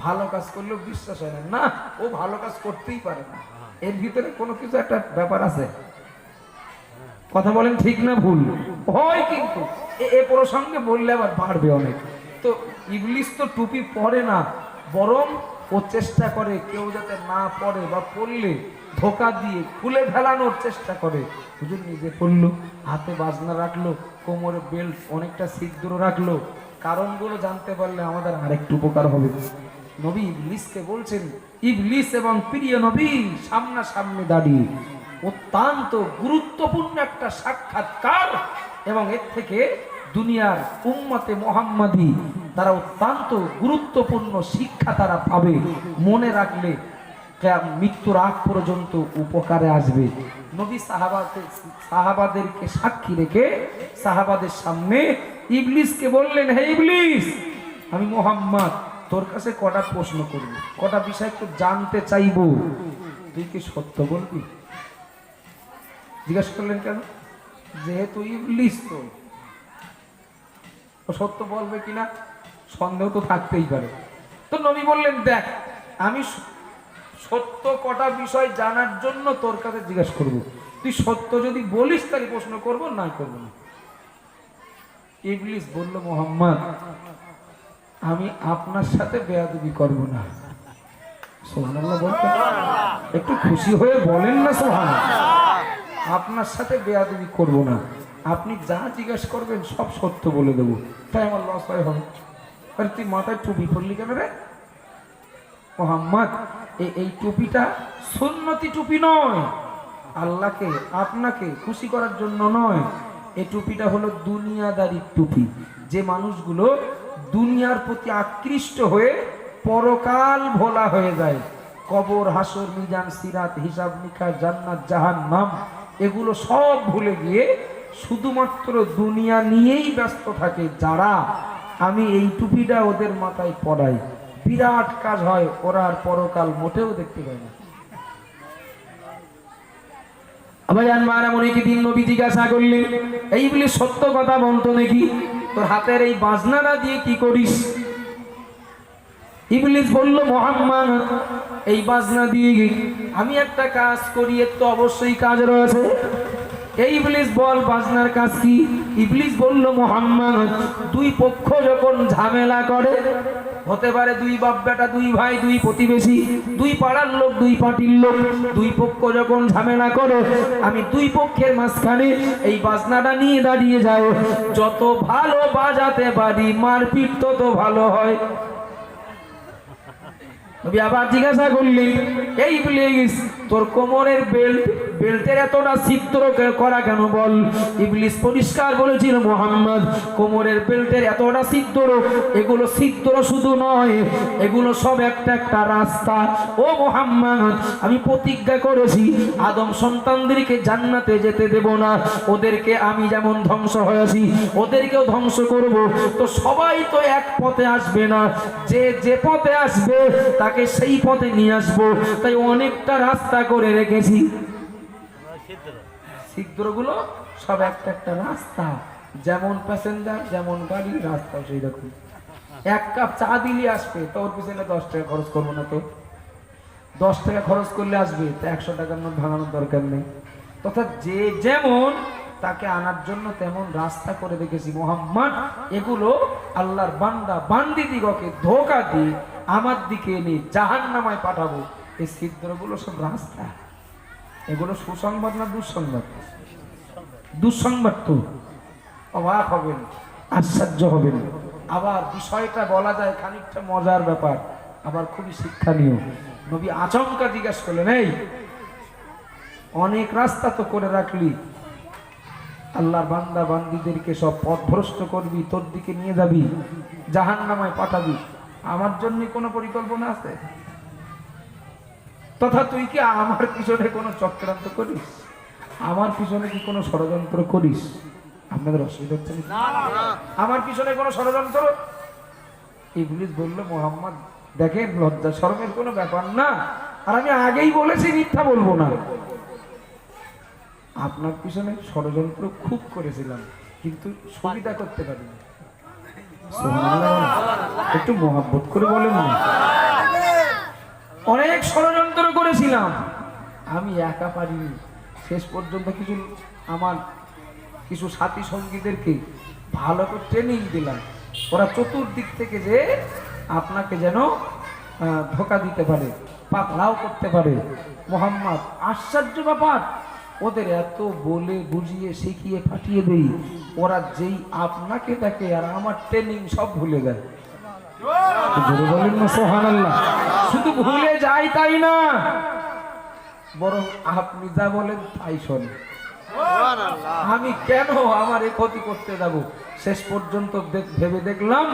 [SPEAKER 1] ভালো কাজ করলেও বিশ্বাস হয় না, না ও ভালো কাজ করতেই পারে না, এর ভিতরে কোনো কিছু একটা ব্যাপার আছে। কথা বলেন ঠিক না ভুল? হয়, কিন্তু এ প্রসঙ্গে বললে আবার বাড়বে অনেক। তো ইবলিস তো টুপি পরে না, বরং ও চেষ্টা করে কেউ যাতে না পড়ে, বা পড়লে ধোকা দিয়ে খুলে ফেলানোর চেষ্টা করে। হুজুর নিজে পড়লো, হাতে বাজনা রাখলো, কোমরে বেল্ট অনেকটা ছিদ্র রাখলো। কারণগুলো জানতে পারলে আমাদের আরেকটু উপকার হবে। নবী ইবলিসকে বলছেন, ইবলিস এবং প্রিয় নবী সামনাসামনি দাঁড়িয়ে, অত্যন্ত গুরুত্বপূর্ণ একটা সাক্ষাৎকার, এবং এর থেকে দুনিয়ার উম্মতে মুহাম্মাদি তারা অত্যন্ত গুরুত্বপূর্ণ শিক্ষা তারা পাবে, মনে রাখলে মৃত্যুর আগ পর্যন্ত উপকারে আসবে। নবী সাহাবাদেরকে সাক্ষী রেখে সাহাবাদের সামনে ইবলিসকে বললেন, হে ইবলিস, আমি মুহাম্মদ তোর কাছে কটা প্রশ্ন করব, কটা বিষয় একটু জানতে চাইব, তুই কি সত্য বলবি? জিজ্ঞাসা করলেন কেন? যেহেতু ইবলিস তো সত্য বলবে কিনা সন্দেহ তো থাকতেই পারে। তো নবী বললেন, দেখ আমি সত্য কটা বিষয় জানার জন্য তোর কাছে জিজ্ঞাসা করব, তুই সত্য যদি বলিস তাহলে প্রশ্ন করব, না করবো না। ইবলিস বলল, মুহাম্মদ আমি আপনার সাথে বেয়াদবি করব না। সুবহানাল্লাহ বলতে একটু খুশি হয়ে বলেন না সুবহানাল্লাহ। আপনার সাথে বেয়াদবি করব না, আপনি যা জিজ্ঞাসা করবেন সব সত্য বলে দেবো, তাই আমার লস হয় হবে। আরে তুই মাথায় টুপি পরলি কেন রে? মুহাম্মদ এই টুপিটা সুন্নতি টুপি নয়, আল্লাহকে আপনাকে খুশি করার জন্য নয়। এই টুপিটা হলো দুনিয়াদারির টুপি। যে মানুষগুলো দুনিয়ার প্রতি আকৃষ্ট হয়ে পরকাল ভোলা হয়ে যায়, কবর, হাসর, মিজান, সিরাত, হিসাব নিকাশ, জান্নাত, জাহান্নাম এগুলো সব ভুলে গিয়ে শুধুমাত্র দুনিয়া নিয়েই ব্যস্ত থাকে যারা, আমি এই টুপিটা ওদের মাথায় পরাই, বিরাট কাজ হয়, ওরা আর পরকাল মোটেও দেখতে পায় না। আবার দিন নবী জিজ্ঞাসা করলেন, এই বলে সত্য কথা বলতো নাকি, তোর হাতের এই বাজনাটা দিয়ে কি করিস? ইবলিস বলল, মুহাম্মদ এই বাজনা দিয়ে আমি একটা কাজ করি, এর তো অবশ্যই কাজ রয়েছে। এই ইবলিস বল বাজনার কাজ কি? ইবলিস বলল, মুহাম্মদ দুই পক্ষ যখন ঝামেলা করে, হতে পারে দুই বাপ বেটা, দুই ভাই, দুই প্রতিবেশী, দুই পাড়ার লোক, দুই পার্টির লোক, দুই পক্ষ যখন ঝামেলা করে, আমি দুই পক্ষের মাঝখানে এই বাজনাটা নিয়ে দাঁড়িয়ে যাও। যত ভালো বাজাতে পারি মারপিট তত ভালো হয়। নবী আবার জিজ্ঞাসা করলেন, এই ইবলিস তোর কোমরের বেল্টের এতটা ছিদ্র করা কেন বল? ইবলিস পরিষ্কার বলেছিল, মুহাম্মদ কোমরের বেল্টের এতটা ছিদ্র, এগুলো ছিদ্র শুধু নয়, এগুলো সব একটা একটা রাস্তা। ও মুহাম্মদ আমি প্রতিজ্ঞা করেছি আদম সন্তানদেরকে জান্নাতে যেতে দেব না, ওদেরকে আমি যেমন ধ্বংস হয়েছি ওদেরকেও ধ্বংস করব। তো সবাই তো এক পথে আসবে না, যে যে পথে আসবে তাকে সেই পথে নিয়ে আসবো, তাই অনেকটা রাস্তা করে রেখেছি। ছিদ্রগুলো সব একটা একটা রাস্তা, যেমন প্যাসেঞ্জার যেমন গাড়ি, রাস্তা সেই রকম। এক কাপ চা দিলে আসবে, তো ওর পিছনে 10 টাকা খরচ করবো না? তো 10 টাকা খরচ করলে আসবে, তো 100 টাকার নোট ভাঙানোর দরকার নেই। তথা যে যেমন তাকে আনার জন্য তেমন রাস্তা করে রেখেছি মোহাম্মদ। এগুলো আল্লাহর বান্দা বান্দিদিগকে ধোঁকা দিয়ে আমার দিকে এনে জাহান্নামায় পাঠাবো। এই ছিদ্রগুলো সব রাস্তা। এগুলো সুসংবাদ না দুঃসংবাদ? দুঃসংবাদ। তো অবাক হবেন, আশ্চর্য হবেন। আবার বিষয়টা বলা যায় খানিকটা মজার ব্যাপার, আবার খুবই শিক্ষণীয়। নবী আচমকা জিজ্ঞাসা করলেন, এই অনেক রাস্তা তো করে রাখলি, আল্লাহর বান্দা বান্দিদেরকে সব পথভ্রষ্ট করবি, তোর দিকে নিয়ে যাবি, জাহান্নামায় পাঠাবি, আমার জন্য কোনো পরিকল্পনা আছে? তথা তুই কি আমার পিছনে কোনো চক্রান্ত করিস? আমার পিছনে কি কোনো ষড়যন্ত্র করিস? আপনাদের অসুবিধা হচ্ছে না? আমার পিছনে কোনো ষড়যন্ত্র? ইবলিস বলল, মোহাম্মদ দেখেন, লজ্জা শরমের কোনো ব্যাপার না, আর আমি আগেই বলেছি মিথ্যা বলবো না। আপনার পিছনে ষড়যন্ত্র খুব করেছিলাম, কিন্তু সুবিধা করতে পারিনি। একটু মহাব্বত করে বলেন না। অনেক ষড়যন্ত্র করেছিলাম, আমি একা পারিনি। শেষ পর্যন্ত আমার কিছু সাথী সঙ্গীদেরকে ভালো করে ট্রেনিং দিলাম, ওরা চতুর্দিক থেকে যে আপনাকে যেন ধোঁকা দিতে পারে, পাকড়াও করতে পারে। মোহাম্মদ, আশ্চর্য ব্যাপার, ওদের এত বলে বুঝিয়ে শিখিয়ে পাঠিয়ে দেই, ওরা যেই আপনাকে দেখে আর আমার ট্রেনিং সব ভুলে গেল। বলেন না সুবহানাল্লাহ। শুধু ভুলে যায় তাই না, বরং আপনি যা বলেন তাই শোনে। আমি কেন আমার এই ক্ষতি করতে যাব? শেষ পর্যন্ত ভেবে দেখলাম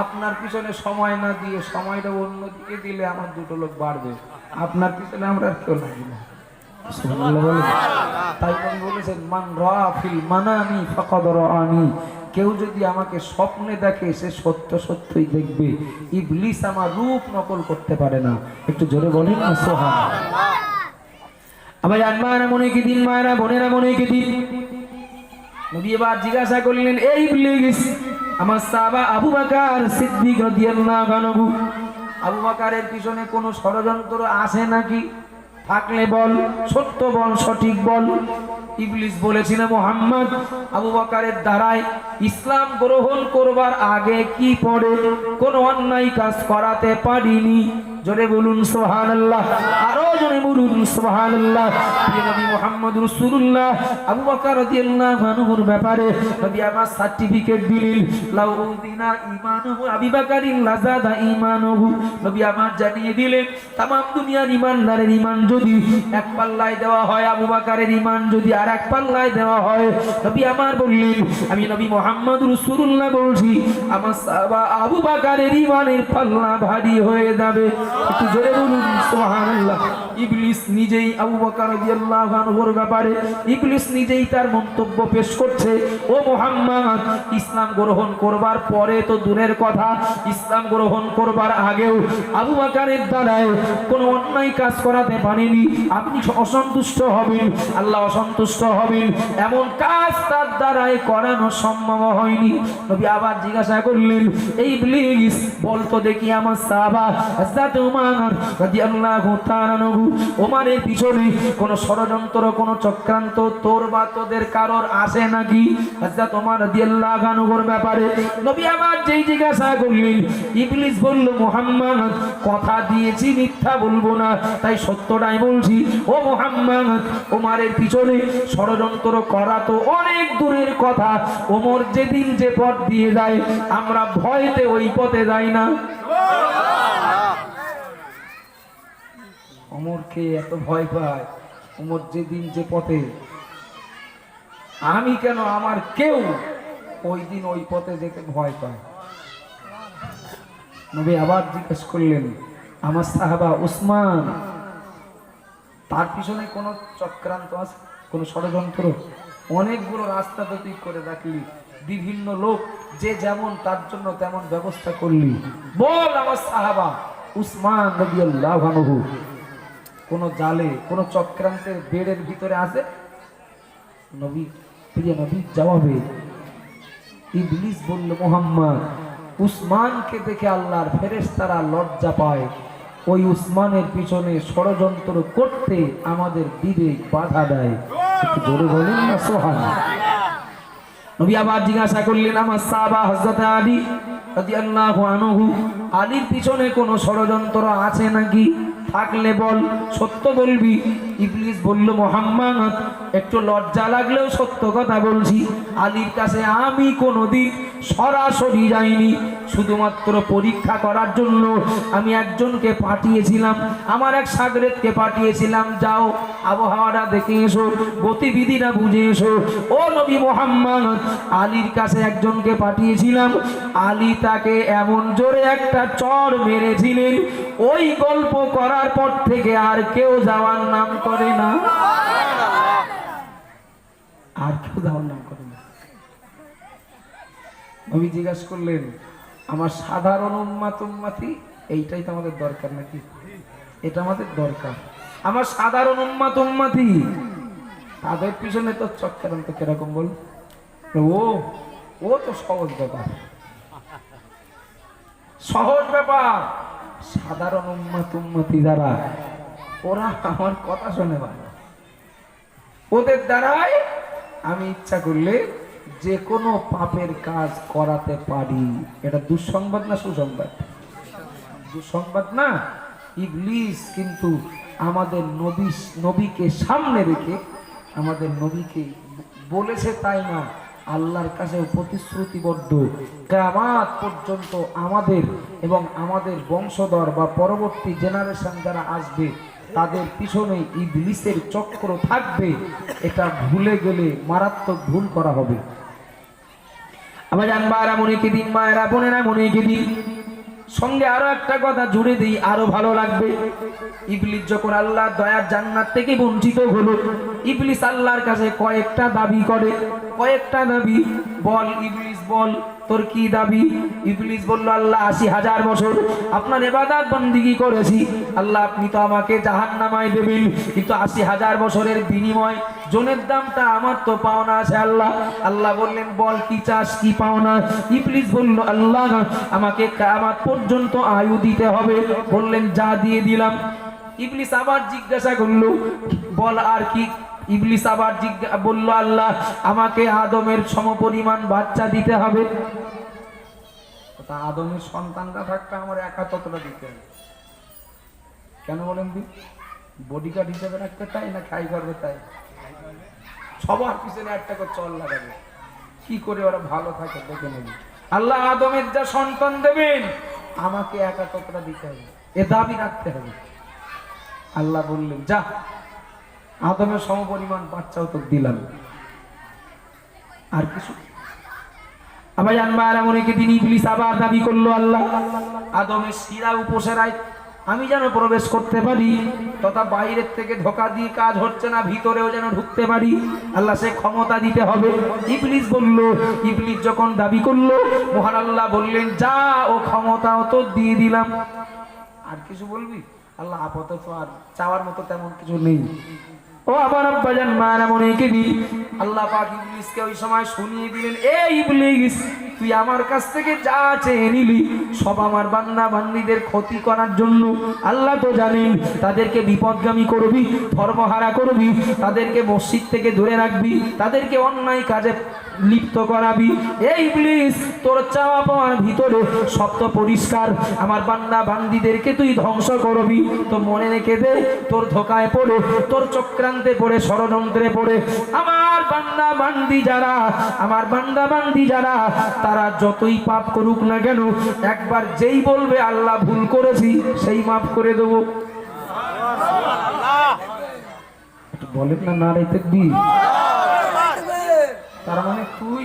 [SPEAKER 1] আপনার পিছনে সময় না দিয়ে সময়টা অন্যদিকে দিলে আমার দুটো লোক বাড়বে, আপনার পিছনে আমরা আর কেউ লাগি না। তাই আমি বলেছেন, মান রা ফিল মানামি ফাকাদ রাআনি, কেউ যদি আমাকে স্বপ্নে দেখে সে সত্য সত্যই দেখবে। ইবলিস আমার রূপ নকল করতে পারে না। একটু জোরে বলেন না সুবহানাল্লাহ। আবার আনমারা মনে কি দিন, মায়েরা বোনেরা মনে কি দিন। নবী এবার জিজ্ঞাসা করলেন, এই ইবলিস, আমার সাহাবা আবু বকর সিদ্দিক রাদিয়াল্লাহু আনহু, আবু বকরের পিছনে কোনো ষড়যন্ত্র আছে নাকি? থাকলে বল, সত্য বল, সঠিক বল। ইবলিস বলেছিল, মুহাম্মদ, আবু বকরের দ্বারায় ইসলাম গ্রহণ করবার আগে কি পড়ে কোনো অন্যায় কাজ করাতে পারিনি। জোরে বলুন সুবহানাল্লাহ, আরো জোরে বলুন সুবহানাল্লাহ। নবী মুহাম্মদ রাসূলুল্লাহ আবু বকর রাদিয়াল্লাহু আনহুর ব্যাপারে নবী আমার সার্টিফিকেট দিলেন, লাউ উদিনা ঈমানুহু আবি বকরিন লাযাদা ঈমানুহু। নবী আমার জানিয়ে দিলেন, तमाम দুনিয়ার ঈমানদারের ঈমান যদি এক পাল্লায় দেওয়া হয়, আবু বকরের ঈমান যদি আর এক পাল্লায় দেওয়া হয়, নবী আমার বললেন, আমি নবী মুহাম্মদ রাসূলুল্লাহ বলছি, আমার সাহাবা আবু বকরের ঈমানের পাল্লা ভারী হয়ে যাবে। একটু জোরে বলুন সুবহানাল্লাহ। ইবলিস নিজেই আবু বকর রাদিয়াল্লাহু আনহুর ব্যাপারে ইবলিস নিজেই তার মন্তব্য পেশ করছে, ও মুহাম্মদ, ইসলাম গ্রহণ করবার পরে তো দূরের কথা, ইসলাম গ্রহণ করবার আগেও আবু বকরের দ্বারায় কোনো অন্যায় কাজ করাতে পারেনি। আপনি অসন্তুষ্ট হবেন, আল্লাহ অসন্তুষ্ট হবেন, এমন কাজ তার দ্বারায় করানো সম্ভব হয়নি। নবী আবার জিজ্ঞাসা করলেন, এই ইবলিস বলতো দেখি আমার সাহাবা হযরত উমর রাদিয়াল্লাহু তাআলা আনহু, ওমরের পিছনে কোন ষড়যন্ত্র কোন চক্রান্ত তোর বা তোদের কারোর আছে নাকি? হযরত ওমর রাদিয়াল্লাহু আনহুর ব্যাপারে নবী আবার যেই জিজ্ঞাসা করলেন, ইবলিস বলল, মুহাম্মদ, কথা দিয়েছি মিথ্যা বলবো না, তাই সত্যটাই বলছি। ও মুহাম্মদ, ওমরের পিছনে ষড়যন্ত্র করা তো অনেক দূরের কথা, ওমর যেদিন যে পথ দিয়ে যায় আমরা ভয়তে ওই পথে যাই না। ওমরকে এত ভয় পায়, ওমর যেদিন যে পথে, আমি কেন, আমার কেউ ওই দিন ওই পথে যেতে ভয় পায়। নবী আবার জিজ্ঞেস করলেন, আমার সাহাবা উসমান, তার পিছনে কোনো চক্রান্ত আছে, কোনো ষড়যন্ত্র? অনেকগুলো রাস্তা তো তুই করে রাখলি, বিভিন্ন লোক যে যেমন তার জন্য তেমন ব্যবস্থা করলি, বল আমার সাহাবা উসমান রাদিয়াল্লাহু আনহু কোন জালে কোন চক্রান্তের বেড়ের ভিতরে আছে? নবী প্রিয় নবী জবাবে ইবলিস বলল, মুহাম্মদ, উসমানকে দেখে আল্লাহর ফেরেশতারা লজ্জা পায়, ওই উসমানের পিছনে ষড়যন্ত্র করতে আমাদের বিবেক বাধা দেয়। একটু জোরে বলেন না সুবহানাল্লাহ। নবী আবার জিজ্ঞাসা করলেন, আমার সাহাবা হযরত আলী রাদিয়াল্লাহু আনহু, আলীর পিছনে কোনো ষড়যন্ত্র আছে নাকি? থাকলে বল, সত্য বলবি। ইবলিস বলল, মুহাম্মদ, একটু লজ্জা লাগলেও সত্য কথা বলছি, আলীর কাছে আমি কোনোদিন সরাসরি যাইনি, শুধুমাত্র পরীক্ষা করার জন্য আমি একজনকে পাঠিয়েছিলাম, আমার এক শাগরেদকে পাঠিয়েছিলাম, যাও আবহাওয়াটা দেখে এসো, গতিবিধিটা বুঝে এসো। ও নবী মুহাম্মদ, আলীর কাছে একজনকে পাঠিয়েছিলাম, আলী তাকে এমন জোরে একটা চড় মেরেছিলেন, ওই গল্প করার পর থেকে আর কেউ যাওয়ার নাম করে না, আর কেউ যাওয়ার নাম করে না। নবী জিজ্ঞাসা করলেন, আমার সাধারণ উম্মতি, এইটাই তো আমাদের দরকার নাকি? এটা আমাদের দরকার। আমার সাধারণ উম্মতি, তাদের পিছনে তো চক্রান্ত কিরকম বল? ও তো সহজ ব্যাপার, সহজ ব্যাপার। সাধারণ উম্মতি যারা, ওরা আমার কথা শোনে ভালো, ওদের দ্বারাই আমি ইচ্ছা করলে যে কোনো পাপের কাজ করাতে পারি। এটা দুঃসংবাদ না সুসংবাদ? দুঃসংবাদ না? ইবলিস কিন্তু আমাদের নবীকে সামনে রেখে, আমাদের নবীকে বলেছে তাই না, আল্লাহর কাছে প্রতিশ্রুতিবদ্ধ, কিয়ামত পর্যন্ত আমাদের এবং আমাদের বংশধর বা পরবর্তী জেনারেশন যারা আসবে তাদের পিছনে ইবলিসের চক্র থাকবে। এটা ভুলে গেলে মারাত্মক ভুল করা হবে। আবার জানবারা মনে কে দিন, মায়েরা বোনেরা মনে কে দিন, সঙ্গে আরো একটা কথা জুড়ে দিই, আরো ভালো লাগবে। ইবলিস যখন আল্লাহর দয়ার জান্নাত থেকে বঞ্চিত হলো, ইবলিস আল্লাহর কাছে কয়েকটা দাবি করে। কয়েকটা দাবি বল ইবলিস, বল তোর কি দাবি? ইবলিস বলল, আল্লাহ ৮০,০০০ বছর আপনার ইবাদত বন্দেগী করেছি, আল্লাহ আপনি তো আমাকে জাহান্নামায় দেবেন, কিন্তু ৮০,০০০ বছরের বিনিময় জনের দামটা আমার তো পাওনা আছে আল্লাহ। আল্লাহ বললেন, বল কি চাস, কি পাওনা? ইবলিস বলল, আল্লাহ আমাকে কিয়ামত পর্যন্ত আয়ু দিতে হবে। বললেন, যা দিয়ে দিলাম। ইবলিস আবার জিজ্ঞাসা করলো, বল আর কি? ইবলিস আবার বলল, আল্লাহ আমাকে আদমের সমপরিমাণ বাচ্চা দিতে হবে। আদমের সন্তানরা থাকতে আমার একা ততটা দিতে হবে কেন বলেন? বডিগার্ড হিসেবে রাখতে চাই না খাই করবে তাই? সবার পিছনে একটা করে চল লাগাবে, কি করে ওরা ভালো থাকে দেখে নেবে। আল্লাহ আদমের যা সন্তান দেবেন আমাকে একা ততটা দিতে হবে, এ দাবি রাখতে হবে। আল্লাহ বললেন, যা আদমের সমপরিমাণ বাচ্চাও তো দিলাম, আর কিছু? আবার জানবার এমন একদিন ইবলিস আবার দাবি করলো, আল্লাহ আদমের শিরা উপসেরায় আমি যেন প্রবেশ করতে পারি, তথা বাইরের থেকে ধোকা দিয়ে কাজ হচ্ছে না, ভিতরেও যেন ঢুকতে পারি। আল্লাহ সে ক্ষমতা দিতে হবে। ইবলিস বলল, ইবলিস যখন দাবি করলো, মহান আল্লাহ বললেন, যা ও ক্ষমতাও তো দিয়ে দিলাম, আর কিছু বলবি? আল্লাহ আপাতত আর চাওয়ার মতো তেমন কিছু নেই। ও আবার আব্বাজান মারা মনে কে দি, আল্লাহ পাক ইবলিসকে ওই সময় শুনিয়ে দিলেন, এ ইবলিস, তুই আমার কাছ থেকে যা চেয়ে নিলি সব আমার বান্দা বান্দীদের ক্ষতি করার জন্য। আল্লাহ তো জানেন তাদেরকে বিপদগামী করবি, ধর্মহারা করবি, তাদেরকে মসজিদ থেকে দূরে রাখবি, তাদেরকে অন্যায় কাজে লিপ্ত করাবি। এই ইবলিস, তোর চাওয়া পাওয়ার ভিতরে সব তো পরিষ্কার, আমার বান্দা বান্দীদেরকে তুই ধ্বংস করবি। তো মনে রেখে দে, তোর ধোকায় পড়ে, তোর চক্রান্তে পড়ে, ষড়যন্ত্রে পড়ে আমার বান্দা বান্দি যারা, আমার বান্দা বান্দি যারা, তারা যতই পাপ করুক না কেন, একবার যেই বলবে আল্লাহ ভুল করেছি, সেই মাফ করে দেব। বলেন না, না রে তাকবীর। তার মানে তুই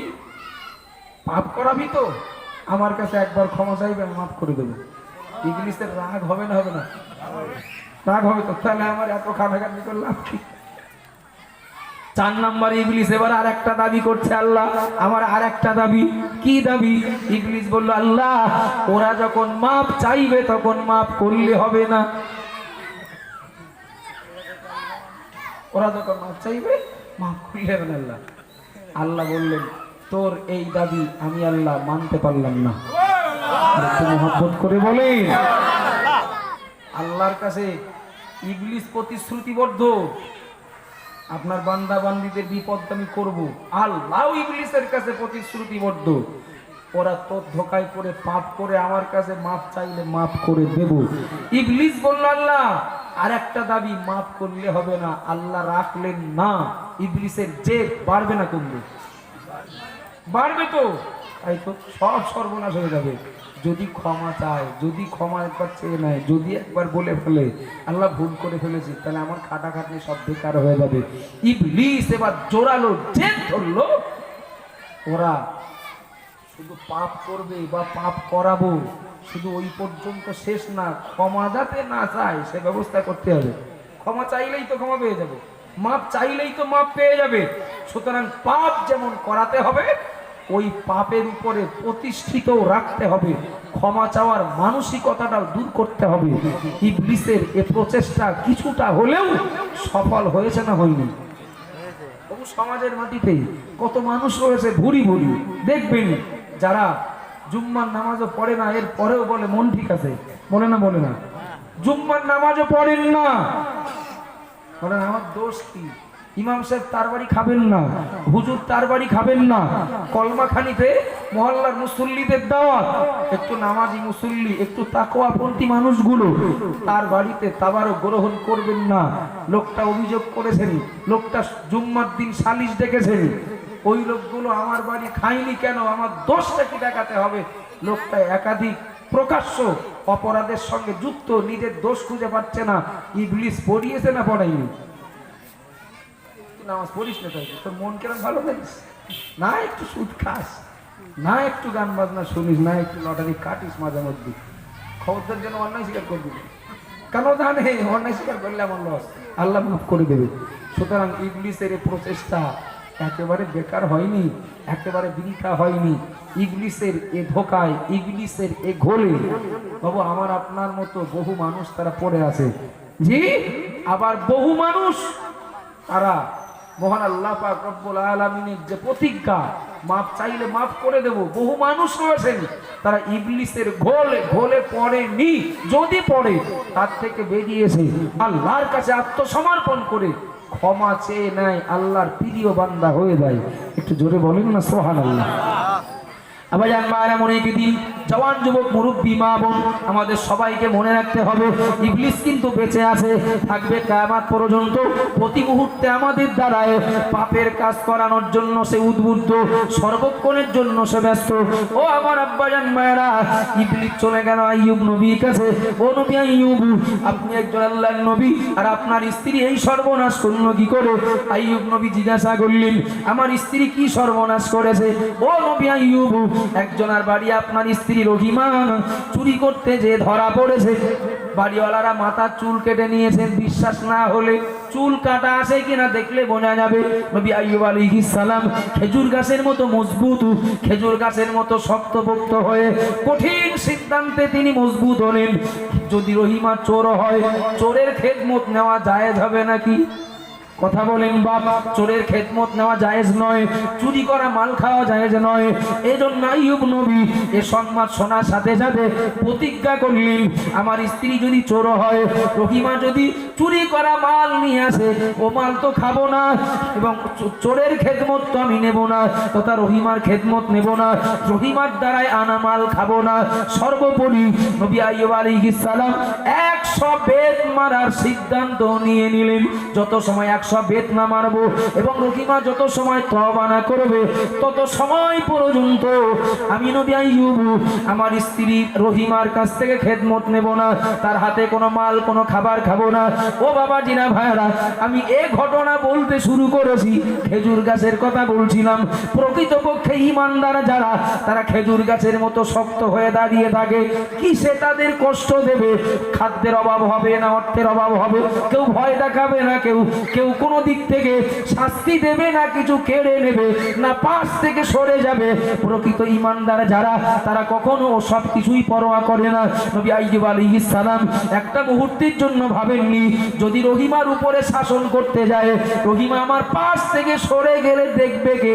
[SPEAKER 1] পাপ করাবি তো আমার কাছে একবার ক্ষমা চাইবে, আমি মাফ করে দেবো। ইবলিসের রাগ হবে না? হবে না? রাগ হবে তো। তাহলে আমার এত খাটাখাটি করলাম কি? 4 নম্বর ইবলিস এবার আর একটা দাবি করছে, আল্লাহ আমার আর একটা দাবি। কি দাবি? ইবলিস বলল, আল্লাহ ওরা যখন মাপ চাইবে তখন মাপ করলে হবে না। ওরা যখন মাপ চাইবে মাপ করলে হবে না। আল্লাহ বললেন, তোর এই দাবি আমি আল্লাহ মানতে পারলাম না। মহব্বত করে বলেন, আল্লাহর কাছে ইবলিস প্রতিশ্রুতিবদ্ধ, আপনার বান্দা বান্দীদের বিপদ আমি করব। আল্লাহ ইবলিসের কাছে প্রতিশ্রুতিবদ্ধ, ওরা তোর ধোকায় পড়ে পাপ করে আমার কাছে মাপ চাইলে মাপ করে দেব। ইবলিস বলল আল্লাহ আর একটা দাবি মাপ করলে হবে না। আল্লাহ রাখলেন না। ইবলিসের জেদ বাড়বে না কমবে? বাড়বে তো। তাই তো সব সর্বনাশ হয়ে যাবে যদি ক্ষমা চায়, যদি ক্ষমা একবার চেয়ে নেয়, যদি একবার বলে ফেলে আল্লাহ ভুল করে ফেলেছি, তাহলে আমার খাটাখাটনি সব বেকার হয়ে যাবে। ইবলিস এবার জোরালো জেদ ধরলো, ওরা শুধু পাপ করবে বা পাপ করাবো, শুধু ওই পর্যন্ত শেষ না, ক্ষমা যাতে না চায় সে ব্যবস্থা করতে হবে। ক্ষমা চাইলেই তো ক্ষমা পেয়ে যাবে, মাপ চাইলেই তো মাপ পেয়ে যাবে। সুতরাং পাপ যেমন করাতে হবে, ওই পাপের উপরে প্রতিষ্ঠিত রাখতে হবে, ক্ষমা চাওয়ার মানসিকতাটাও দূর করতে হবে। ইবলিসের এ প্রচেষ্টা কিছুটা হলেও সফল হয়েছে না হয়নি? সমাজের মাটিতে কত মানুষ রয়েছে ভুরি ভুরি, দেখবেন যারা জুম্মার নামাজও পড়ে না, এর পরেও বলে মন ঠিক আছে। বলে না? বলে না? জুম্মার নামাজও পড়েন না, বলেন আমার দোষ কি? ইমাম সাহেব তার বাড়ি খাবেন না, হুজুর তার বাড়ি খাবেন না, কলমা খানিতে মহল্লার মুসল্লিদের দাওয়াত, একটু নামাজি মুসল্লি, একটু তাকওয়াপন্থী মানুষগুলো তার বাড়িতে তাবারও গ্রহণ করবেন না। লোকটা অভিযোগ করেছেন, লোকটা জুম্মার দিন সালিশ ডেকেছেন, ওই লোকগুলো আমার বাড়ি খায়নি কেন, আমার দোষটা কি দেখাতে হবে? লোকটা একাধিক প্রকাশ্য অপরাধের সঙ্গে যুক্ত, নিজের দোষ খুঁজে পাচ্ছে না। ইবলিস পড়িয়েছে না পড়াইনি? নামাজ পড়িস না, তাই তোর মন কেন ভালো থাকিস না? একটু সুদ খাস না, একটু গান বাজনা শুনিস না, একটু লটারি কাটিস মাঝে মধ্যে, খবরদার যেন অন্যায় স্বীকার করবি। কেন জানে অন্যায় স্বীকার করলে আমার লস, আল্লাহ মাফ করে দেবে। সুতরাং ইবলিসের এই প্রচেষ্টা একেবারে বেকার হয়নি, একেবারে বৃথা হয়নি। ইবলিসের এ ধোকায়, ইবলিসের এ ঘোলে বাবু আমার আপনার মতো বহু মানুষ তারা পড়ে আছে। জি, আবার বহু মানুষ তারা মহান আল্লাহ পাক রব্বুল আলামিনের যে প্রতিজ্ঞা, মাপ চাইলে মাফ করে দেব, বহু মানুষ রয়েছেন তারা ইবলিসের ঘোলে পড়েনি, যদি পড়ে তার থেকে বেরিয়েছে, আল্লাহর কাছে আত্মসমর্পণ করে ক্ষমা চেয়ে নেয়, আল্লাহর প্রিয় বান্দা হয়ে যায়। একটু জোরে বলেন না সুবহানাল্লাহ। আবার এমন একদিন জওয়ান যুবক মুরব্বী মা বোন আমাদের সবাইকে মনে রাখতে হবে, ইবলিস কিন্তু বেঁচে আছে, থাকবে কিয়ামত পর্যন্ত। প্রতি মুহূর্তে আমাদের দ্বারায় পাপের কাজ করানোর জন্য সে উদ্বুদ্ধ, সর্বক্ষণের জন্য সে ব্যস্ত। ও আমার আব্বাজান মায়েরা, ইবলিস চলে গেল আইয়ুব নবীর কাছে। ও নবী আইয়ুব, আপনি একজন আল্লাহর নবী, আর আপনার স্ত্রী এই সর্বনাশ করলো কি করে? আইয়ুব নবী জিজ্ঞাসা করলেন, আমার স্ত্রী কি সর্বনাশ করেছে? ও নবী আইয়ুব, একজনের বাড়ি আপনার স্ত্রী রহিমা চুরি করতে যে ধরা পড়েছে, বাড়িওয়ালারা মাথার চুল কেটে নিয়েছেন। বিশ্বাস না হলে চুল কাটা আছে কিনা দেখলে বোঝা যাবে। নবী আইয়ুব আলাইহিস সালাম খেজুর গাছের মতো মজবুত, খেজুর গাছের মতো শক্তপোক্ত হয়ে কঠিন সিদ্ধান্তে তিনি মজবুত হলেন। যদি রহিমা চোর হয়, চোরের খেদমত নেওয়া জায়েজ হবে নাকি? কথা বলেন বাবা, চোরের খেদমত নেওয়া জায়েজ নয়, চুরি করা মাল খাওয়া জায়েজ নয়। এজন্য আইয়ুব নবী এ সংবাদ শোনার সাথে সাথে প্রতিজ্ঞা করলেন, আমার স্ত্রী যদি চোর হয়, রহিমা যদি চুরি করা মাল নিয়ে আসে, ও মাল তো খাবো না, এবং চোরের খেদমত তো আমি নেব না, তথা রহিমার খেদমত নেব না, রহিমার দ্বারাই আনা মাল খাবো না। সর্বোপরি নবী আইয়ুব আলাইহিস সালাম 100 বেত মারার সিদ্ধান্ত নিয়ে নিলেন। যত সময় 100 বেত না মারবো এবং রহিমা যত সময় তওবা না করবে, তত সময় পর্যন্ত আমি নবী আইয়ুব আমার স্ত্রী রহিমার কাছ থেকে খেদমত নেব না, তার হাতে কোনো মাল কোনো খাবার খাবো না। ও বাবা জিনা ভাইরা, আমি এই ঘটনা বলতে শুরু করেছি, খেজুর গাছের কথা বলছিলাম। প্রকৃতপক্ষে ঈমানদার যারা, তারা খেজুর গাছের মতো শক্ত হয়ে দাঁড়িয়ে থাকে। কিসে তাদের কষ্ট দেবে? খাদ্যের অভাব হবে না, অর্থের অভাব হবে, কেউ ভয় দেখাবে না, কেউ কোনো দিক থেকে শাস্তি দেবে না, কিছু কেড়ে নেবে না, পাশ থেকে সরে যাবে। প্রকৃত ঈমানদার যারা, তারা কখনো সব কিছুই পরোয়া করে না। নবী আইয়ুব আলাইহিস সালাম একটা মুহূর্তের জন্য ভাবেননি যদি রহিমার উপরে শাসন করতে যায়, রহিমা আমার পাশ থেকে সরে গেলে দেখবে কে?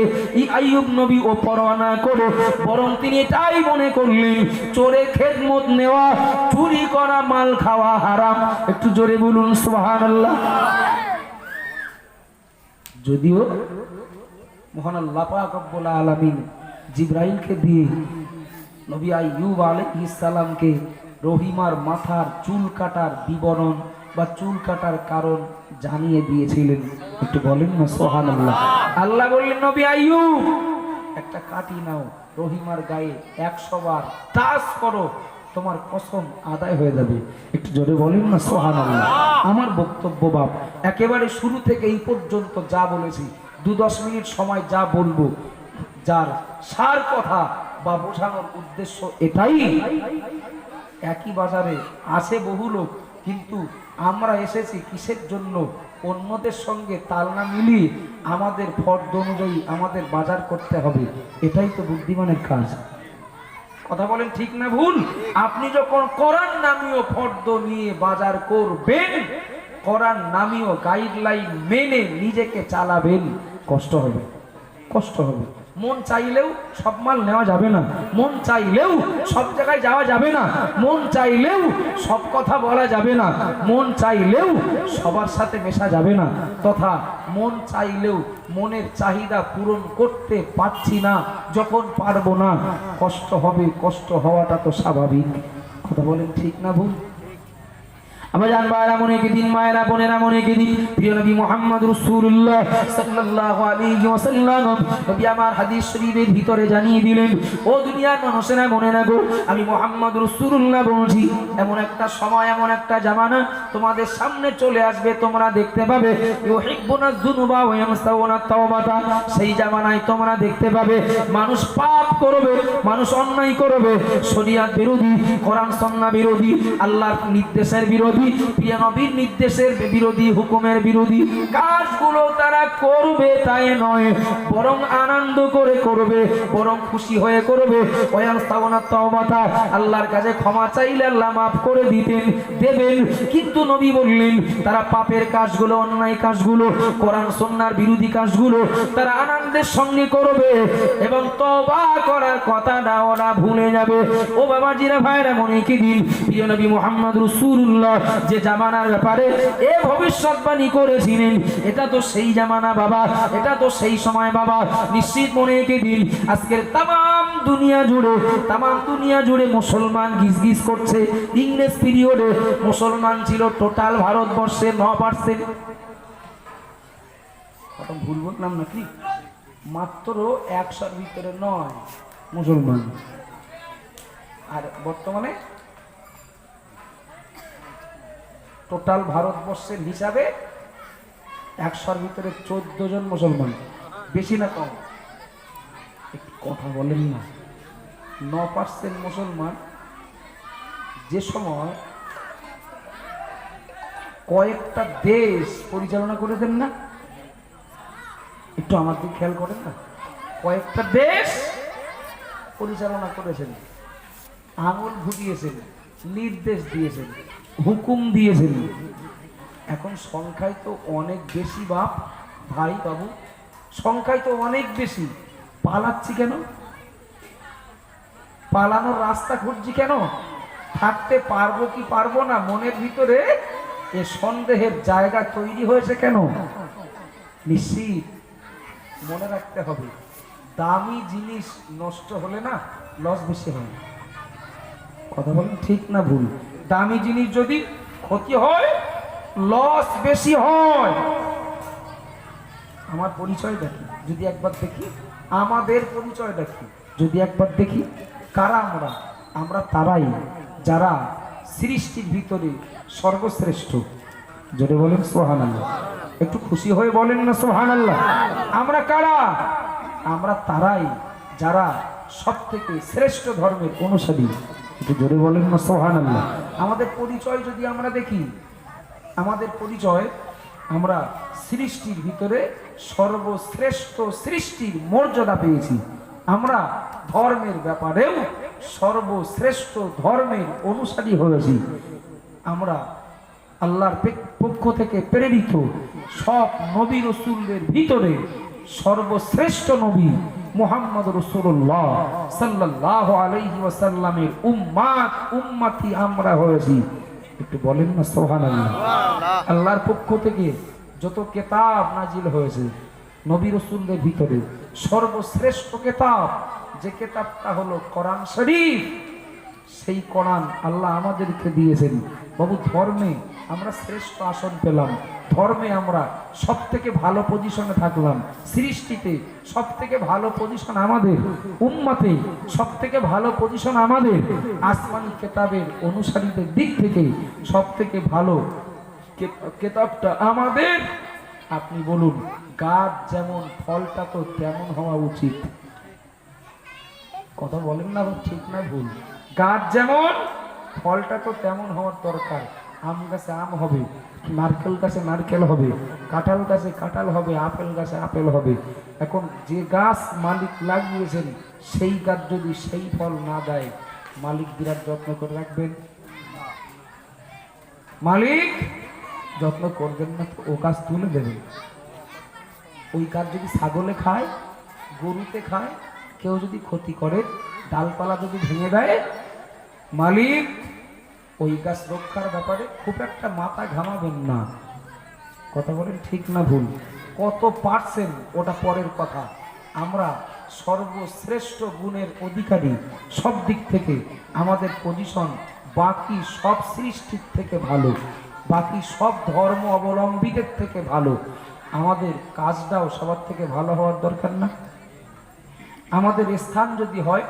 [SPEAKER 1] আইয়ুব নবী ও পরোয়া না করে বরং তিনি এটাই মনে করলেন চোরে খেদমত নেওয়া, চুরি করা, মাল খাওয়া হারাম। একটু জোরে বলুন সুবহানাল্লাহ। যদিও মহান আল্লাহ পাক রব্বুল আলামিন জিবরাইলকে দিয়ে নবী আইয়ুব আলাইহিস সালামকে রহিমার মাথার চুল কাটার বিবরণ বা চুল কাটার কারণ জানিয়ে দিয়েছিলেন। একটু বলেন না সুবহানাল্লাহ। আল্লাহ বললেন নবী আইয়ুব একটা কাটি নাও, রহিমার গায়ে 100 বার টাচ করো, তোমার কসম আদায় হয়ে যাবে। একটু জোরে বলেন না সুবহানাল্লাহ। আমার বক্তব্য বাপ একেবারে শুরু থেকে এই পর্যন্ত যা বলেছি 2-10 মিনিট সময় যা বলবো, যার সার কথা বা বোঝানোর উদ্দেশ্য এটাই। একই বাজারে আছে বহু লোক, কিন্তু আমরা এসেছি কিসের জন্য? অন্যদের সঙ্গে তাল না মিলিয়ে আমাদের ফর্দ অনুযায়ী আমাদের বাজার করতে হবে, এটাই তো বুদ্ধিমানের কাজ। কথা বলেন ঠিক না ভুল? আপনি যখন কোরআন নামীয় ফর্দ নিয়ে বাজার করবেন, কোরআন নামীয় গাইডলাইন মেনে নিজেকে চালাবেন, কষ্ট হবে, কষ্ট হবে। মন চাইলেও সব মাল নেওয়া যাবে না, মন চাইলেও সব জায়গায় যাওয়া যাবে না, মন চাইলেও সব কথা বলা যাবে না, মন চাইলেও সবার সাথে মেশা যাবে না, তথা মন চাইলেও মনের চাহিদা পূরণ করতে পারছি না। যখন পারবো না কষ্ট হবে, কষ্ট হওয়াটা তো স্বাভাবিক। কথা বলেন ঠিক না ভুল? আমরা জানবো এমন একদিন, মায়েরা বোনেরা, এমন একদিন প্রিয় নবী মুহাম্মদ রাসূলুল্লাহ সাল্লাল্লাহু আলাইহি ওয়াসাল্লাম নবী আমার হাদিস শরীফের ভিতরে জানিয়ে দিলেন, ও দুনিয়ার মানুষেরা বোনেরা গো, আমি মুহাম্মদ রাসূলুল্লাহ বলছি, এমন একটা সময়, এমন একটা জামানা তোমাদের সামনে চলে আসবে, তোমরা দেখতে পাবে ইউহিব্বুনা যুনুবা ওয়া ইয়ানসাউনা তাওবাতা। সেই জামানায় তোমরা দেখতে পাবে মানুষ পাপ করবে, মানুষ অন্যায় করবে, শরীয়ত বিরোধী, কোরআন সুন্নাহ বিরোধী, আল্লাহর নির্দেশের বিরোধী, প্রিয় নবীর নির্দেশের বিরোধী, হুকুমের বিরোধী কাজগুলো তারা করবে। তাই নয়, বরং আনন্দ করে করবে, বরং খুশি হয়ে করবে। আল্লাহর কাছে ক্ষমা চাইলে আল্লাহ মাফ করে দেবেন। কিন্তু নবী বললেন তারা পাপের কাজগুলো, অন্যায় কাজগুলো, কোরআন সুন্নাহর বিরোধী কাজগুলো তারা আনন্দের সঙ্গে করবে এবং তওবা করার কথাটা ওরা ভুলে যাবে। ও বাবাজিরা, ভাইরা, মনে কি দিন প্রিয় নবী মুহাম্মদ রাসূলুল্লাহ যে জামানার ব্যাপারে এ ভবিষ্যৎবাণী করেছিলেন, এটা তো সেই জামানা বাবা, এটা তো সেই সময় বাবা। নিশ্চিত মনে রেখে দিন, আজকের তাম দুনিয়া জুড়ে মুসলমান গিজগিজ করছে। ইংরেজ পিরিয়ডে মুসলমান ছিল টোটাল ভারতবর্ষে 9%। কথা ভুল বললাম নাকি? মাত্র 100-র ভিতরে 9 মুসলমান। আর বর্তমানে টোটাল ভারতবর্ষের হিসাবে 100-র ভিতরে 14 জন মুসলমান। বেশি না কম? একটু কথা বলেন না। 9% মুসলমান, যে সময় কয়েকটা দেশ পরিচালনা করেছেন না, একটু আমার দিকে খেয়াল করেন না, কয়েকটা দেশ পরিচালনা করেছেন, আঙুল ঘুরিয়েছেন, নির্দেশ দিয়েছেন, হুকুম দিয়েছেন। এখন সংখ্যায় তো অনেক বেশি বাপ, ভাই বাবু, সংখ্যায় তো অনেক বেশি। পালাচ্ছি কেন? পালানোর রাস্তা খুঁজছি কেন? থাকতে পারবো কি পারবো না মনের ভিতরে এ সন্দেহের জায়গা তৈরি হয়েছে কেন? নিশ্চিত মনে রাখতে হবে, দামি জিনিস নষ্ট হলে না লস বেশি হয়। কথা বলেন ঠিক না ভুল? দামি জিনিস যদি ক্ষতি হয়, লস বেশি হয়। আমার পরিচয় দেখি, যদি একবার দেখি, আমাদের পরিচয় দেখি, যদি একবার দেখি, কারা আমরা? আমরা তারাই যারা সৃষ্টির ভিতরে সর্বশ্রেষ্ঠ। যদি বলেন সুবহানাল্লাহ, একটু খুশি হয়ে বলেন না সুবহানাল্লাহ। আমরা কারা? আমরা তারাই যারা সব থেকে শ্রেষ্ঠ ধর্মের অনুসারী। একটু জোরে বলেন না সুবহানাল্লাহ। আমাদের পরিচয় যদি আমরা দেখি, আমাদের পরিচয় আমরা সৃষ্টির ভিতরে সর্বশ্রেষ্ঠ সৃষ্টির মর্যাদা পেয়েছি। আমরা ধর্মের ব্যাপারেও সর্বশ্রেষ্ঠ ধর্মের অনুসারী হয়েছি। আমরা আল্লাহর পক্ষ থেকে প্রেরিত সব নবী রাসূলদের ভিতরে সর্বশ্রেষ্ঠ নবী মুহাম্মদ রাসূলুল্লাহ সাল্লাল্লাহু আলাইহি ওয়াসাল্লামের উম্মতি আমরা হয়েছি। একটু বলেন না সুবহানাল্লাহ। আল্লাহর পক্ষ থেকে যত কিতাব নাজিল হয়েছে নবী রাসূলদের ভিতরে সর্বশ্রেষ্ঠ কিতাব যে কিতাবটা হলো কোরআন শরীফ, সেই কোরআন আল্লাহ আমাদেরকে দিয়েছেন। বাবু ধর্মে আমরা শ্রেষ্ঠ আসন পেলাম, ধর্মে আমরা সব থেকে ভালো পজিশনে থাকলাম, সৃষ্টিতে সব থেকে ভালো পজিশন আমাদের, উম্মতে সব থেকে ভালো পজিশন আমাদের, আসমানি কিতাবের অনুসারীদের দিক থেকে সব থেকে ভালো কিতাবটা আমাদের। আপনি বলুন গাছ যেমন ফলটা তো তেমন হওয়া উচিত। কথা বলেন না ঠিক না ভুল? গাছ যেমন ফলটা তো তেমন হওয়ার দরকার। আম গাছে আম হবে, নারকেল গাছে নারকেল হবে, কাঁঠাল গাছে কাঁঠাল হবে, আপেল গাছে আপেল হবে। এখন যে গাছ মালিক লাগিয়েছেন সেই গাছ যদি সেই ফল না দেয়, মালিক বিরাট যত্ন করে রাখবেন? মালিক যত্ন করবেন না তো ও গাছ তুলে দেবেন। ওই গাছ যদি ছাগলে খায়, গরুতে খায়, কেউ যদি ক্ষতি করে, ডালপালা যদি ভেঙে দেয়, মালিক ওই গাছ রক্ষার ব্যাপারে খুব একটা মাথা ঘামাবেন না। কথা বলেন ঠিক না ভুল? কত পার্সেন্ট ওটা পরের কথা। আমরা সর্বশ্রেষ্ঠ গুণের অধিকারী, সব দিক থেকে আমাদের পজিশন বাকি সব সৃষ্টির থেকে ভালো, বাকি সব ধর্ম অবলম্বীদের থেকে ভালো। আমাদের কাজটাও সবার থেকে ভালো হওয়ার দরকার না? আমাদের স্থান যদি হয়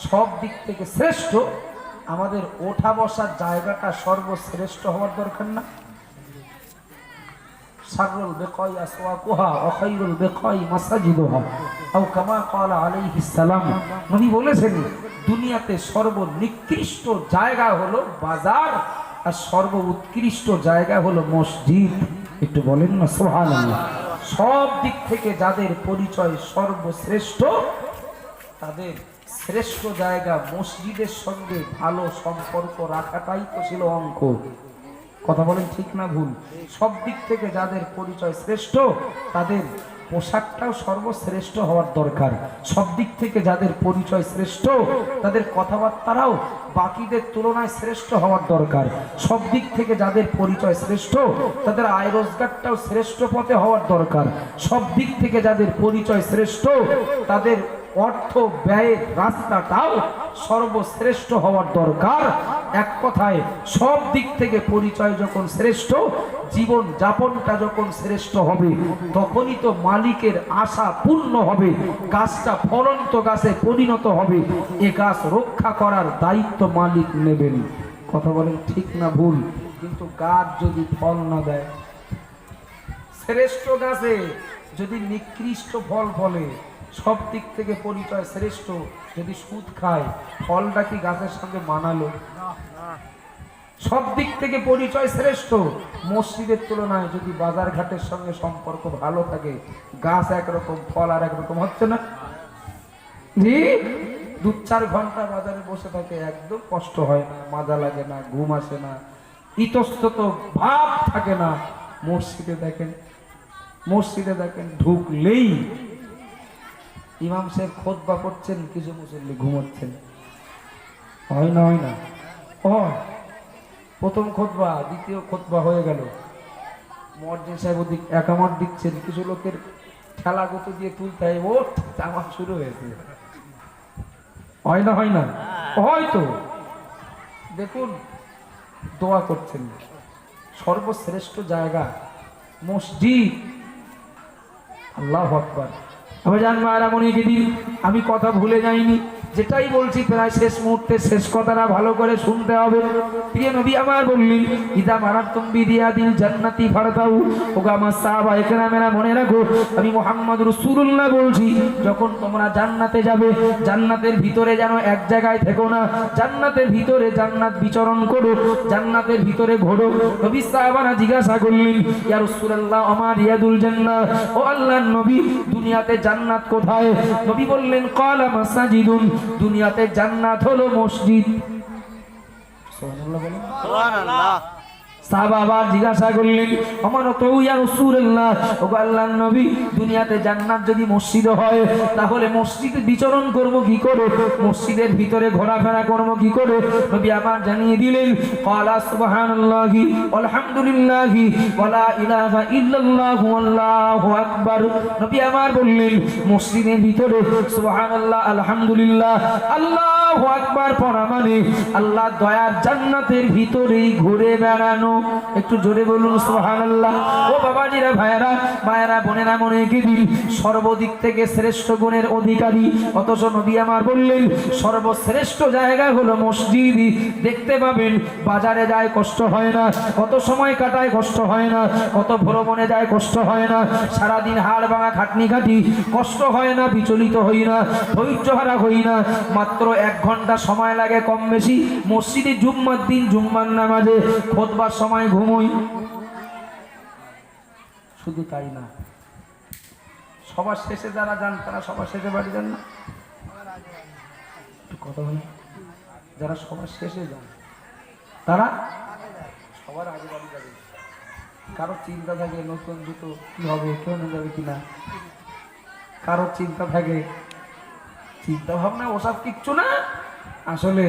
[SPEAKER 1] সব দিক থেকে শ্রেষ্ঠ, আমাদের ওঠা বসার জায়গাটা সর্বশ্রেষ্ঠ হওয়ার দরকার না? শাররুল বিকাই আসওয়াকুহা ওয়া খায়রুল বিকাই মাসাজিদুহা আও কামা ক্বালা আলাইহিস সালাম। নবী বলেছেন দুনিয়াতে সর্বনিকৃষ্ট জায়গা হলো বাজার আর সর্বোৎকৃষ্ট জায়গা হলো মসজিদ। একটু বলেন না সুবহানাল্লাহ। সব দিক থেকে যাদের পরিচয় সর্বশ্রেষ্ঠ, তাদের শ্রেষ্ঠ জায়গা মসজিদের সঙ্গে ভালো সম্পর্ক রাখাটাই তো ছিল অঙ্ক। কথা বলেন ঠিক না ভুল? সব দিক থেকে যাদের পরিচয় শ্রেষ্ঠ, তাদের পোশাকটাও সর্বশ্রেষ্ঠ হওয়ার দরকার। সব দিক থেকে যাদের পরিচয় শ্রেষ্ঠ, তাদের কথাবার্তারাও বাকিদের তুলনায় শ্রেষ্ঠ হওয়ার দরকার। সব দিক থেকে যাদের পরিচয় শ্রেষ্ঠ, তাদের আয় রোজগারটাও শ্রেষ্ঠ পথে হওয়ার দরকার। সব দিক থেকে যাদের পরিচয় শ্রেষ্ঠ, তাদের অর্থ ব্যয়ের রাস্তাটাও সর্বশ্রেষ্ঠ হওয়ার দরকার। এক কথায় সব দিক থেকে পরিচয় যখন শ্রেষ্ঠ, জীবন যাপনটা যখন শ্রেষ্ঠ হবে, তখনই তো মালিকের আশা পূর্ণ হবে, গাছটা ফলন্ত গাছে পরিণত হবে। এ গাছ রক্ষা করার দায়িত্ব মালিক নেবেন। কথা বলেন ঠিক না ভুল? কিন্তু গাছ যদি ফল না দেয়, শ্রেষ্ঠ গাছে যদি নিকৃষ্ট ফল ফলে, সব দিক থেকে পরিচয় শ্রেষ্ঠ যদি সুদ খায়, ফলটা কি গাছের সঙ্গে মানালো? সব দিক থেকে পরিচয় শ্রেষ্ঠ, মসজিদের তুলনায় যদি বাজার ঘাটের সঙ্গে সম্পর্ক ভালো থাকে, গাছ একরকম ফল আর একরকম হচ্ছে না? জি, 2-4 ঘন্টা বাজারে বসে থাকে, একদম কষ্ট হয় না, মজা লাগে না, ঘুম আসে না, ইতস্তত ভাব থাকে না। মসজিদে দেখেন ঢুকলেই ইমাম সাহেব খুতবা করছেন, কিছু মুসল্লি ঘুমাচ্ছেন। হয় না? হয় না? প্রথম খুতবা, দ্বিতীয় খুতবা হয়ে গেল, মুয়াজ্জিন সাহেব ওদিক একামত দিচ্ছেন, কিছু লোকের ঠেলা গতি দিয়ে তুলতে হয়, ওঠ জামাত শুরু হয়েছে। হয় না? হয় না? হয়তো দেখুন দোয়া করছেন, সর্বশ্রেষ্ঠ জায়গা মসজিদ। আল্লাহু আকবার। আমি আমি কথা ভুলে যাইনি, যেটাই বলছি প্রায় শেষ মুহূর্তে শেষ কথাটা ভালো করে শুনতে হবে। প্রিয় নবী আমার বললেন, ইদা মারাতুম বিদিয়াদিল জান্নাতি ফারতাউ। ওগো আমার সাহাবা একরামেরা মনে রাখো, আমি মুহাম্মদ রাসূলুল্লাহ বলছি, যখন তোমরা জান্নাতে যাবে, জান্নাতের ভিতরে যেন এক জায়গায় থেকো না, জান্নাতের ভিতরে জান্নাত বিচরণ করো, জান্নাতের ভিতরে ঘোরো। নবী সাহাবারা জিজ্ঞাসা করলেন, ইয়া রাসূলুল্লাহ আমার ইয়াদুল জান্নাহ, ও আল্লাহর নবী দুনিয়াতে জান্নাত কোথায়? নবী বললেন, ক্বালা মাসাজিদুন, দুনিয়াতে জান্নাত হলো মসজিদ। সুবহানাল্লাহ বলেন। সুবহানাল্লাহ। সাহাবা আবার জিজ্ঞাসা করলেন, আমার তো ইয়া রাসূলুল্লাহ, ওগো আল্লাহর নবী, দুনিয়াতে জান্নাত যদি মসজিদ হয় তাহলে মসজিদে বিচরণ করব কি করে, মসজিদের ভিতরে ঘোরাফেরা করব কি করে? নবী আমার জানিয়ে দিলেন, ক্বালা সুবহানাল্লাহি আলহামদুলিল্লাহি ওয়ালা ইলাহা ইল্লাল্লাহু আল্লাহু আকবার। নবী আমার বললেন, মসজিদের ভিতরে সুবহানাল্লাহ আলহামদুলিল্লাহ আল্লাহু আকবার পড়া মানে আল্লাহ দয়ার জান্নাতের ভিতরেই ঘুরে বেড়ানো। একটু জোরে বলুন সুবহানাল্লাহ। ও বাবাজিরা, ভাইয়েরা, মায়েরা, বোনেরা, মনে রেখে দিন, সর্বদিক থেকে শ্রেষ্ঠ গুণের অধিকারী, অথচ নবী আমার বললেন সর্বশ্রেষ্ঠ জায়গা হলো মসজিদ। দেখতে পাবেন বাজারে যায় কষ্ট হয় না, কত সময় কাটায় কষ্ট হয় না, কত ভ্রমণে যায় কষ্ট হয় না, সারাদিন হাড় ভাঙা খাটনি খাটি কষ্ট হয় না, বিচলিত হই না, ধৈর্য হারা হই না, মাত্র 1 ঘন্টা সময় লাগে কম বেশি মসজিদে জুম্মার দিন জুম্মার নামাজে, খুতবার সময় ঘুমোই। শুধু তাই না, সবার শেষে যারা যান তারা সবার শেষে বাড়ি যান না? একটু কথা বলি, যারা সবার শেষে যান তারা সবার আগে বাড়ি যাবে। কারো চিন্তা থাকে নতুন জুতো কি হবে, কেউ নিয়ে যাবে কিনা, কারো চিন্তা থাকে, চিন্তা ভাবনা ওসব কিচ্ছু না। আসলে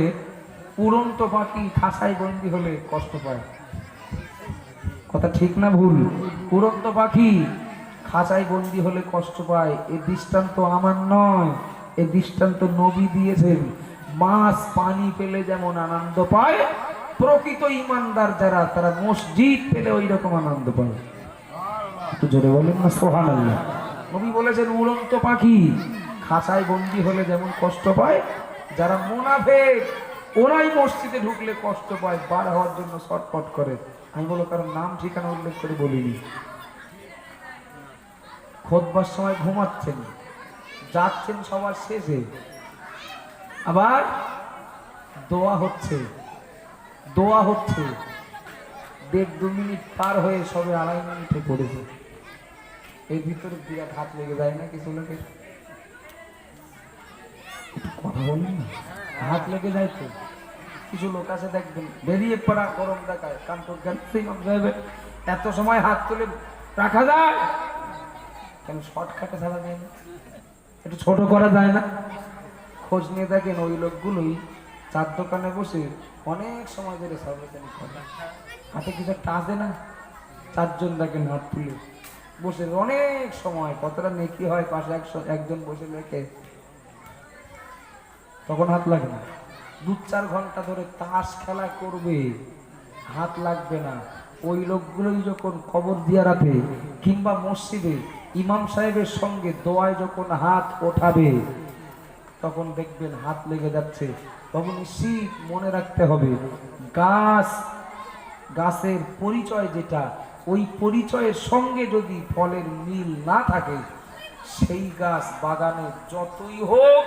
[SPEAKER 1] উড়ন্ত পাখি খাঁচায় বন্দি হলে কষ্ট পায়। কথা ঠিক না ভুল? উড়ন্ত পাখি খাঁচায় বন্দি হলে কষ্ট পায়। এই দৃষ্টান্ত আমার নয়, এই দৃষ্টান্ত নবী দিয়েছেন। মাছ পানি পেলে যেমন আনন্দ পায়, প্রকৃত ইমানদার যারা তারা মসজিদ পেলে ওই রকম আনন্দ পায়। একটু জোরে বলেন না সুবহানাল্লাহ। নবী বলেছেন উড়ন্ত পাখি খাঁচায় বন্দি হলে যেমন কষ্ট পায়, যারা মুনাফিক ওরাই মসজিদে ঢুকলে কষ্ট পায়, বার হওয়ার জন্য ছটফট করে। আমি বলো কারণ নাম ঠিকানা উল্লেখ করে বলিনি। খুতবার সময় ঘুমাচ্ছেন, যাচ্ছেন সবার শেষে, আবার দোয়া হচ্ছে, দোয়া হচ্ছে, 1.5-2 মিনিট পার হয়ে সবে 2.5 মিনিটে পড়েছে। এর ভিতরে বিরাট হাত লেগে যায় না কিছু লোকের? কথা বলেন না, হাত লেগে যায় তো। কিছু লোক আছে দেখবেন বেরিয়ে পড়া গরম দেখায়, কান্তর জ্ঞান ইমাম সাহেবের এত সময় হাত তুলে রাখা যায় কেন? শর্টকাটে ছাড়া যায় না, একটু ছোট করা যায় না? খোঁজ নিয়ে দেখেন ওই লোকগুলোই চার দোকানে বসে অনেক সময় ধরে সার্ভিসিং করে, হাতে কিছু টাচে না, 4 জন দেখেন হাত তুলে বসে অনেক সময়। কতটা নেকি হয় পাশে একজন বসে লেখে, তখন হাত লাগে না। 2-4 ঘন্টা ধরে তাস খেলা করবে, হাত লাগবে না। ওই লোকগুলোই যখন কবর জিয়ারাতে কিংবা মসজিদে ইমাম সাহেবের সঙ্গে দোয়ায় যখন হাত ওঠাবে, তখন দেখবেন হাত লেগে যাচ্ছে। তখন নিশ্চিত মনে রাখতে হবে, গাছের পরিচয় যেটা, ওই পরিচয়ের সঙ্গে যদি ফলের মিল না থাকে, সেই গাছ বাগানে যতই হোক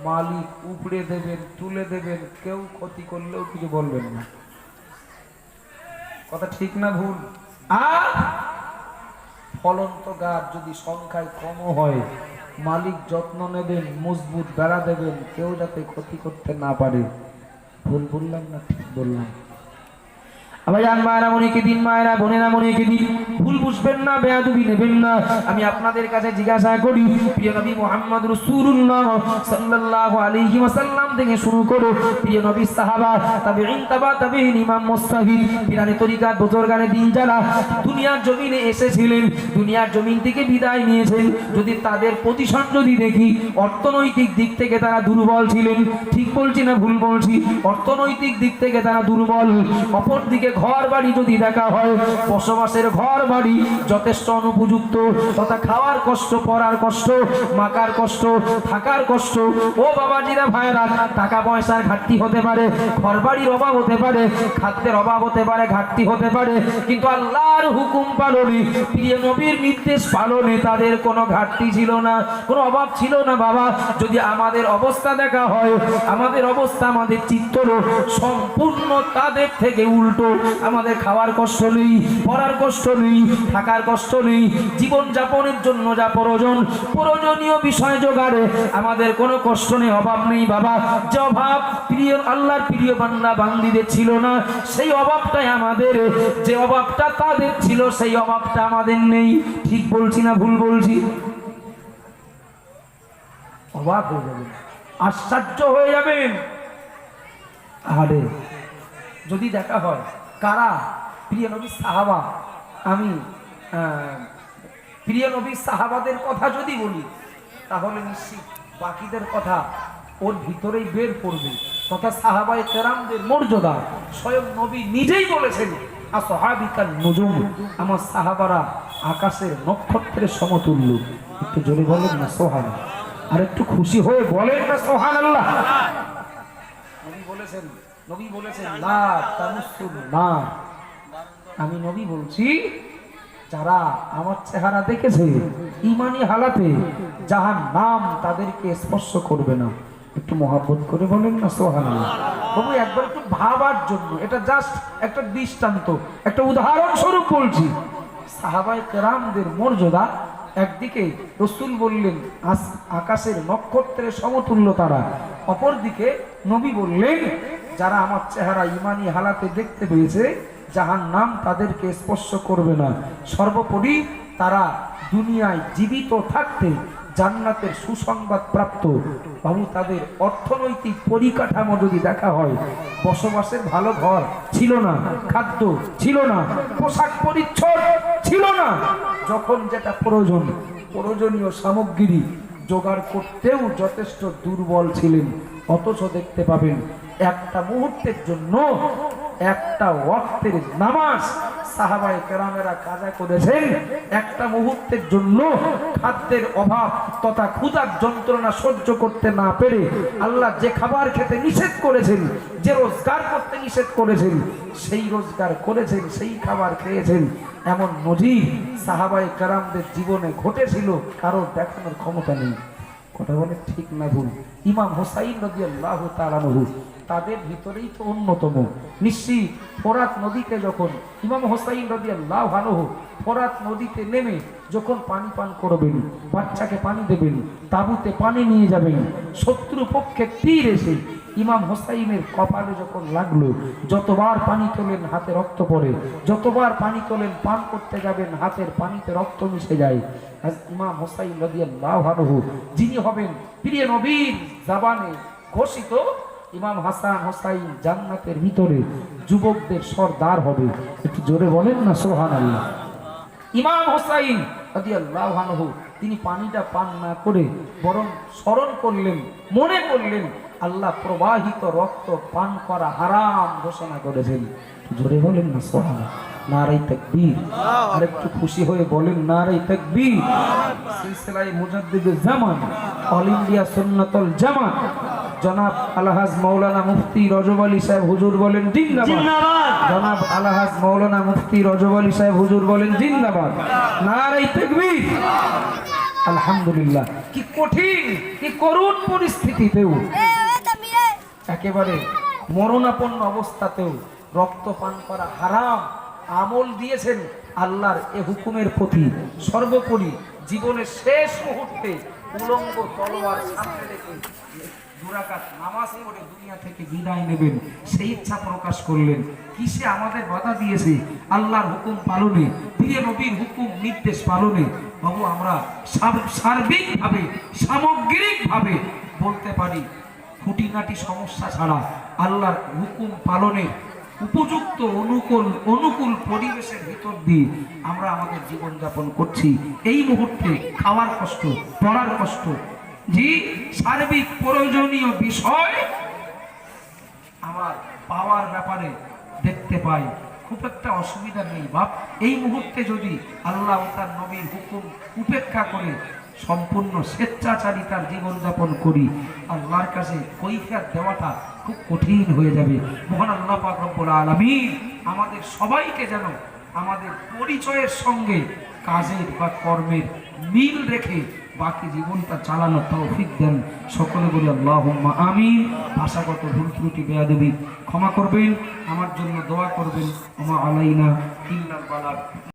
[SPEAKER 1] মালিক উপড়ে দেবেন, তুলে দেবেন, কেউ ক্ষতি করলেও কিছু বলবেন না। কথা ঠিক না ভুল? আর ফলন্ত গাছ যদি সংখ্যায় কম হয়, মালিক যত্ন নেবেন, মজবুত বেড়া দেবেন, কেউ যাতে ক্ষতি করতে না পারে। ভুল বললাম না ঠিক বললাম? মায়েরা বোনেরা মনে রেখে দিন, ভুল বুঝবেন না, বেয়াদবি নেবেন না। আমি আপনাদের কাছে জিজ্ঞাসা করি, প্রিয় নবী মুহাম্মদ রাসূলুল্লাহ সাল্লাল্লাহু আলাইহি ওয়াসাল্লাম থেকে শুরু করে প্রিয় নবী সাহাবা, তাবেঈন, তাবেঈন, ইমাম মুজতাহিদ, পিরানি তরিকাত বুজুর্গানে দিন যারা দুনিয়ার জমিনে এসেছিলেন, দুনিয়ার জমিন থেকে বিদায় নিয়েছেন, যদি তাদের পজিশন যদি দেখি, অর্থনৈতিক দিক থেকে তারা দুর্বল ছিলেন। ঠিক বলছি না ভুল বলছি? অর্থনৈতিক দিক থেকে তারা দুর্বল। অপরদিকে ঘর বাড়ি যদি দেখা হয়, বসবাসের ঘর বাড়ি যথেষ্ট অনুপযুক্ত, তথা খাওয়ার কষ্ট, পড়ার কষ্ট, মাকার কষ্ট, থাকার কষ্ট। ও বাবাজিরা, ভাইরা, টাকা পয়সার ঘাটতি হতে পারে, ঘর বাড়ির অভাব হতে পারে, খাদ্যের অভাব হতে পারে, ঘাটতি হতে পারে, কিন্তু আল্লাহর হুকুম পালনে, প্রিয় নবীর নির্দেশ পালনে তাদের কোনো ঘাটতি ছিল না, কোনো অভাব ছিল না। বাবা, যদি আমাদের অবস্থা দেখা হয়, আমাদের অবস্থা, আমাদের চিত্র সম্পূর্ণ তাদের থেকে উল্টো। আমাদের খাওয়ার কষ্ট নেই, পড়ার কষ্ট নেই, থাকার কষ্ট নেই, জীবন যাপনের জন্য যা প্রয়োজন, প্রয়োজনীয় বিষয় জোগাড়ে আমাদের কোনো কষ্ট নেই, অভাব নেই বাবা। যে অভাব প্রিয় আল্লাহর প্রিয় বান্দা বান্দীদের ছিল না, সেই অভাবটাই আমাদের। যে অভাবটা তাদের ছিল, সেই অভাবটা আমাদের নেই। ঠিক বলছি না ভুল বলছি? অবাক হয়ে যাবেন, আশ্চর্য হয়ে যাবেন। আরে যদি দেখা হয় কারা প্রিয় নবীর সাহাবা, আমি প্রিয় নবীর সাহাবাদের কথা যদি বলি, তাহলে নিশ্চিত বাকিদের কথা ওর ভিতরেই বের করবে। তথা সাহাবায়ে কেরামদের মর্যাদা স্বয়ং নবী নিজেই বলেছেন, আসহাবিকান নুজুম, আমার সাহাবারা আকাশের নক্ষত্রের সমতুল্য। একটু জোরে বলেন না সুবহানাল্লাহ, আর একটু খুশি হয়ে বলেন না সুবহানাল্লাহ। নবী বলেছেন লা তামুসুন না, আমি নবী বলছি যারা আমার চেহারা দেখেছে ঈমানি হালাতে জাহান্নাম তাদেরকে স্পর্শ করবে না। একটু মহব্বত করে বলেন না সুবহানাল্লাহ। বাবু একবার একটু ভাবার জন্য, এটা জাস্ট একটা দৃষ্টান্ত, একটা উদাহরণ স্বরূপ বলছি। সাহাবায়ে কেরামদের মর্যাদা একদিকে রাসূল বললেন আকাশের নক্ষত্রের সমতুল্য তারা, অপরদিকে নবী বললেন যারা আমার চেহারা ঈমানি হালাতে দেখতে পেয়েছে জাহান্নাম তাদেরকে স্পর্শ করবে না। সর্বোপরি তারা দুনিয়ায় জীবিত থাকতে জান্নাতের সুসংবাদ প্রাপ্ত। বাবু তাদের অর্থনৈতিক পরিকাঠামো যদি দেখা হয়, বসবাসের ভালো ঘর ছিল না, খাদ্য ছিল না, পোশাক পরিচ্ছদ ছিল না, যখন যেটা প্রয়োজন প্রয়োজনীয় সামগ্রী জোগাড় করতেও যথেষ্ট দুর্বল ছিলেন। অথচ দেখতে পাবেন একটা মুহূর্তের জন্য একটা ওয়াক্তের নামাজ সাহাবায়ে কেরামেরা কাজা করেছেন, একটা মুহূর্তের জন্য খাদ্যের অভাব তথা ক্ষুধার যন্ত্রণা সহ্য করতে না পেরে আল্লাহ যে খাবার খেতে নিষেধ করেছেন, যে রোজগার করতে নিষেধ করেছেন, সেই রোজগার করেছেন, সেই খাবার খেয়েছেন। এমন নজির সাহাবায়ে কেরামদের জীবনে ঘটেছিল, কারো দেখানোর ক্ষমতা নেই। কথা বলে ঠিক না ভুল? ইমাম হুসাইন রাদিয়াল্লাহু তাআলা আনহু তাদের ভিতরেই তো অন্যতম। নিশ্চিত ফোরাত নদীতে যখন ইমাম হুসাইন রাদিয়াল্লাহু আনহু ফোরাত নদীতে নেমে যখন পানি পান করবেন, বাচ্চাকে পানি দেবেন, তাঁবুতে পানি নিয়ে যাবেন, শত্রু পক্ষে তীর এসে ইমাম হুসাইনের কপালে যখন লাগলো, যতবার পানি তোলেন হাতে রক্ত পড়ে, যতবার পানি তোলেন পান করতে যাবেন হাতের পানিতে রক্ত মিশে যায়। ইমাম হুসাইন রাদিয়াল্লাহু আনহু যিনি হবেন প্রিয় নবীর জবানে ঘোষিত ইমাম হাসান হুসাইন জান্নাতের ভিতরে যুবকদের সরদার হবে। একটু জোরে বলেন না সুবহানাল্লাহ। ইমাম হুসাইন রাদিয়াল্লাহু আনহু তিনি পানিটা পান না করে বরং স্মরণ করলেন, মনে করলেন আল্লাহ প্রবাহিত রক্ত পান করা হারাম ঘোষণা করেছেন। জোরে বলেন না সুবহানাল্লাহ। নারে তাকবীর। আর একটু খুশি হয়ে বলেন নারে তাকবীর। সিলসিলায়ে মুজাদ্দিদুল জামান অল ইন্ডিয়া সুন্নাতুল জামাত জনাব আলহাজ মাওলানা মুফতি রজব আলী সাহেব হুজুর বলেন জিন্দাবাদ। জনাব আলহাজ মাওলানা মুফতি রজব আলী সাহেব হুজুর বলেন জিন্দাবাদ। নারে তাকবীর। আলহামদুলিল্লাহ। কি কঠিন, কি করুণ পরিস্থিতিতেও, একেবারে মরণাপন্ন অবস্থাতেও রক্ত পান করা হারাম আমল দিয়েছেন আল্লাহর এ হুকুমের প্রতি। সর্বোপরি জীবনের শেষ মুহূর্তে উলঙ্গ তলোয়ার সামনে রেখে দুরাকাত নামাজ পড়ে দুনিয়া থেকে বিদায় নেবেন, সেই ইচ্ছা প্রকাশ করলেন। কিসে আমাদের বাধা দিয়েছে? আল্লাহর হুকুম পালনে, প্রিয় নবীর হুকুম নির্দেশ পালনে। বাবু আমরা সার্বিকভাবে সামগ্রিকভাবে বলতে পারি খুঁটিনাটি সমস্যা ছাড়া আল্লাহর হুকুম পালনের উপযুক্ত অনুকূল পরিবেশের ভিতর দিয়ে আমরা আমাদের জীবনযাপন করছি। এই মুহূর্তে খাওয়ার কষ্ট, পড়ার কষ্ট, যে সার্বিক প্রয়োজনীয় বিষয় আমার পাওয়ার ব্যাপারে দেখতে পাই খুব একটা অসুবিধা নেই বাপ। এই মুহূর্তে যদি আল্লাহ ও তার নবীর হুকুম উপেক্ষা করে সম্পূর্ণ স্বেচ্ছাচারিতার জীবনযাপন করি, আল্লাহর কাছে কৈফিয়ত দেওয়াটা খুব কঠিন হয়ে যাবে। মহান আল্লাহ পাক রব্বুল আলামিন আমাদের সবাইকে যেন আমাদের পরিচয়ের সঙ্গে কাজের বা কর্মের মিল রেখে বাকি জীবনটা চালানোর তৌফিক দেন। সকলে বলি আল্লাহুম্মা আমিন। ভাষাগত ভুল ত্রুটি বেয়াদবি ক্ষমা করবেন, আমার জন্য দোয়া করবেন। ওমা আলাইনা ইল্লাল বালাগ।